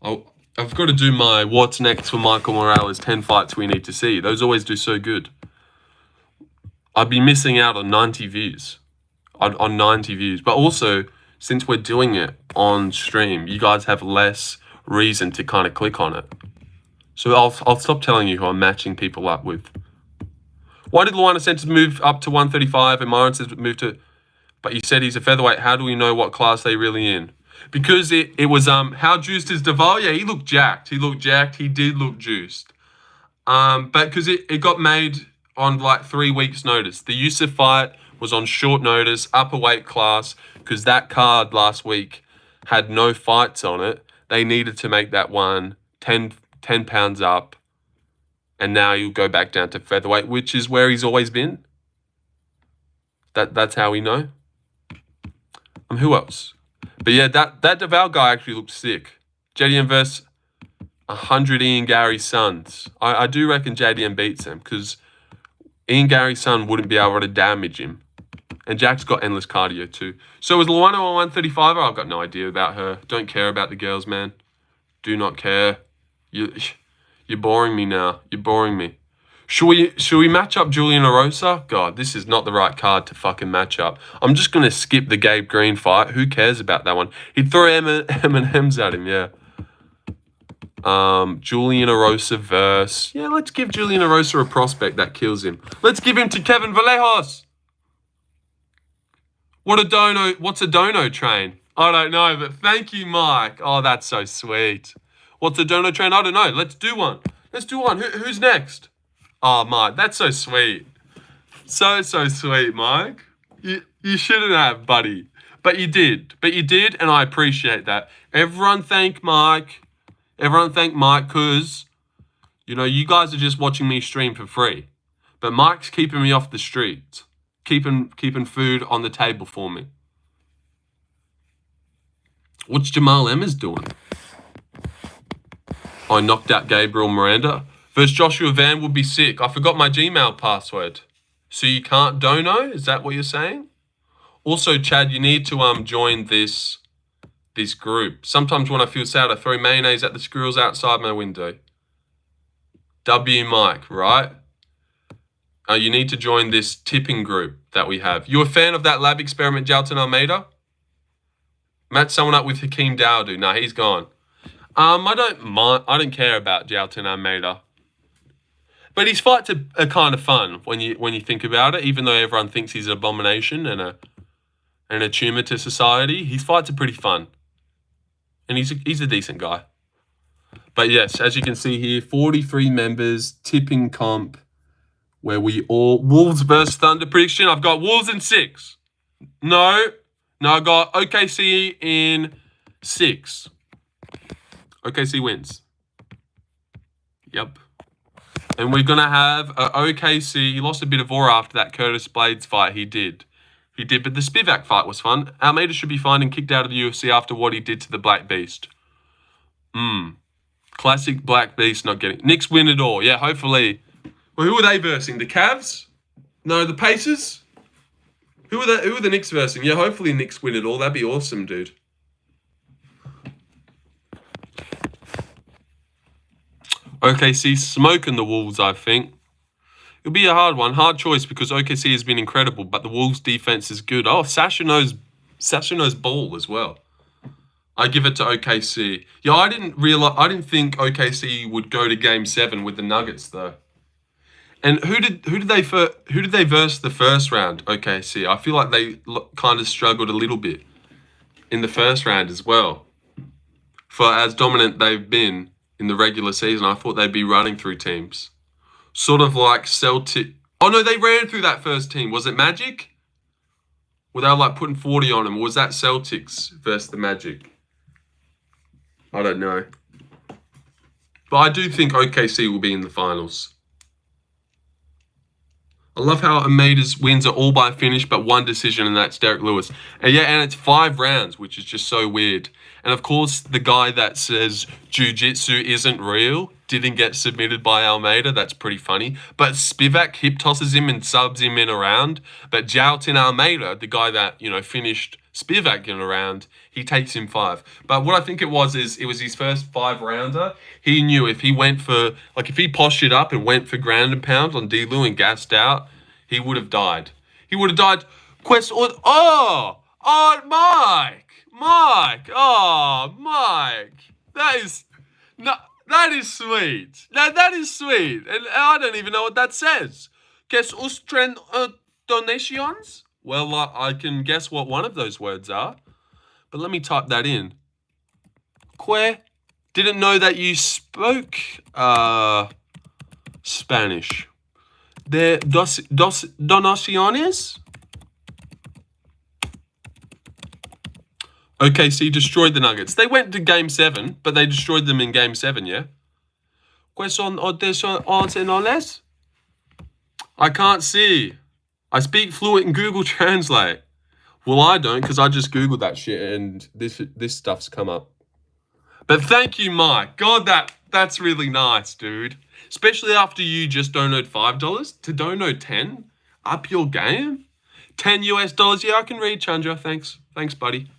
I've got to do my what's next for Michael Morales 10 fights we need to see. Those always do so good. I'd be missing out on 90 views. On 90 views. But also, since we're doing it on stream, you guys have less reason to kind of click on it. So I'll stop telling you who I'm matching people up with. Why did Luana Santos move up to 135 and Myron says move to... But you said he's a featherweight. How do we know what class they really in? Because it was, how juiced is Duval? Yeah, he looked jacked. He did look juiced. But because it got made on like 3 weeks notice. The Yusuf fight was on short notice, upper weight class, because that card last week had no fights on it. They needed to make that one 10 pounds up. And now he'll go back down to featherweight, which is where he's always been. That's how we know. Who else? But yeah, that Duval guy actually looked sick. JDM versus 100 Ian Gary's sons. I do reckon JDM beats him because Ian Gary's son wouldn't be able to damage him. And Jack's got endless cardio too. So is Luana on 135? I've got no idea about her. Don't care about the girls, man. Do not care. You're boring me now. You're boring me. Should we match up Julian Erosa? God, this is not the right card to fucking match up. I'm just going to skip the Gabe Green fight. Who cares about that one? He'd throw M&M's at him, yeah. Julian Erosa versus... Yeah, let's give Julian Erosa a prospect that kills him. Let's give him to Kevin Vallejos. What's a dono train? I don't know, but thank you, Mike. Oh, that's so sweet. What's a dono train? I don't know. Let's do one. Who's next? Oh, Mike, that's so sweet. So sweet, Mike. You shouldn't have, buddy. But you did, and I appreciate that. Everyone thank Mike. Because, you know, you guys are just watching me stream for free. But Mike's keeping me off the streets. Keeping food on the table for me. What's Jamal Emmers doing? I knocked out Gabriel Miranda. Versus Joshua Van would be sick. I forgot my Gmail password. So you can't dono? Is that what you're saying? Also, Chad, you need to join this group. Sometimes when I feel sad, I throw mayonnaise at the squirrels outside my window. W Mike, right? You need to join this tipping group that we have. You a fan of that lab experiment, Jalton Almeida? Match someone up with Hakeem Dowdu. Nah, he's gone. I don't care about Jalton Almeida. But his fights are kind of fun when you think about it, even though everyone thinks he's an abomination and a tumor to society. His fights are pretty fun. And he's a decent guy. But yes, as you can see here, 43 members, tipping comp, where we all... Wolves versus Thunder prediction. I've got Wolves in 6. No, I got OKC in 6. OKC wins. Yep. And we're going to have OKC. He lost a bit of aura after that Curtis Blades fight. He did. But the Spivak fight was fun. Almeida should be fine and kicked out of the UFC after what he did to the Black Beast. Classic Black Beast not getting... Knicks win it all. Yeah, hopefully. Well, who are they versing? The Cavs? No, the Pacers? Who are the Knicks versing? Yeah, hopefully Knicks win it all. That'd be awesome, dude. OKC smoking the Wolves, I think. It'll be a hard one. Hard choice because OKC has been incredible, but the Wolves defense is good. Oh, Sasha knows ball as well. I give it to OKC. Yeah, I didn't think OKC would go to Game 7 with the Nuggets though. And who did they verse the first round? OKC. I feel like they kind of struggled a little bit in the first round as well. For as dominant they've been in the regular season, I thought they'd be running through teams. Sort of like Celtic. Oh no, they ran through that first team. Was it Magic? Were they like putting 40 on them? Or was that Celtics versus the Magic? I don't know. But I do think OKC will be in the finals. I love how Almeida's wins are all by finish, but one decision, and that's Derek Lewis. And yeah, and it's 5 rounds, which is just so weird. And of course, the guy that says jiu-jitsu isn't real didn't get submitted by Almeida. That's pretty funny. But Spivak hip tosses him and subs him in a round. But Jalton Almeida, the guy that, finished Spivak in a round, he takes him 5. But what I think it was his first 5-rounder. He knew if he went for, if he postured up and went for ground and pound on D-Lew and gassed out, he would have died. He would have died. Mike! Oh, Mike! That is sweet. That is sweet. And I don't even know what that says. Guess ustren donations? Well, I can guess what one of those words are. But let me type that in. Didn't know that you spoke Spanish. De donaciones? OKC destroyed the Nuggets. They went to Game 7, but they destroyed them in Game 7, yeah? I can't see. I speak fluent in Google Translate. Well, I don't, because I just Googled that shit and this stuff's come up. But thank you, Mike. God, that's really nice, dude. Especially after you just donated $5 to donate 10. Up your game. $10 US. Yeah, I can read, Chandra. Thanks, buddy.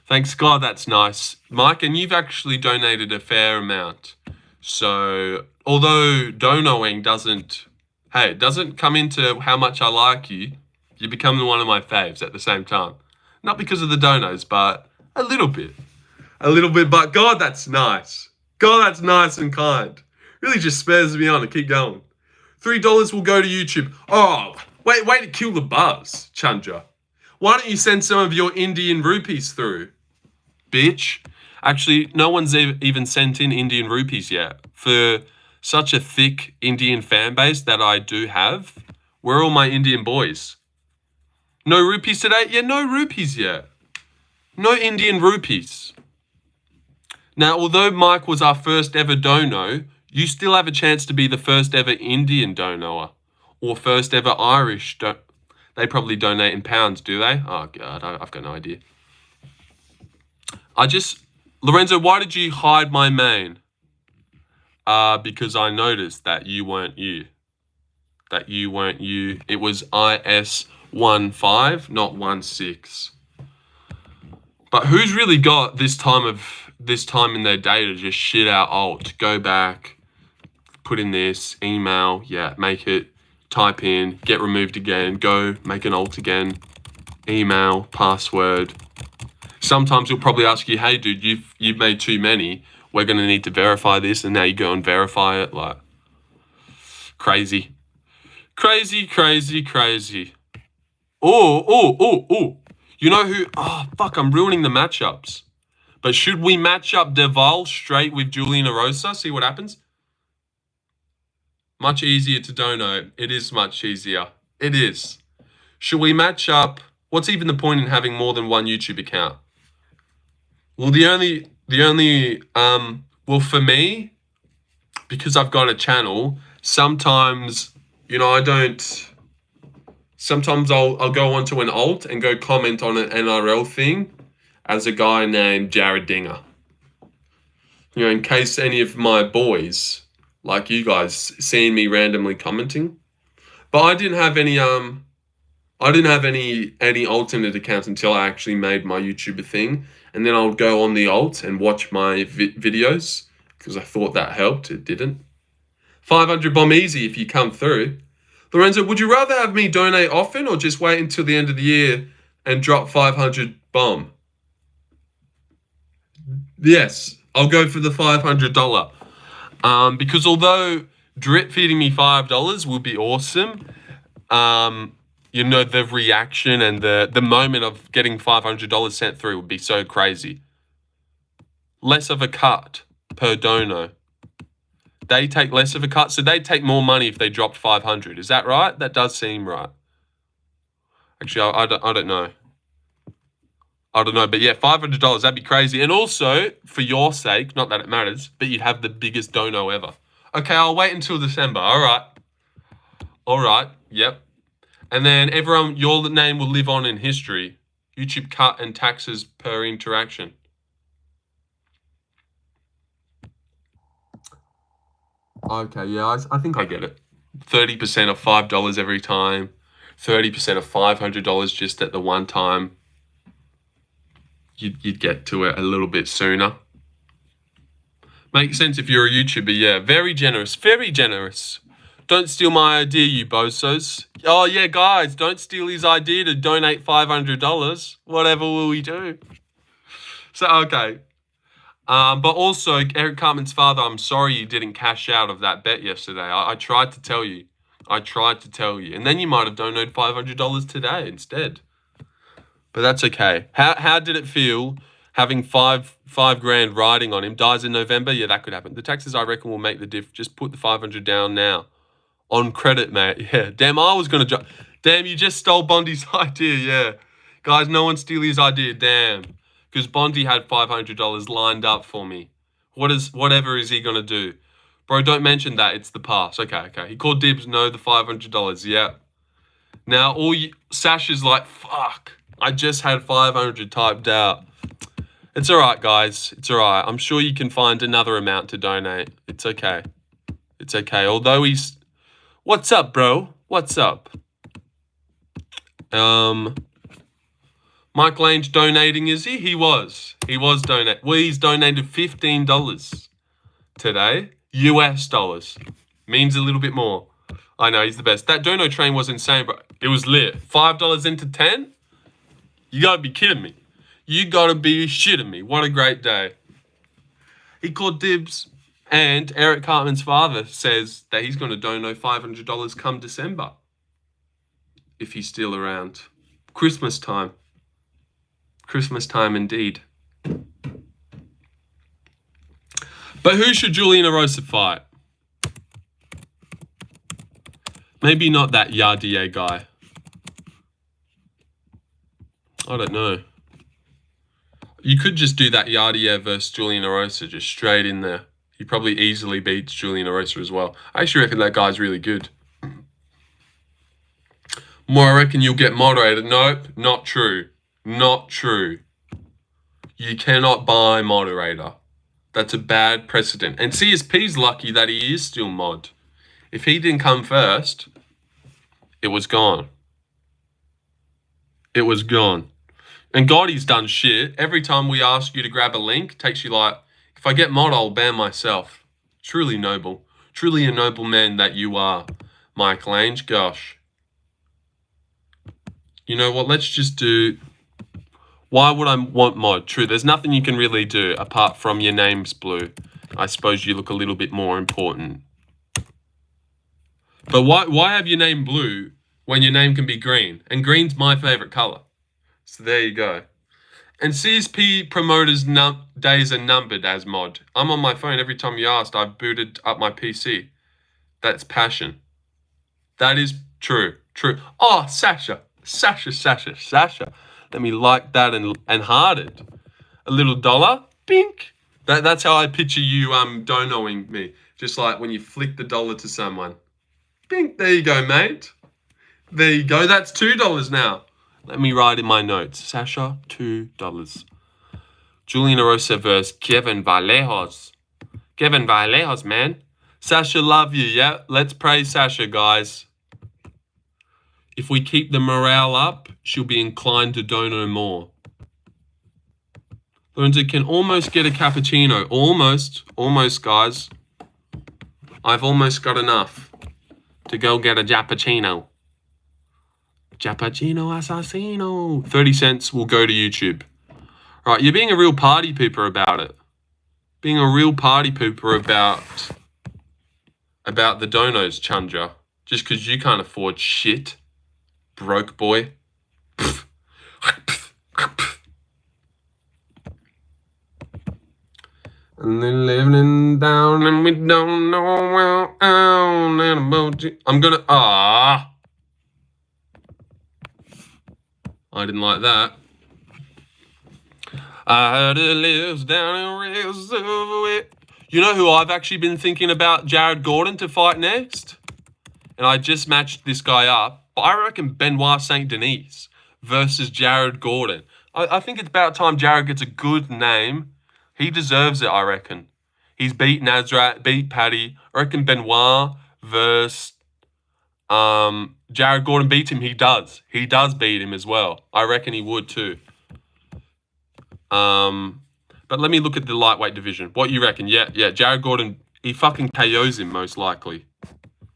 Thanks, God, that's nice. Mike, and you've actually donated a fair amount. So, although donoing doesn't come into how much I like you, you become one of my faves at the same time. Not because of the donos, but a little bit. But God, that's nice. God, that's nice and kind. Really just spurs me on to keep going. $3 will go to YouTube. Oh, way to kill the buzz, Chandra. Why don't you send some of your Indian rupees through, bitch? Actually, no one's even sent in Indian rupees yet. For such a thick Indian fan base that I do have, where are all my Indian boys? No rupees today? Yeah, no rupees yet. No Indian rupees. Now, although Mike was our first ever dono, you still have a chance to be the first ever Indian donoer. Or first ever Irish. They probably donate in pounds, do they? Oh, God, I've got no idea. Lorenzo, why did you hide my main? Because I noticed that you weren't you. It was IS15, not 16. But who's really got this time in their day to just shit out alt, go back, put in this, email, yeah, make it, type in, get removed again, go, make an alt again, email, password. Sometimes you'll probably ask you, hey dude, you've made too many. We're gonna need to verify this, and now you go and verify it. Like crazy. Oh. You know who? Oh, fuck, I'm ruining the matchups. But should we match up Deval straight with Julian Arosa? See what happens? Much easier to dono. It is much easier. It is. Should we match up? What's even the point in having more than one YouTube account? Well, well, for me, because I've got a channel, sometimes, you know, sometimes I'll go onto an alt and go comment on an NRL thing as a guy named Jared Dinger. You know, in case any of my boys, like you guys, seeing me randomly commenting. But I didn't have any alternate accounts until I actually made my YouTuber thing. And then I'll go on the alt and watch my videos because I thought that helped. It didn't. 500 bomb easy if you come through. Lorenzo, would you rather have me donate often or just wait until the end of the year and drop 500 bomb? Yes, I'll go for the $500. Because although drip feeding me $5 would be awesome, you know, the reaction and the moment of getting $500 sent through would be so crazy. Less of a cut per dono. They take less of a cut, so they take more money if they dropped 500. Is that right? That does seem right. Actually, I don't know. I don't know, but yeah, $500, that'd be crazy. And also, for your sake, not that it matters, but you'd have the biggest dono ever. Okay, I'll wait until December. All right, yep. And then everyone, your name will live on in history. YouTube cut and taxes per interaction. Okay, yeah, I think I get it. 30% of $5 every time. 30% of $500 just at the one time. You'd get to it a little bit sooner. Makes sense if you're a YouTuber, yeah. Very generous, very generous. Don't steal my idea, you bozos. Oh, yeah, guys, don't steal his idea to donate $500. Whatever will we do? So, okay. But also, Eric Cartman's father, I'm sorry you didn't cash out of that bet yesterday. I tried to tell you. And then you might have donated $500 today instead. But that's okay. How did it feel having five grand riding on him? Dies in November? Yeah, that could happen. The taxes, I reckon, will make the diff. Just put the 500 down now. On credit, mate. Yeah. Damn, I was going to... Damn, you just stole Bondi's idea, yeah. Guys, no one steal his idea, damn. Because Bondi had $500 lined up for me. Whatever is he going to do? Bro, don't mention that. It's the past. Okay. He called dibs. No, the $500. Yeah. Now, Sash is like, fuck. I just had 500 typed out. It's all right, guys. It's all right. I'm sure you can find another amount to donate. It's okay. Although he's... What's up, bro? What's up? Mike Lane's donating, is he? He was donating. Well, he's donated $15 today. US dollars. Means a little bit more. I know, he's the best. That dono train was insane, bro. It was lit. $5 into 10? You gotta be kidding me. You gotta be shitting me. What a great day. He called dibs. And Eric Cartman's father says that he's going to donate $500 come December. If he's still around. Christmas time. Christmas time indeed. But who should Julian Arosa fight? Maybe not that Yardier guy. I don't know. You could just do that Yardia versus Julian Erosa just straight in there. He probably easily beats Julian Erosa as well. I actually reckon that guy's really good. More, I reckon you'll get moderated. Nope, not true. Not true. You cannot buy moderator. That's a bad precedent. And CSP's lucky that he is still mod. If he didn't come first, it was gone. It was gone. And Gotti's done shit. Every time we ask you to grab a link, takes you like, if I get mod, I'll ban myself. Truly noble. Truly a noble man that you are, Michael Ange. Gosh. You know what? Let's just do... Why would I want mod? True, there's nothing you can really do apart from your name's blue. I suppose you look a little bit more important. But why have your name blue when your name can be green? And green's my favorite color. So there you go. And CSP promoters' days are numbered as mod. I'm on my phone every time you asked. I've booted up my PC. That's passion. That is true. True. Oh, Sasha. Let me like that and hearted. A little dollar. Bink. That's how I picture you donoing me. Just like when you flick the dollar to someone. Bink. There you go, mate. There you go. That's $2 now. Let me write in my notes. Sasha, $2. Julian Erosa versus Kevin Vallejos. Kevin Vallejos, man. Sasha, love you, yeah? Let's praise Sasha, guys. If we keep the morale up, she'll be inclined to dono more. Lorenzo can almost get a cappuccino. Almost, guys. I've almost got enough to go get a Jappuccino. Jappuccino assassino. 30 cents will go to YouTube. Right, you're being a real party pooper about it. Being a real party pooper about the donos, Chandra. Just because you can't afford shit. Broke boy. And then living down and we don't know well on an emoji. I'm gonna I didn't like that. I heard it lives down in Reservoir. You know who I've actually been thinking about Jared Gordon to fight next? And I just matched this guy up. But I reckon Benoit Saint Denis versus Jared Gordon. I think it's about time Jared gets a good name. He deserves it, I reckon. He's beat Nazrat, beat Paddy. I reckon Benoit versus Jared Gordon beats him. He does. He does beat him as well. I reckon he would too. But let me look at the lightweight division. What you reckon? Yeah, Jared Gordon, he fucking KOs him most likely.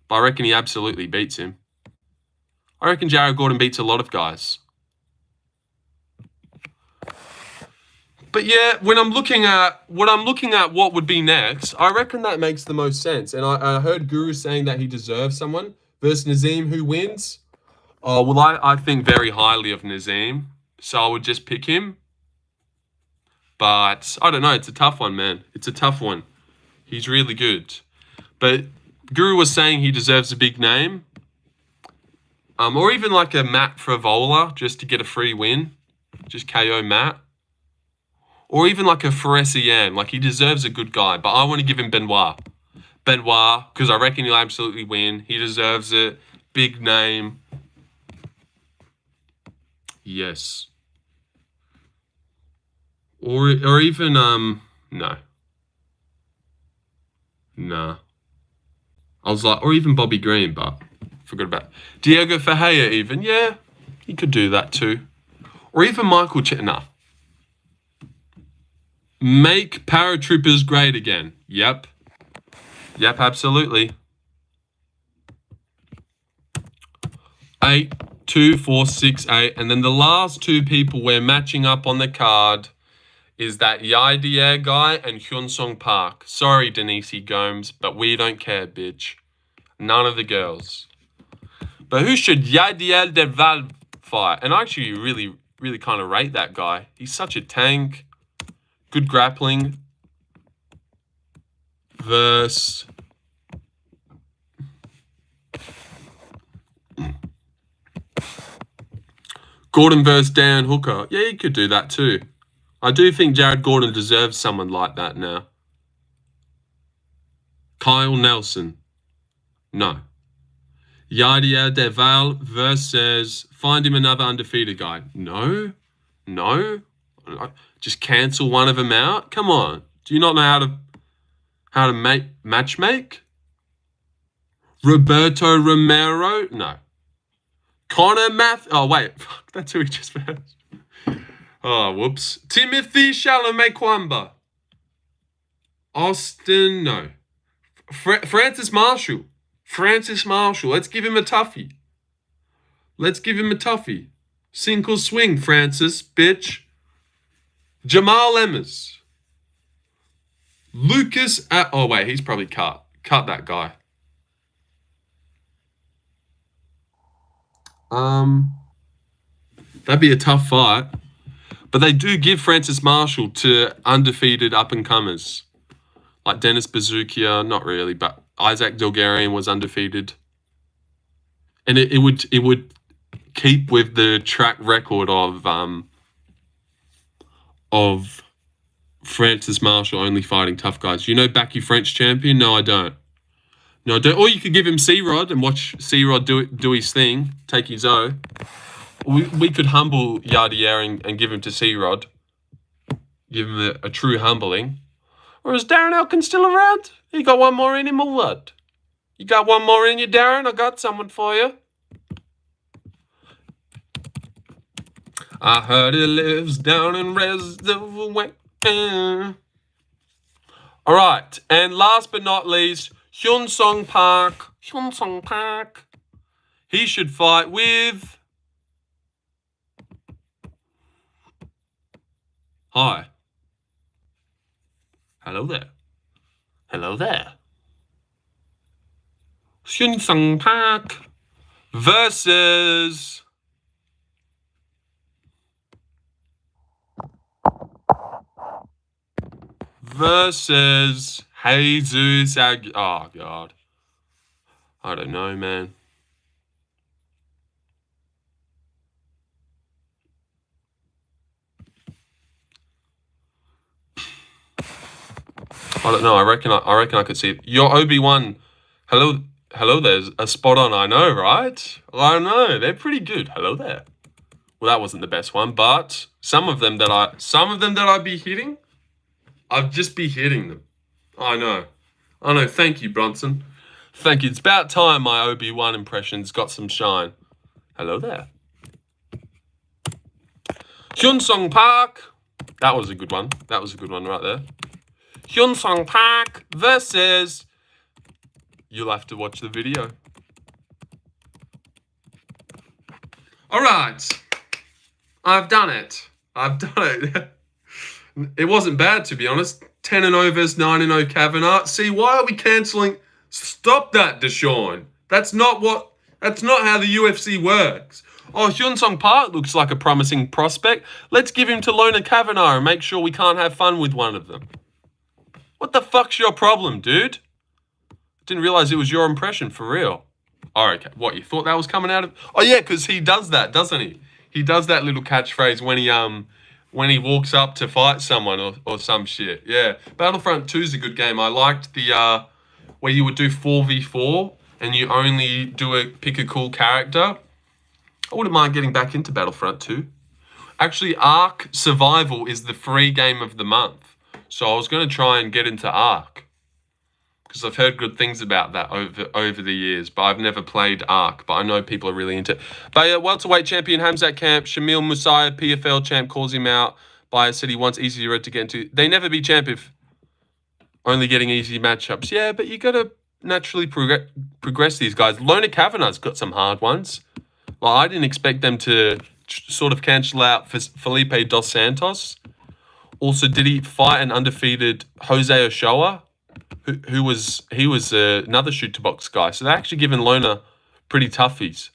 But I reckon he absolutely beats him. I reckon Jared Gordon beats a lot of guys. But yeah, when I'm looking at what would be next, I reckon that makes the most sense. And I heard Guru saying that he deserves someone versus Nazim. Who wins? Oh, well, I think very highly of Nazim, so I would just pick him. But I don't know. It's a tough one, man. It's a tough one. He's really good. But Guru was saying he deserves a big name. Or even like a Matt Frivola just to get a free win. Just KO Matt. Or even like a Faresian. Like he deserves a good guy. But I want to give him Benoit. Benoit, because I reckon he'll absolutely win. He deserves it. Big name. Yes. Or even, no. Nah. I was like, or even Bobby Green, but forgot about it. Diego Ferreira even, yeah. He could do that too. Or even Michael Chitner. Make paratroopers great again. Yep. Yep, absolutely. 8, 2, 4, 6, 8. And then the last two people we're matching up on the card is that Yaidier guy and Hyunsung Park. Sorry, Denise Gomes, but we don't care, bitch. None of the girls. But who should Yaidier Derval fight? And I actually really kind of rate that guy. He's such a tank. Good grappling. Versus... Gordon versus Dan Hooker. Yeah, you could do that too. I do think Jared Gordon deserves someone like that now. Kyle Nelson. No. Yardia Deval versus find him another undefeated guy. No. Just cancel one of them out. Come on. Do you not know how to matchmake? Roberto Romero? No. Connor Oh wait, fuck, that's who he just finished. Oh, whoops. Timothy Chalamet-Kwamba. Austin, no. Francis Marshall. Let's give him a toughie. Sink or swing, Francis, bitch. Jamal Emmers. Lucas. Oh, wait, he's probably cut. Cut that guy. That'd be a tough fight. But they do give Francis Marshall to undefeated up-and-comers. Like Dennis Bazookia, not really, but Isaac Delgarian was undefeated. And it would keep with the track record of Francis Marshall only fighting tough guys. You know Backy French champion? No, I don't. Or you could give him C-Rod and watch C-Rod do his thing, take his O. We could humble Yardier and give him to C-Rod. Give him a true humbling. Or is Darren Elkin still around? You got one more in him or what? You got one more in you, Darren? I got someone for you. I heard he lives down in Reservoir. All right, and last but not least, Hyun Sung Park. He should fight with... Hi. Hello there. Hyun Sung Park versus... Jesus oh, God. I don't know, man. I don't know. I reckon I could see it. Your Obi-Wan. Hello there's a spot on. I know, right? I know. They're pretty good. Hello there. Well, that wasn't the best one, but some of them that I'd be hitting, I'd just be hitting them. I know. Thank you, Bronson. Thank you. It's about time my Obi-Wan impressions got some shine. Hello there. Hyun Sung Park. That was a good one. Right there. Hyun Sung Park versus... You'll have to watch the video. All right. I've done it. It wasn't bad, to be honest. 10-0 versus 9-0 Kavanagh. See, why are we cancelling? Stop that, Deshaun. That's not how the UFC works. Oh, Hyun Sung Park looks like a promising prospect. Let's give him to Lona Kavanagh and make sure we can't have fun with one of them. What the fuck's your problem, dude? Didn't realize it was your impression, for real. Oh, okay. What, you thought that was coming out of... Oh, yeah, because he does that, doesn't he? He does that little catchphrase when he walks up to fight someone or some shit. Yeah. Battlefront 2 is a good game. I liked the where you would do 4v4 and you only pick a cool character. I wouldn't mind getting back into Battlefront 2. Actually, Ark Survival is the free game of the month. So I was going to try and get into Ark. Because I've heard good things about that over the years. But I've never played Ark. But I know people are really into it. But welterweight champion Khamzat Camp, Shamil Musayev, PFL champ, calls him out by said he wants easy road to get into. They never be champ if only getting easy matchups. Yeah, but you got to naturally progress these guys. Lona Kavanagh's got some hard ones. Well, I didn't expect them to sort of cancel out Felipe Dos Santos. Also, did he fight an undefeated Jose Ochoa? He was another shoot-to-box guy. So they're actually giving Lona pretty toughies.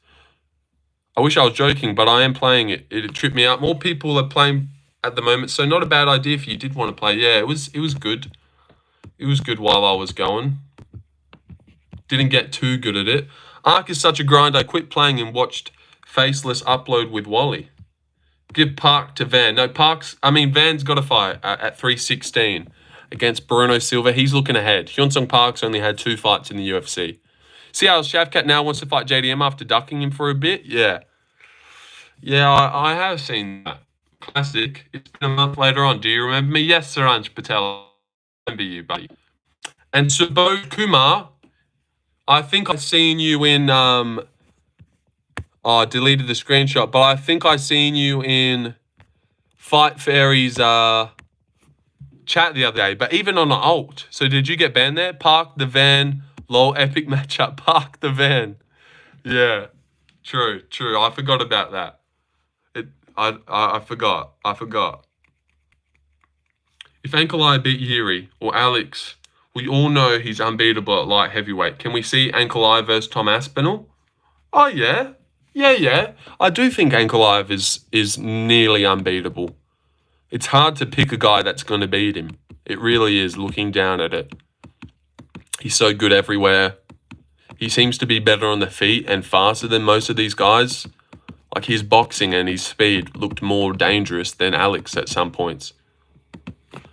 I wish I was joking, but I am playing it. It tripped me out. More people are playing at the moment, so not a bad idea if you did want to play. Yeah, it was good. It was good while I was going. Didn't get too good at it. Ark is such a grind. I quit playing and watched Faceless upload with Wally. Give Park to Van. No, Van's got a fight at 316 against Bruno Silva. He's looking ahead. Hyunsung Park's only had 2 fights in the UFC. See how Shavkat now wants to fight JDM after ducking him for a bit? Yeah. Yeah, I have seen that. Classic. It's been a month later on. Do you remember me? Yes, Saranj Patel. I remember you, buddy. And Subodh Kumar, I think I've seen you in... I deleted the screenshot, but I think I seen you in Fight Fairy's chat the other day, but even on the alt. So did you get banned there? Park the Van, lol, epic matchup. Park the Van. Yeah, true. I forgot about that. I forgot. If Ankalaev beat Yuri or Alex, we all know he's unbeatable at light heavyweight. Can we see Ankalaev versus Tom Aspinall? Oh, yeah. Yeah. I do think Ankalaev is nearly unbeatable. It's hard to pick a guy that's going to beat him. It really is, looking down at it. He's so good everywhere. He seems to be better on the feet and faster than most of these guys. Like, his boxing and his speed looked more dangerous than Alex at some points.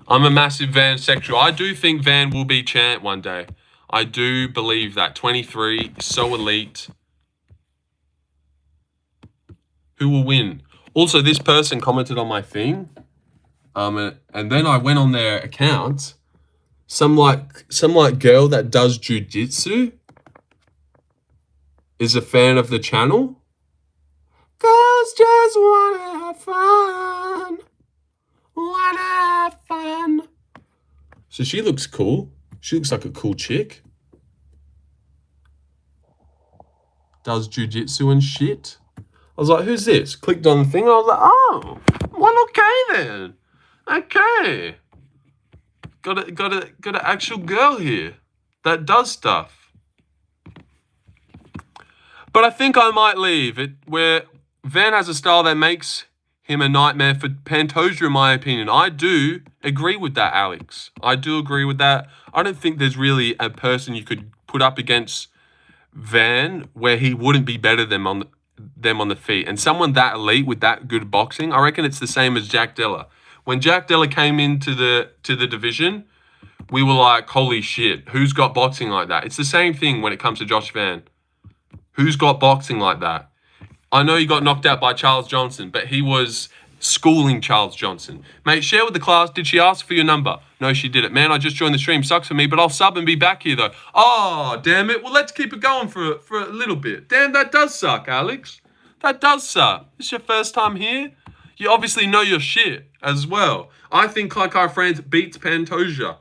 I'm a massive Van sexual. I do think Van will be champ one day. I do believe that. 23, so elite. Who will win? Also, this person commented on my thing. And then I went on their account. Some girl that does jiu-jitsu is a fan of the channel. Girls just wanna have fun. So she looks cool. She looks like a cool chick. Does jiu-jitsu and shit. I was like, who's this? Clicked on the thing. I was like, oh, well, okay then. Okay. Got an actual girl here that does stuff. But I think I might leave it where Van has a style that makes him a nightmare for Pantoja, in my opinion. I do agree with that, Alex. I do agree with that. I don't think there's really a person you could put up against Van where he wouldn't be better than on the feet. And someone that elite with that good boxing, I reckon it's the same as Jack Della. When Jack Della came into the division, we were like, holy shit, who's got boxing like that? It's the same thing when it comes to Josh Van. Who's got boxing like that? I know he got knocked out by Charles Johnson, but he was schooling Charles Johnson. Mate, share with the class. Did she ask for your number? No, she didn't. Man, I just joined the stream. Sucks for me, but I'll sub and be back here, though. Oh, damn it. Well, let's keep it going for a little bit. Damn, that does suck, Alex. That does suck. This is your first time here? You obviously know your shit as well. I think Kai France beats Pantoja.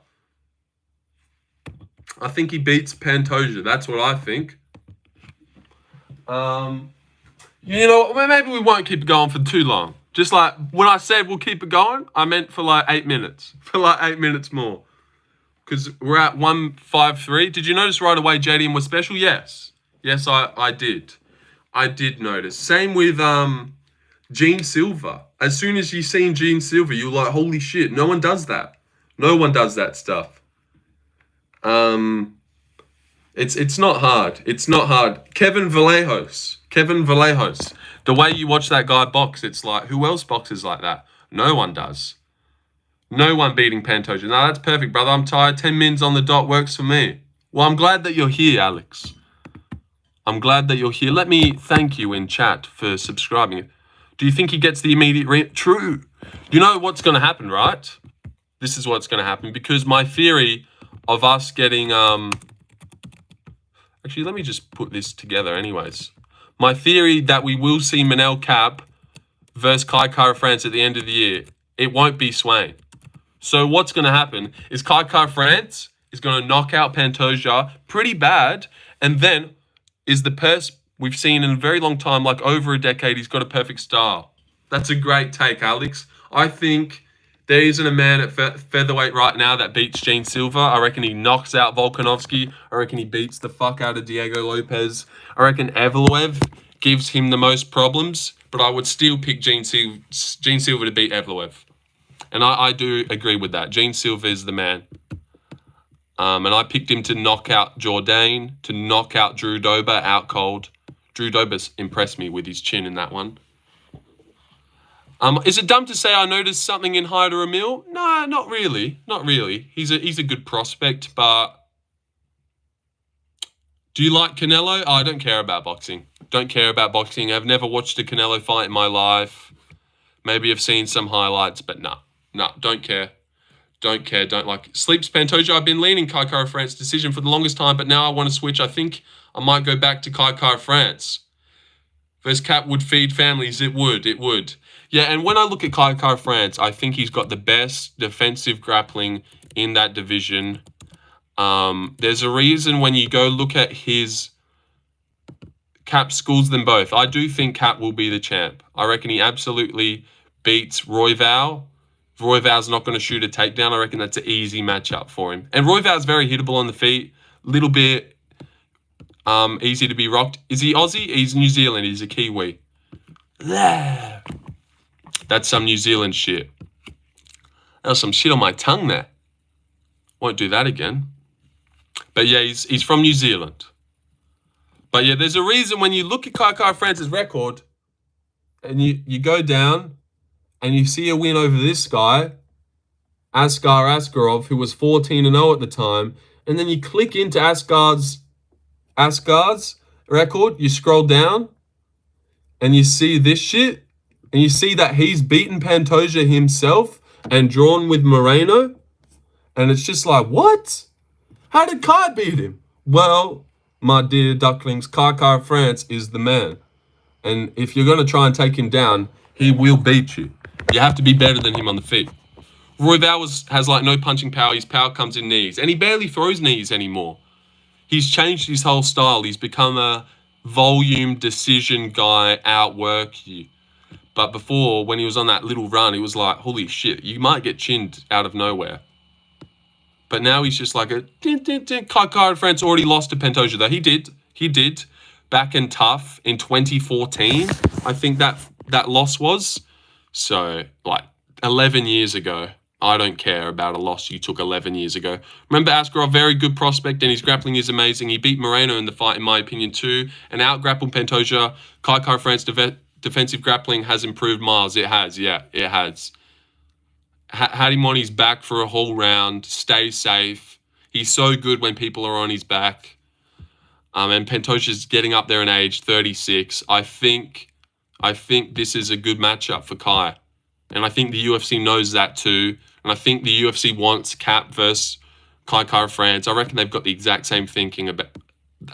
I think he beats Pantoja. That's what I think. You know, maybe we won't keep it going for too long. Just like when I said we'll keep it going, I meant for like 8 minutes. For like 8 minutes more. Because we're at 153. Did you notice right away JDM was special? Yes. Yes, I did. I did notice. Same with Gene Silva. As soon as you seen Gene Silva, you're like, holy shit, no one does that. No one does that stuff. It's not hard. It's not hard. Kevin Vallejos. The way you watch that guy box, it's like, who else boxes like that? No one does. No one beating Pantoja. No, that's perfect, brother. I'm tired. 10 mins on the dot works for me. Well, I'm glad that you're here, Alex. I'm glad that you're here. Let me thank you in chat for subscribing. Do you think he gets the immediate True. You know what's going to happen, right? This is what's going to happen. Because my theory of us getting... Actually, let me just put this together anyways. My theory that we will see Manel Cap versus Kai Kara France at the end of the year, it won't be Swain. So what's going to happen is Kai Kara France is going to knock out Pantoja pretty bad, and then is the person we've seen in a very long time, like over a decade, he's got a perfect style. That's a great take, Alex. I think there isn't a man at featherweight right now that beats Gene Silva. I reckon he knocks out Volkanovski. I reckon he beats the fuck out of Diego Lopez. I reckon Evloev gives him the most problems, but I would still pick Gene Silva to beat Evloev. And I do agree with that. Gene Silva is the man. And I picked him to knock out Jourdain, to knock out Drew Dober out cold. Drew Dober's impressed me with his chin in that one. Is it dumb to say I noticed something in Hyder Emil? No, not really. Not really. He's a good prospect, but do you like Canelo? Oh, I don't care about boxing. Don't care about boxing. I've never watched a Canelo fight in my life. Maybe I've seen some highlights, but no, don't care. Don't care, don't like it. Sleeps Pantoja. I've been leaning Kai Kara France decision for the longest time, but now I want to switch. I think I might go back to Kai Kara France. Versus Cap would feed families. It would. Yeah, and when I look at Kai Kara France, I think he's got the best defensive grappling in that division. There's a reason when you go look at his... Cap schools them both. I do think Cap will be the champ. I reckon he absolutely beats Royval. Royval's not going to shoot a takedown. I reckon that's an easy matchup for him. And Royval's very hittable on the feet. Little bit easy to be rocked. Is he Aussie? He's New Zealand. He's a Kiwi. That's some New Zealand shit. There's some shit on my tongue there. Won't do that again. But yeah, he's from New Zealand. But yeah, there's a reason when you look at Kai Kara France's record and you go down and you see a win over this guy, Askar Askarov, who was 14-0 at the time, and then you click into Askar's record, you scroll down and you see this shit, and you see that he's beaten Pantoja himself and drawn with Moreno, and it's just like, what? How did Kai beat him? Well, my dear ducklings, Kai Kara France is the man. And if you're going to try and take him down, he will beat you. You have to be better than him on the feet. Royval has like no punching power. His power comes in knees. And he barely throws knees anymore. He's changed his whole style. He's become a volume decision guy, outwork you. But before, when he was on that little run, it was like, holy shit, you might get chinned out of nowhere. But now he's just like a... Kai Kara France already lost to Pantoja, though. He did. Back and tough in 2014, I think that loss was. So, like, 11 years ago. I don't care about a loss you took 11 years ago. Remember Askarov, very good prospect, and his grappling is amazing. He beat Moreno in the fight, in my opinion, too. And out-grappled Pantoja. Kai Kara France defensive grappling has improved miles. It has, yeah, it has. Had him on his back for a whole round. Stay safe. He's so good when people are on his back. And Pantoja's getting up there in age, 36. I think this is a good matchup for Kai. And I think the UFC knows that too. And I think the UFC wants Cap versus Kai Kara France. I reckon they've got the exact same thinking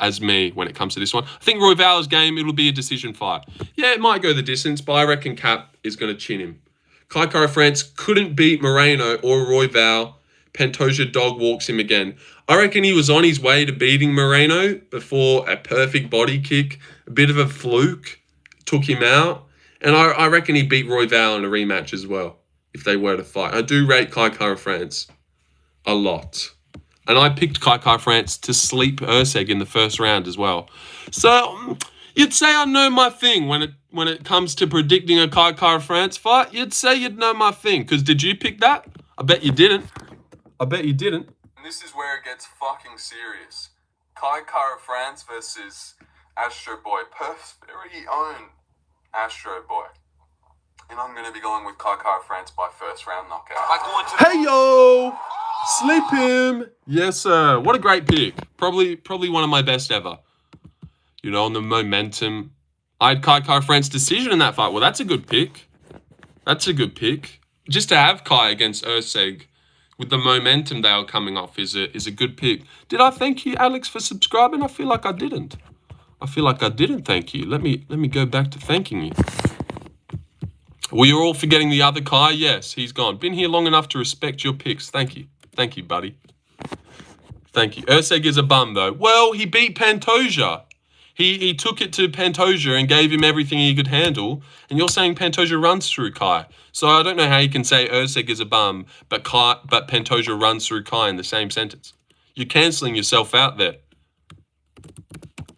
as me when it comes to this one. I think Royval's game, it'll be a decision fight. Yeah, it might go the distance, but I reckon Cap is going to chin him. Kai Kara France couldn't beat Moreno or Royval. Pantoja dog walks him again. I reckon he was on his way to beating Moreno before a perfect body kick, a bit of a fluke, took him out. And I reckon he beat Royval in a rematch as well, if they were to fight. I do rate Kai Kara France a lot. And I picked Kai Kara France to sleep Erceg in the first round as well. So... you'd say I know my thing when it comes to predicting a Kai Kara France fight. You'd say you'd know my thing. Because did you pick that? I bet you didn't. And this is where it gets fucking serious. Kai Kara France versus Astro Boy. Perth's very own Astro Boy. And I'm going to be going with Kai Kara France by first round knockout. Hey yo! Sleep him! Yes sir. What a great pick. Probably one of my best ever. You know, on the momentum. I had Kai Kara France decision in that fight. Well, that's a good pick. Just to have Kai against Erceg with the momentum they are coming off is a good pick. Did I thank you, Alex, for subscribing? I feel like I didn't. Thank you. Let me go back to thanking you. Were you all forgetting the other Kai? Yes, he's gone. Been here long enough to respect your picks. Thank you. Thank you, buddy. Thank you. Erceg is a bum, though. Well, he beat Pantoja. He took it to Pantoja and gave him everything he could handle. And you're saying Pantoja runs through Kai. So I don't know how you can say Erceg is a bum, but Pantoja runs through Kai in the same sentence. You're cancelling yourself out there.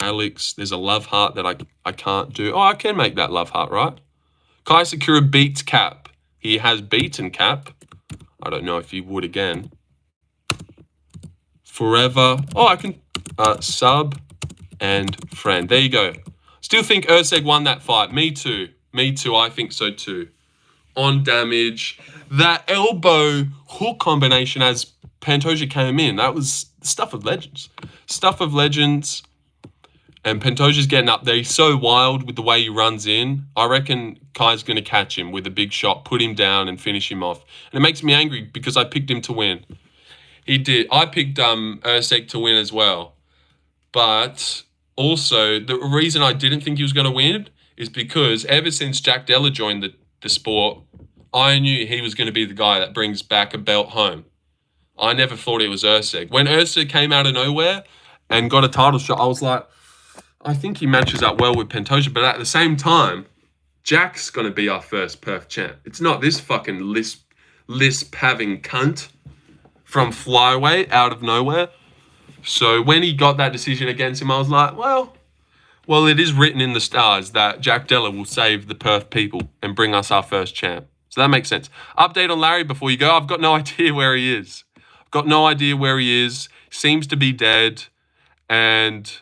Alex, there's a love heart that I can't do. Oh, I can make that love heart, right? Kai Sakura beats Cap. He has beaten Cap. I don't know if he would again. Forever. Oh, I can sub and friend. There you go. Still think Erceg won that fight. Me too. I think so too. on damage. That elbow hook combination as Pantoja came in, that was stuff of legends. Stuff of legends. And Pantoja's getting up there. He's so wild with the way he runs in. I reckon Kai's going to catch him with a big shot, put him down and finish him off. And it makes me angry because I picked him to win. He did. I picked Usyk to win as well. But also, the reason I didn't think he was going to win is because ever since Jack Della joined the sport, I knew he was going to be the guy that brings back a belt home. I never thought it was Usyk. When Usyk came out of nowhere and got a title shot, I was like, I think he matches up well with Pantoja, but at the same time, Jack's going to be our first Perth champ. It's not this fucking lisp-having cunt from flyweight out of nowhere. So when he got that decision against him, I was like, well, it is written in the stars that Jack Della will save the Perth people and bring us our first champ. So that makes sense. Update on Larry before you go. I've got no idea where he is. I've got no idea where he is. Seems to be dead. And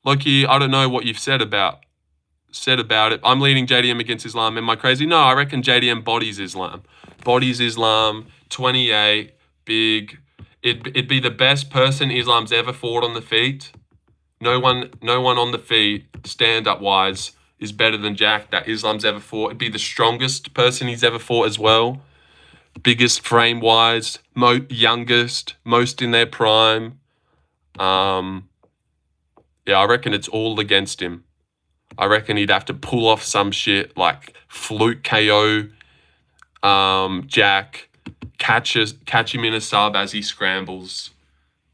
Loki, I don't know what you've said about it. I'm leading JDM against Islam. Am I crazy? No, I reckon JDM bodies Islam. Bodies Islam, 28, big. It'd be the best person Islam's ever fought on the feet. No one on the feet, stand-up wise, is better than Jack that Islam's ever fought. It'd be the strongest person he's ever fought as well. Biggest frame-wise, youngest, most in their prime. Yeah, I reckon it's all against him. I reckon he'd have to pull off some shit like fluke KO Jack, catch him in a sub as he scrambles.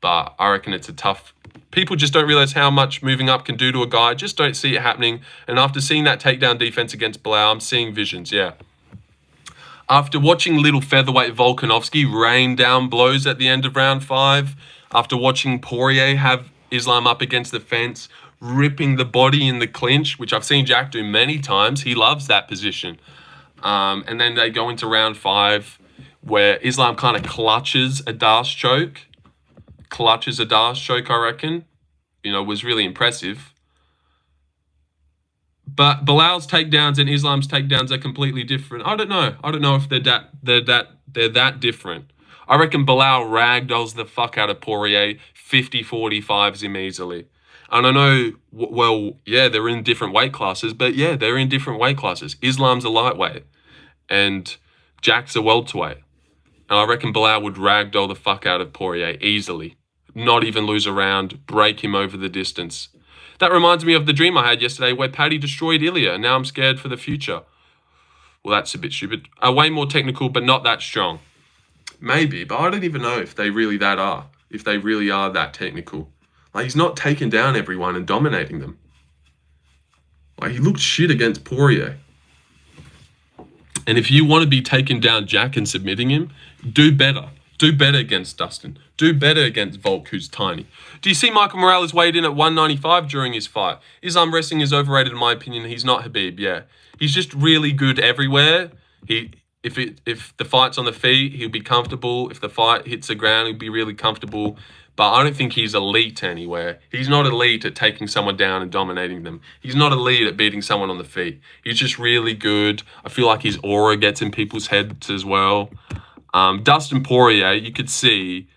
But I reckon it's a tough... People just don't realize how much moving up can do to a guy. Just don't see it happening. And after seeing that takedown defense against Blau, I'm seeing visions, yeah. After watching little featherweight Volkanovski rain down blows at the end of round 5, after watching Poirier have Islam up against the fence, ripping the body in the clinch, which I've seen Jack do many times. He loves that position. And then they go into round 5 where Islam kind of clutches a Darce choke. I reckon. Was really impressive. But Bilal's takedowns and Islam's takedowns are completely different. I don't know if they're that different. I reckon Bilal ragdolls the fuck out of Poirier, 50-45s him easily. And I know, well, yeah, they're in different weight classes, but yeah, they're in different weight classes. Islam's a lightweight and Jack's a welterweight. And I reckon Bilal would ragdoll the fuck out of Poirier easily. Not even lose a round, break him over the distance. That reminds me of the dream I had yesterday where Paddy destroyed Ilya, and now I'm scared for the future. Well, that's a bit stupid. Way more technical, but not that strong. Maybe, but I don't even know if they really are that technical. Like, he's not taking down everyone and dominating them. Like, he looked shit against Poirier. And if you want to be taking down Jack and submitting him, do better. Do better against Dustin. Do better against Volk, who's tiny. Do you see Michael Morales weighed in at 195 during his fight? Islam wrestling is overrated in my opinion. He's not Habib, yeah. He's just really good everywhere. If the fight's on the feet, he'll be comfortable. If the fight hits the ground, he'll be really comfortable. But I don't think he's elite anywhere. He's not elite at taking someone down and dominating them. He's not elite at beating someone on the feet. He's just really good. I feel like his aura gets in people's heads as well. Dustin Poirier, you could see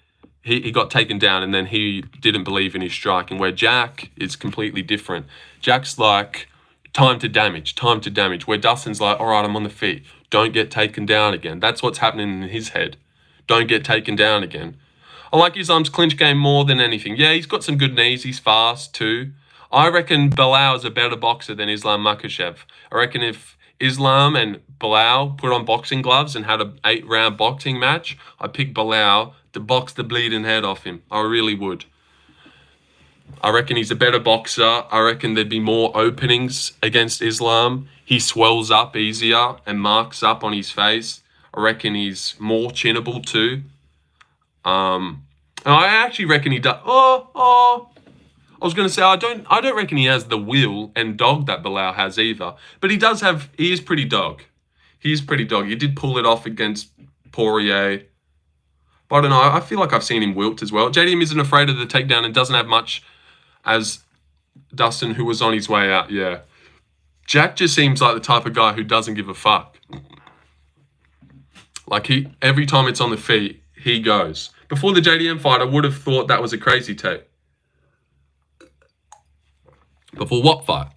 he got taken down and then he didn't believe in his striking, where Jack is completely different. Jack's like, time to damage, where Dustin's like, all right, I'm on the feet. Don't get taken down again. That's what's happening in his head. Don't get taken down again. I like Islam's clinch game more than anything. Yeah, he's got some good knees. He's fast too. I reckon Bilal is a better boxer than Islam Makhachev. I reckon if Islam and Bilal put on boxing gloves and had an 8-round boxing match, I'd pick Bilal to box the bleeding head off him. I really would. I reckon he's a better boxer. I reckon there'd be more openings against Islam. He swells up easier and marks up on his face. I reckon he's more chinnable too. And I actually reckon he does. I was going to say, I don't reckon he has the will and dog that Bilal has either. But he is pretty dog. He did pull it off against Poirier. But I don't know, I feel like I've seen him wilt as well. JDM isn't afraid of the takedown and doesn't have much as Dustin, who was on his way out, yeah. Jack just seems like the type of guy who doesn't give a fuck. Like every time it's on the feet, he goes. Before the JDM fight, I would have thought that was a crazy take. Before what fight?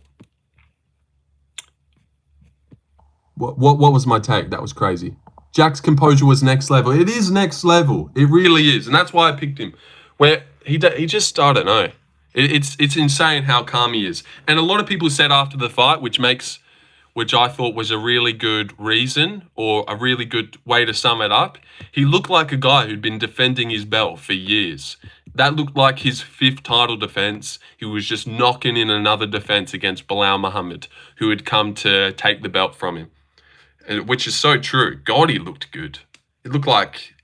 What was my take? That was crazy. Jack's composure was next level. It is next level. It really is, and that's why I picked him. Where he just, I don't know. It's insane how calm he is. And a lot of people said after the fight, which I thought was a really good reason or a really good way to sum it up. He looked like a guy who'd been defending his belt for years. That looked like his 5th title defense. He was just knocking in another defense against Bilal Muhammad, who had come to take the belt from him. Which is so true. God, he looked good. It looked like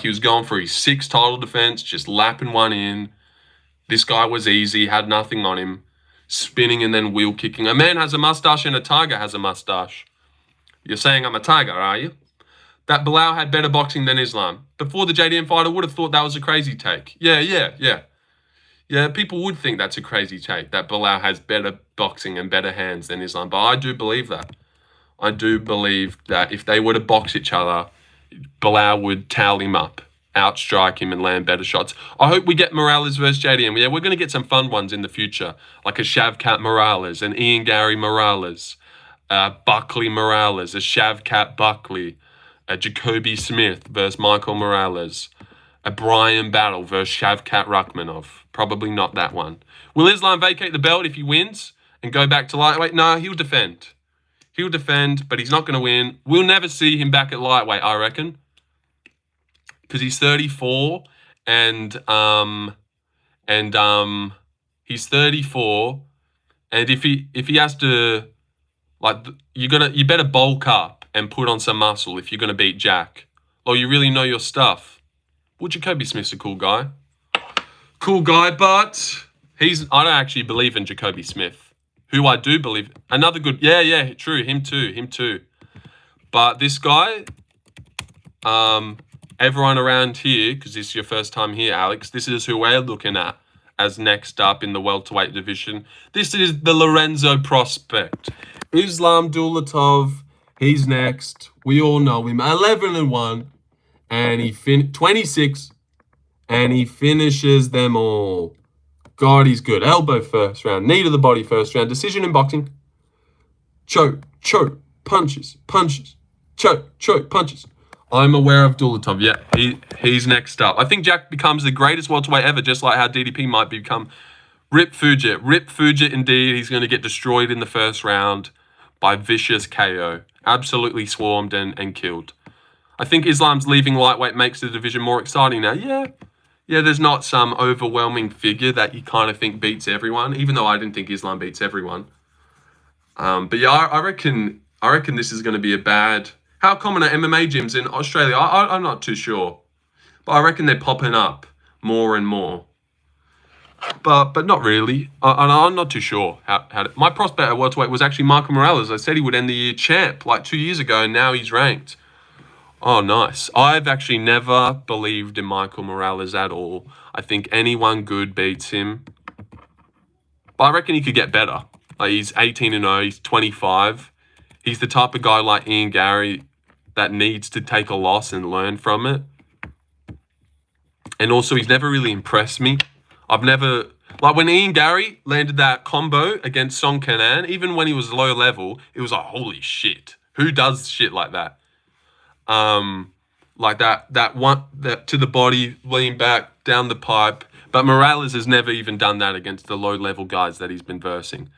he was going for his 6th title defense, just lapping one in. This guy was easy, had nothing on him. Spinning and then wheel kicking. A man has a mustache and a tiger has a mustache. You're saying I'm a tiger, are you? That Bilal had better boxing than Islam. Before the JDM fight, I would have thought that was a crazy take. Yeah, people would think that's a crazy take, that Bilal has better boxing and better hands than Islam. But I do believe that. I do believe that if they were to box each other, Bilal would towel him up, outstrike him and land better shots. I hope we get Morales versus JDM. Yeah, we're going to get some fun ones in the future, like a Shavkat Morales, an Ian Gary Morales, Buckley Morales, a Shavkat Buckley, a Jacoby Smith versus Michael Morales, a Brian Battle versus Shavkat Rachmanov. Probably not that one. Will Islam vacate the belt if he wins and go back to lightweight? No, he'll defend. He'll defend, but he's not going to win. We'll never see him back at lightweight, I reckon. Because he's 34 and he's 34, and if he has to, like, you better bulk up and put on some muscle if you're gonna beat Jack. Or you really know your stuff. Well, Jacoby Smith's a cool guy, but I don't actually believe in Jacoby Smith. Who I do believe, another good, yeah, true, him too. But this guy, everyone around here, because this is your first time here, Alex, this is who we're looking at as next up in the welterweight division. This is the Lorenzo prospect. Islam Dulatov, he's next. We all know him. 11-1, and he 26, and he finishes them all. God, he's good. Elbow first round, knee to the body first round, decision in boxing. Choke, punches, choke, punches. I'm aware of Dulatov. Yeah, he's next up. I think Jack becomes the greatest welterweight ever, just like how DDP might become. Rip Fugit indeed. He's going to get destroyed in the first round by vicious KO. Absolutely swarmed and killed. I think Islam's leaving lightweight makes the division more exciting now. Yeah, there's not some overwhelming figure that you kind of think beats everyone, even though I didn't think Islam beats everyone. But yeah, I reckon this is going to be a bad... How common are MMA gyms in Australia? I'm not too sure. But I reckon they're popping up more and more. But not really. I'm not too sure. My prospect at welterweight was actually Michael Morales. I said he would end the year champ like 2 years ago, and now he's ranked. Oh, nice. I've actually never believed in Michael Morales at all. I think anyone good beats him. But I reckon he could get better. Like, he's 18-0, he's 25. He's the type of guy like Ian Gary that needs to take a loss and learn from it. And also, he's never really impressed me. I've never... Like, when Ian Gary landed that combo against Song Kenan, even when he was low level, it was like, holy shit. Who does shit like that? Like that one, that to the body, lean back, down the pipe. But Morales has never even done that against the low-level guys that he's been versing.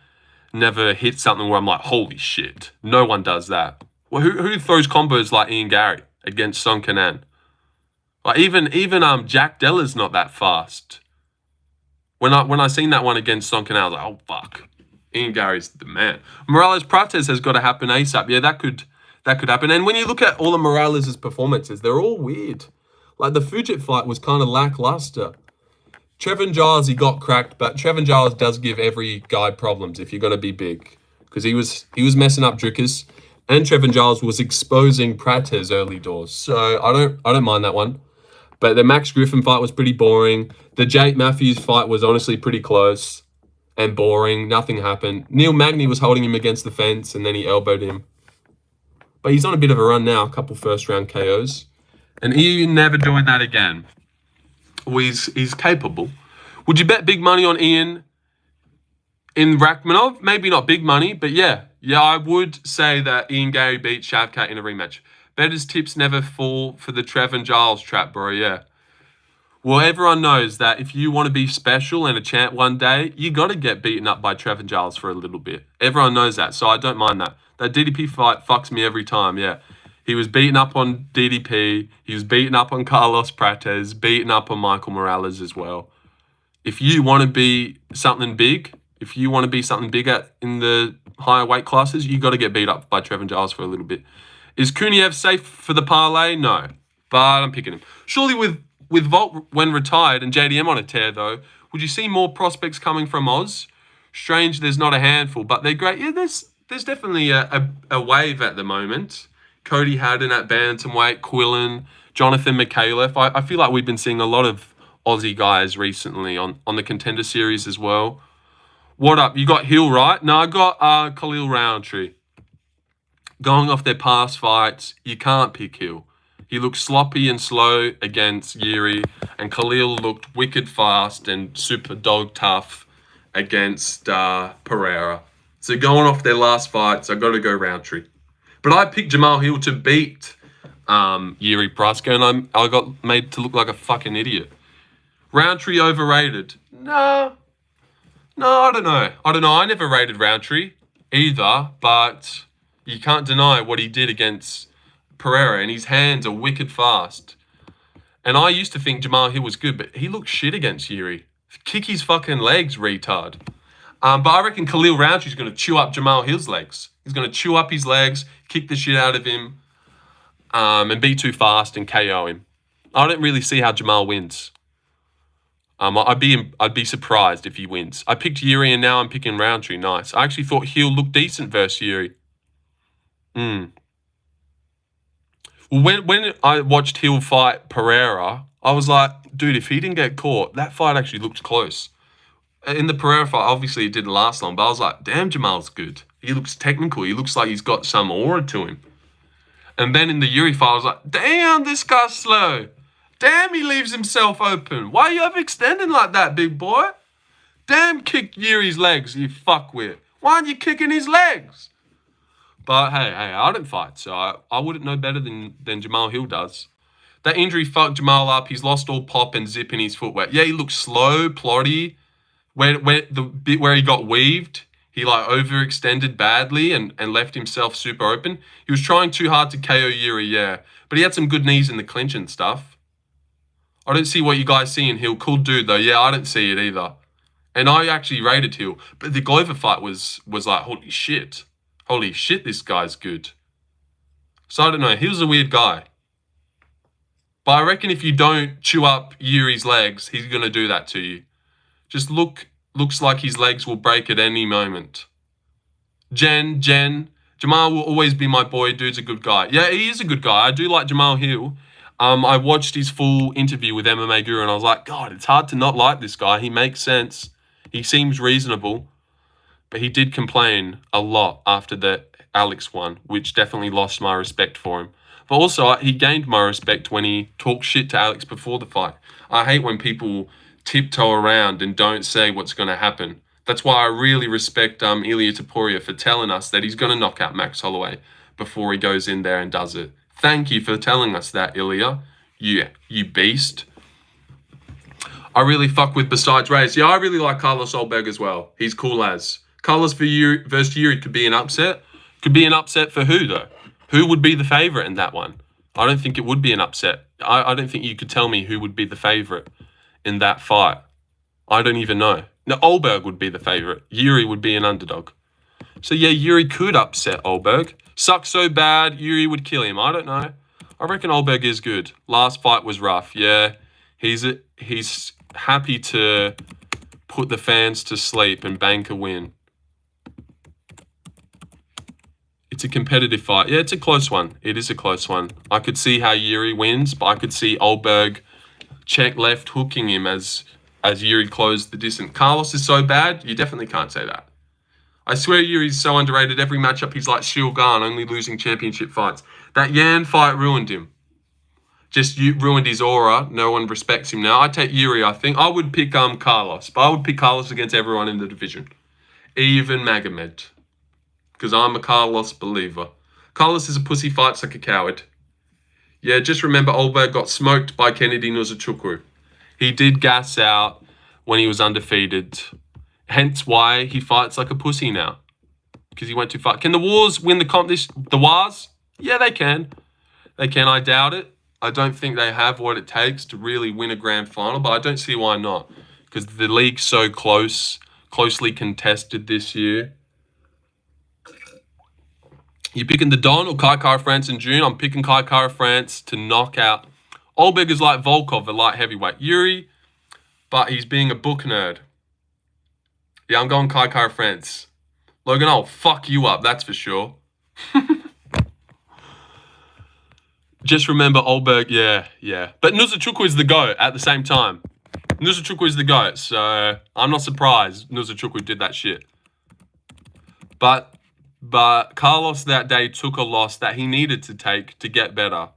Never hit something where I'm like, holy shit. No one does that. Well, who throws combos like Ian Gary against Song Kenan? Like, even Jack Della's not that fast. When I seen that one against Song Kenan, I was like, oh, fuck. Ian Gary's the man. Morales Prates has got to happen ASAP. Yeah, that could happen. And when you look at all of Morales' performances, they're all weird. Like, the Fugit fight was kind of lackluster. Trevin Giles, he got cracked, but Trevin Giles does give every guy problems if you're going to be big. Because he was messing up Dricus, and Trevin Giles was exposing Prates early doors. So I don't mind that one. But the Max Griffin fight was pretty boring. The Jake Matthews fight was honestly pretty close and boring. Nothing happened. Neil Magny was holding him against the fence, and then he elbowed him. But he's on a bit of a run now, a couple first-round KOs. And Ian never doing that again. Well, he's capable. Would you bet big money on Ian in Rakhmonov? Maybe not big money, but yeah. Yeah, I would say that Ian Gary beats Shavkat in a rematch. Better's tips never fall for the Trevor Giles trap, bro, yeah. Well, everyone knows that if you want to be special and a champ one day, you got to get beaten up by Trevor Giles for a little bit. Everyone knows that, so I don't mind that. That DDP fight fucks me every time, yeah. He was beaten up on DDP. He was beaten up on Carlos Prates, beaten up on Michael Morales as well. If you want to be something big, in the higher weight classes, you got to get beat up by Trevor Giles for a little bit. Is Kuniev safe for the parlay? No, but I'm picking him. Surely with Volt when retired and JDM on a tear, though, would you see more prospects coming from Oz? Strange there's not a handful, but they're great. Yeah, there's definitely a wave at the moment. Cody Haddon at bantamweight, Quillen, Jonathan Mikhailov. I feel like we've been seeing a lot of Aussie guys recently on the Contender Series as well. What up? You got Hill, right? No, I got Khalil Roundtree. Going off their past fights, you can't pick Hill. He looked sloppy and slow against Yuri, and Khalil looked wicked fast and super dog tough against Pereira. So going off their last fights, I got to go Roundtree. But I picked Jamal Hill to beat Yuri Prochazka, and I got made to look like a fucking idiot. Roundtree overrated? No, I don't know. I never rated Roundtree either, but you can't deny what he did against Pereira, and his hands are wicked fast. And I used to think Jamal Hill was good, but he looked shit against Yuri. Kick his fucking legs, retard. But I reckon Khalil Roundtree's going to chew up Jamal Hill's legs. He's going to chew up his legs, kick the shit out of him, and be too fast and KO him. I don't really see how Jamal wins. I'd be surprised if he wins. I picked Yuri and now I'm picking Roundtree. Nice. I actually thought Hill looked decent versus Yuri. Well, when I watched Hill fight Pereira, I was like, dude, if he didn't get caught, that fight actually looked close. In the Pereira fight, obviously it didn't last long, but I was like, damn, Jamal's good. He looks technical. He looks like he's got some aura to him. And then in the Yuri fight, I was like, damn, this guy's slow. Damn, he leaves himself open. Why are you overextending like that, big boy? Damn, kick Yuri's legs, you fuckwit. Why aren't you kicking his legs? But hey, I don't fight, so I wouldn't know better than Jamal Hill does. That injury fucked Jamal up. He's lost all pop and zip in his footwork. Yeah, he looks slow, ploddy. Where the bit where he got weaved, he like overextended badly and left himself super open. He was trying too hard to KO Yuri, yeah. But he had some good knees in the clinch and stuff. I don't see what you guys see in Hill. Cool dude, though. Yeah, I don't see it either. And I actually rated Hill. But the Glover fight was like, holy shit. Holy shit, this guy's good. So I don't know. Hill's a weird guy. But I reckon if you don't chew up Yuri's legs, he's going to do that to you. Just looks like his legs will break at any moment. Jen, Jamal will always be my boy. Dude's a good guy. Yeah, he is a good guy. I do like Jamal Hill. I watched his full interview with MMA Guru and I was like, God, it's hard to not like this guy. He makes sense. He seems reasonable. But he did complain a lot after the Alex one, which definitely lost my respect for him. But also, he gained my respect when he talked shit to Alex before the fight. I hate when people tiptoe around and don't say what's going to happen. That's why I really respect Ilia Topuria for telling us that he's going to knock out Max Holloway before he goes in there and does it. Thank you for telling us that, Ilia. Yeah, you beast. I really fuck with besides Reyes. Yeah, I really like Carlos Olberg as well. He's cool as. Carlos versus Yuri could be an upset. Could be an upset for who, though? Who would be the favourite in that one? I don't think it would be an upset. I don't think you could tell me who would be the favourite in that fight. I don't even know. No, Olberg would be the favourite. Yuri would be an underdog. So yeah, Yuri could upset Olberg. Sucks so bad, Yuri would kill him. I don't know. I reckon Olberg is good. Last fight was rough. Yeah, he's happy to put the fans to sleep and bank a win. It's a competitive fight. Yeah, it's a close one. It is a close one. I could see how Yuri wins, but I could see Olberg check left hooking him as Yuri closed the distance. Carlos is so bad, you definitely can't say that. I swear Yuri's so underrated. Every matchup he's like Shilgan, only losing championship fights. That Yan fight ruined him. Just ruined his aura. No one respects him now. I'd take Yuri, I think. I would pick Carlos. But I would pick Carlos against everyone in the division. Even Magomed. Because I'm a Carlos believer. Carlos is a pussy, fights like a coward. Yeah, just remember Olberg got smoked by Kennedy Nuzachukwu. He did gas out when he was undefeated. Hence why he fights like a pussy now. Because he went too far. Can the Wars win the competition? The Wars? Yeah, they can. They can. I doubt it. I don't think they have what it takes to really win a grand final, but I don't see why not. Because the league's so closely contested this year. You picking the Don or Kai Kara France in June? I'm picking Kai Kara France to knock out. Olberg is like Volkov, a light heavyweight. Yuri, but he's being a book nerd. Yeah, I'm going Kai Kara France. Logan, I'll fuck you up, that's for sure. Just remember Olberg, yeah. But Nuzachukwu is the GOAT at the same time. Nuzachukwu is the GOAT, so I'm not surprised Nuzachukwu did that shit. But Carlos that day took a loss that he needed to take to get better.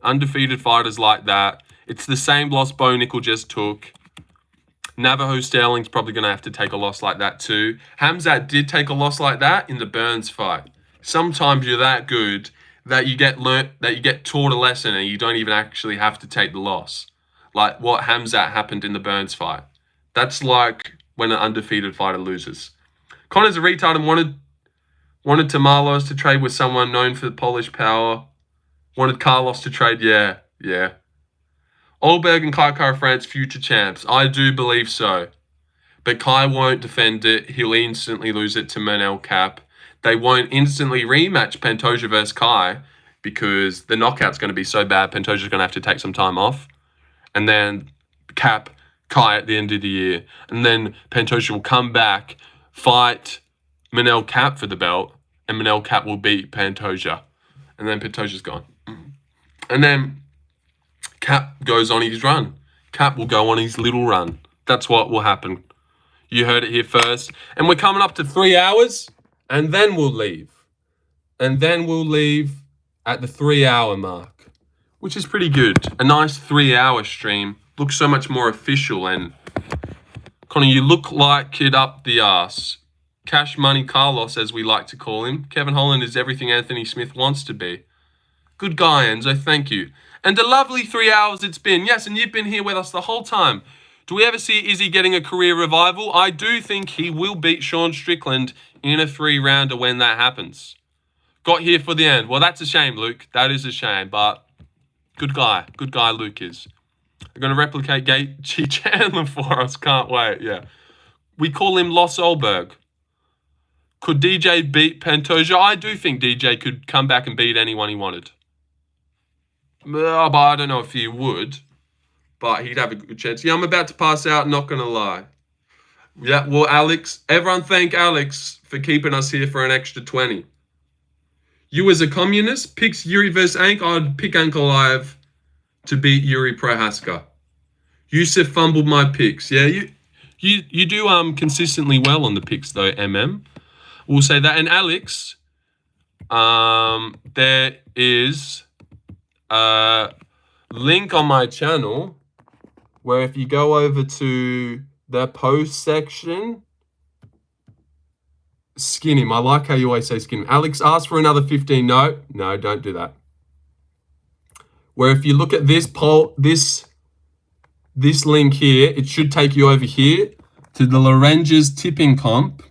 Undefeated fighters like that. It's the same loss Bo Nickel just took. Navajo Sterling's probably going to have to take a loss like that too. Khamzat did take a loss like that in the Burns fight. Sometimes you're that good that you get taught a lesson and you don't even actually have to take the loss. Like what Khamzat happened in the Burns fight. That's like when an undefeated fighter loses. Connor's a retard and wanted Tamalos to trade with someone known for Polish power. Wanted Carlos to trade, yeah. Olberg and Kai Kara France future champs. I do believe so. But Kai won't defend it. He'll instantly lose it to Manel Cap. They won't instantly rematch Pantoja versus Kai because the knockout's going to be so bad, Pantoja's going to have to take some time off. And then Cap, Kai at the end of the year. And then Pantoja will come back, fight Manel Cap for the belt, and Manel Cap will beat Pantoja. And then Pantoja's gone. And then Cap goes on his run. Cap will go on his little run. That's what will happen. You heard it here first. And we're coming up to 3 hours. And then we'll leave. And then we'll leave at the 3 hour mark. Which is pretty good. A nice 3 hour stream. Looks so much more official. And Connor, you look like kid up the arse. Cash Money Carlos, as we like to call him. Kevin Holland is everything Anthony Smith wants to be. Good guy, Enzo. Thank you. And a lovely 3 hours it's been. Yes, and you've been here with us the whole time. Do we ever see Izzy getting a career revival? I do think he will beat Sean Strickland in a 3-rounder when that happens. Got here for the end. Well, that's a shame, Luke. That is a shame, but good guy. Good guy Luke is. They're going to replicate Gaethje Chandler for us. Can't wait, yeah. We call him Los Olberg. Could DJ beat Pantoja? I do think DJ could come back and beat anyone he wanted. But I don't know if he would. But he'd have a good chance. Yeah, I'm about to pass out, not going to lie. Yeah, well, Alex, everyone thank Alex for keeping us here for an extra 20. You as a communist picks Yuri versus Ank. I'd pick Ankalaev to beat Yuri Prohaska. Yusuf fumbled my picks. Yeah, you do consistently well on the picks though, MM. We'll say that. And Alex, there is a link on my channel where if you go over to the post section, skin him. I like how you always say skin him. Alex, ask for another 15. No, don't do that. Where if you look at this poll, this link here, it should take you over here to the Lorenges tipping comp.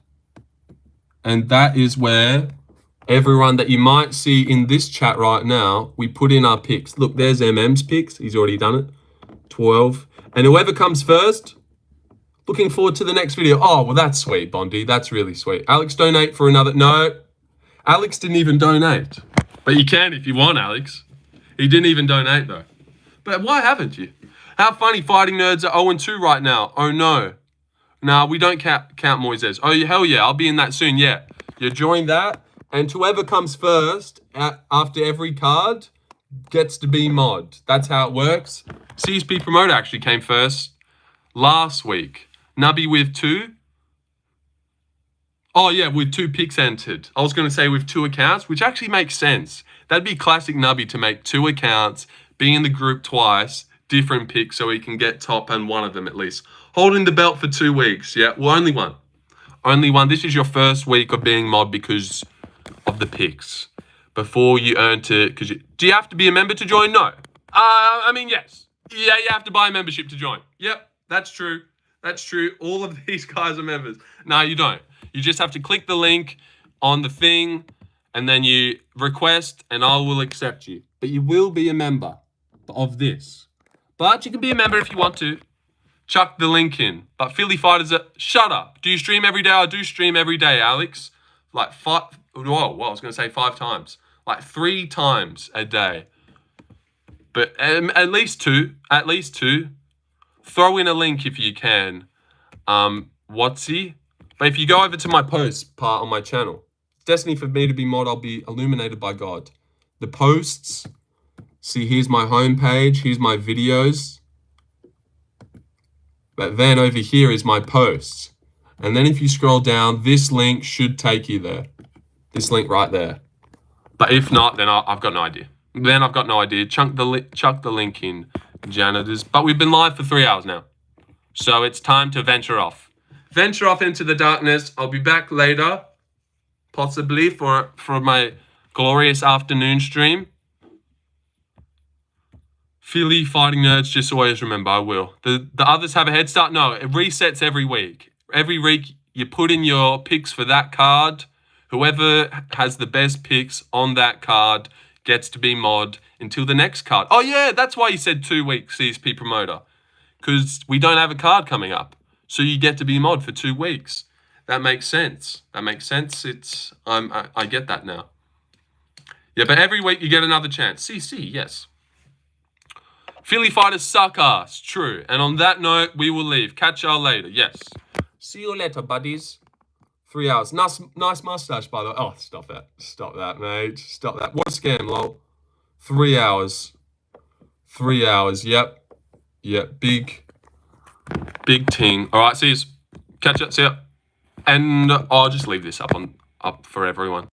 And that is where everyone that you might see in this chat right now, we put in our picks. Look, there's MM's picks. He's already done it. 12. And whoever comes first, looking forward to the next video. Oh, well, that's sweet, Bondi. That's really sweet. Alex, donate for another. No, Alex didn't even donate. But you can if you want, Alex. He didn't even donate, though. But why haven't you? How funny fighting nerds are 0-2 right now. Oh, no. Nah, we don't count Moises. Oh, hell yeah. I'll be in that soon. Yeah. You join that. And whoever comes first after every card gets to be mod. That's how it works. CSP Promoter actually came first last week. Nubby with 2. Oh, yeah, with 2 picks entered. I was going to say with 2 accounts, which actually makes sense. That'd be classic Nubby to make 2 accounts, be in the group twice, different picks so he can get top and one of them at least. Holding the belt for 2 weeks. Yeah, well, only one. Only one. This is your first week of being mod because of the picks. Before you earned it, do you have to be a member to join? No. I mean, yes. Yeah, you have to buy a membership to join. Yep, that's true. That's true. All of these guys are members. No, you don't. You just have to click the link on the thing and then you request and I will accept you. But you will be a member of this. But you can be a member if you want to. Chuck the link in. But Philly Fighters are... Shut up. Do you stream every day? I do stream every day, Alex. Like 5... Whoa, I was going to say 5 times. Like 3 times a day. But at least 2. At least 2. Throw in a link if you can. Whatsy? But if you go over to my posts part on my channel, it's destiny for me to be mod, I'll be illuminated by God. The posts, see, here's my homepage, here's my videos. But then over here is my posts. And then if you scroll down, this link should take you there. This link right there. But if not, then I've got no idea. Then I've got no idea. Chuck the link in, janitors. But we've been live for 3 hours now. So it's time to venture off. Venture off into the darkness. I'll be back later, possibly, for my glorious afternoon stream. Philly Fighting Nerds, just always remember, I will. The others have a head start? No, it resets every week. Every week, you put in your picks for that card. Whoever has the best picks on that card gets to be mod until the next card. Oh, yeah, that's why you said 2 weeks, CSP Promoter. Because we don't have a card coming up. So you get to be mod for 2 weeks. That makes sense. That makes sense. I get that now. Yeah, but every week you get another chance. CC, yes. Philly Fighters suck ass. True. And on that note, we will leave. Catch y'all later. Yes. See you later, buddies. 3 hours. Nice mustache, by the way. Oh, stop that. Stop that, mate. Stop that. What a scam, lol. 3 hours. 3 hours. Yep. Yep. Big ting. All right, see you. Catch up. See ya. And I'll just leave this up for everyone.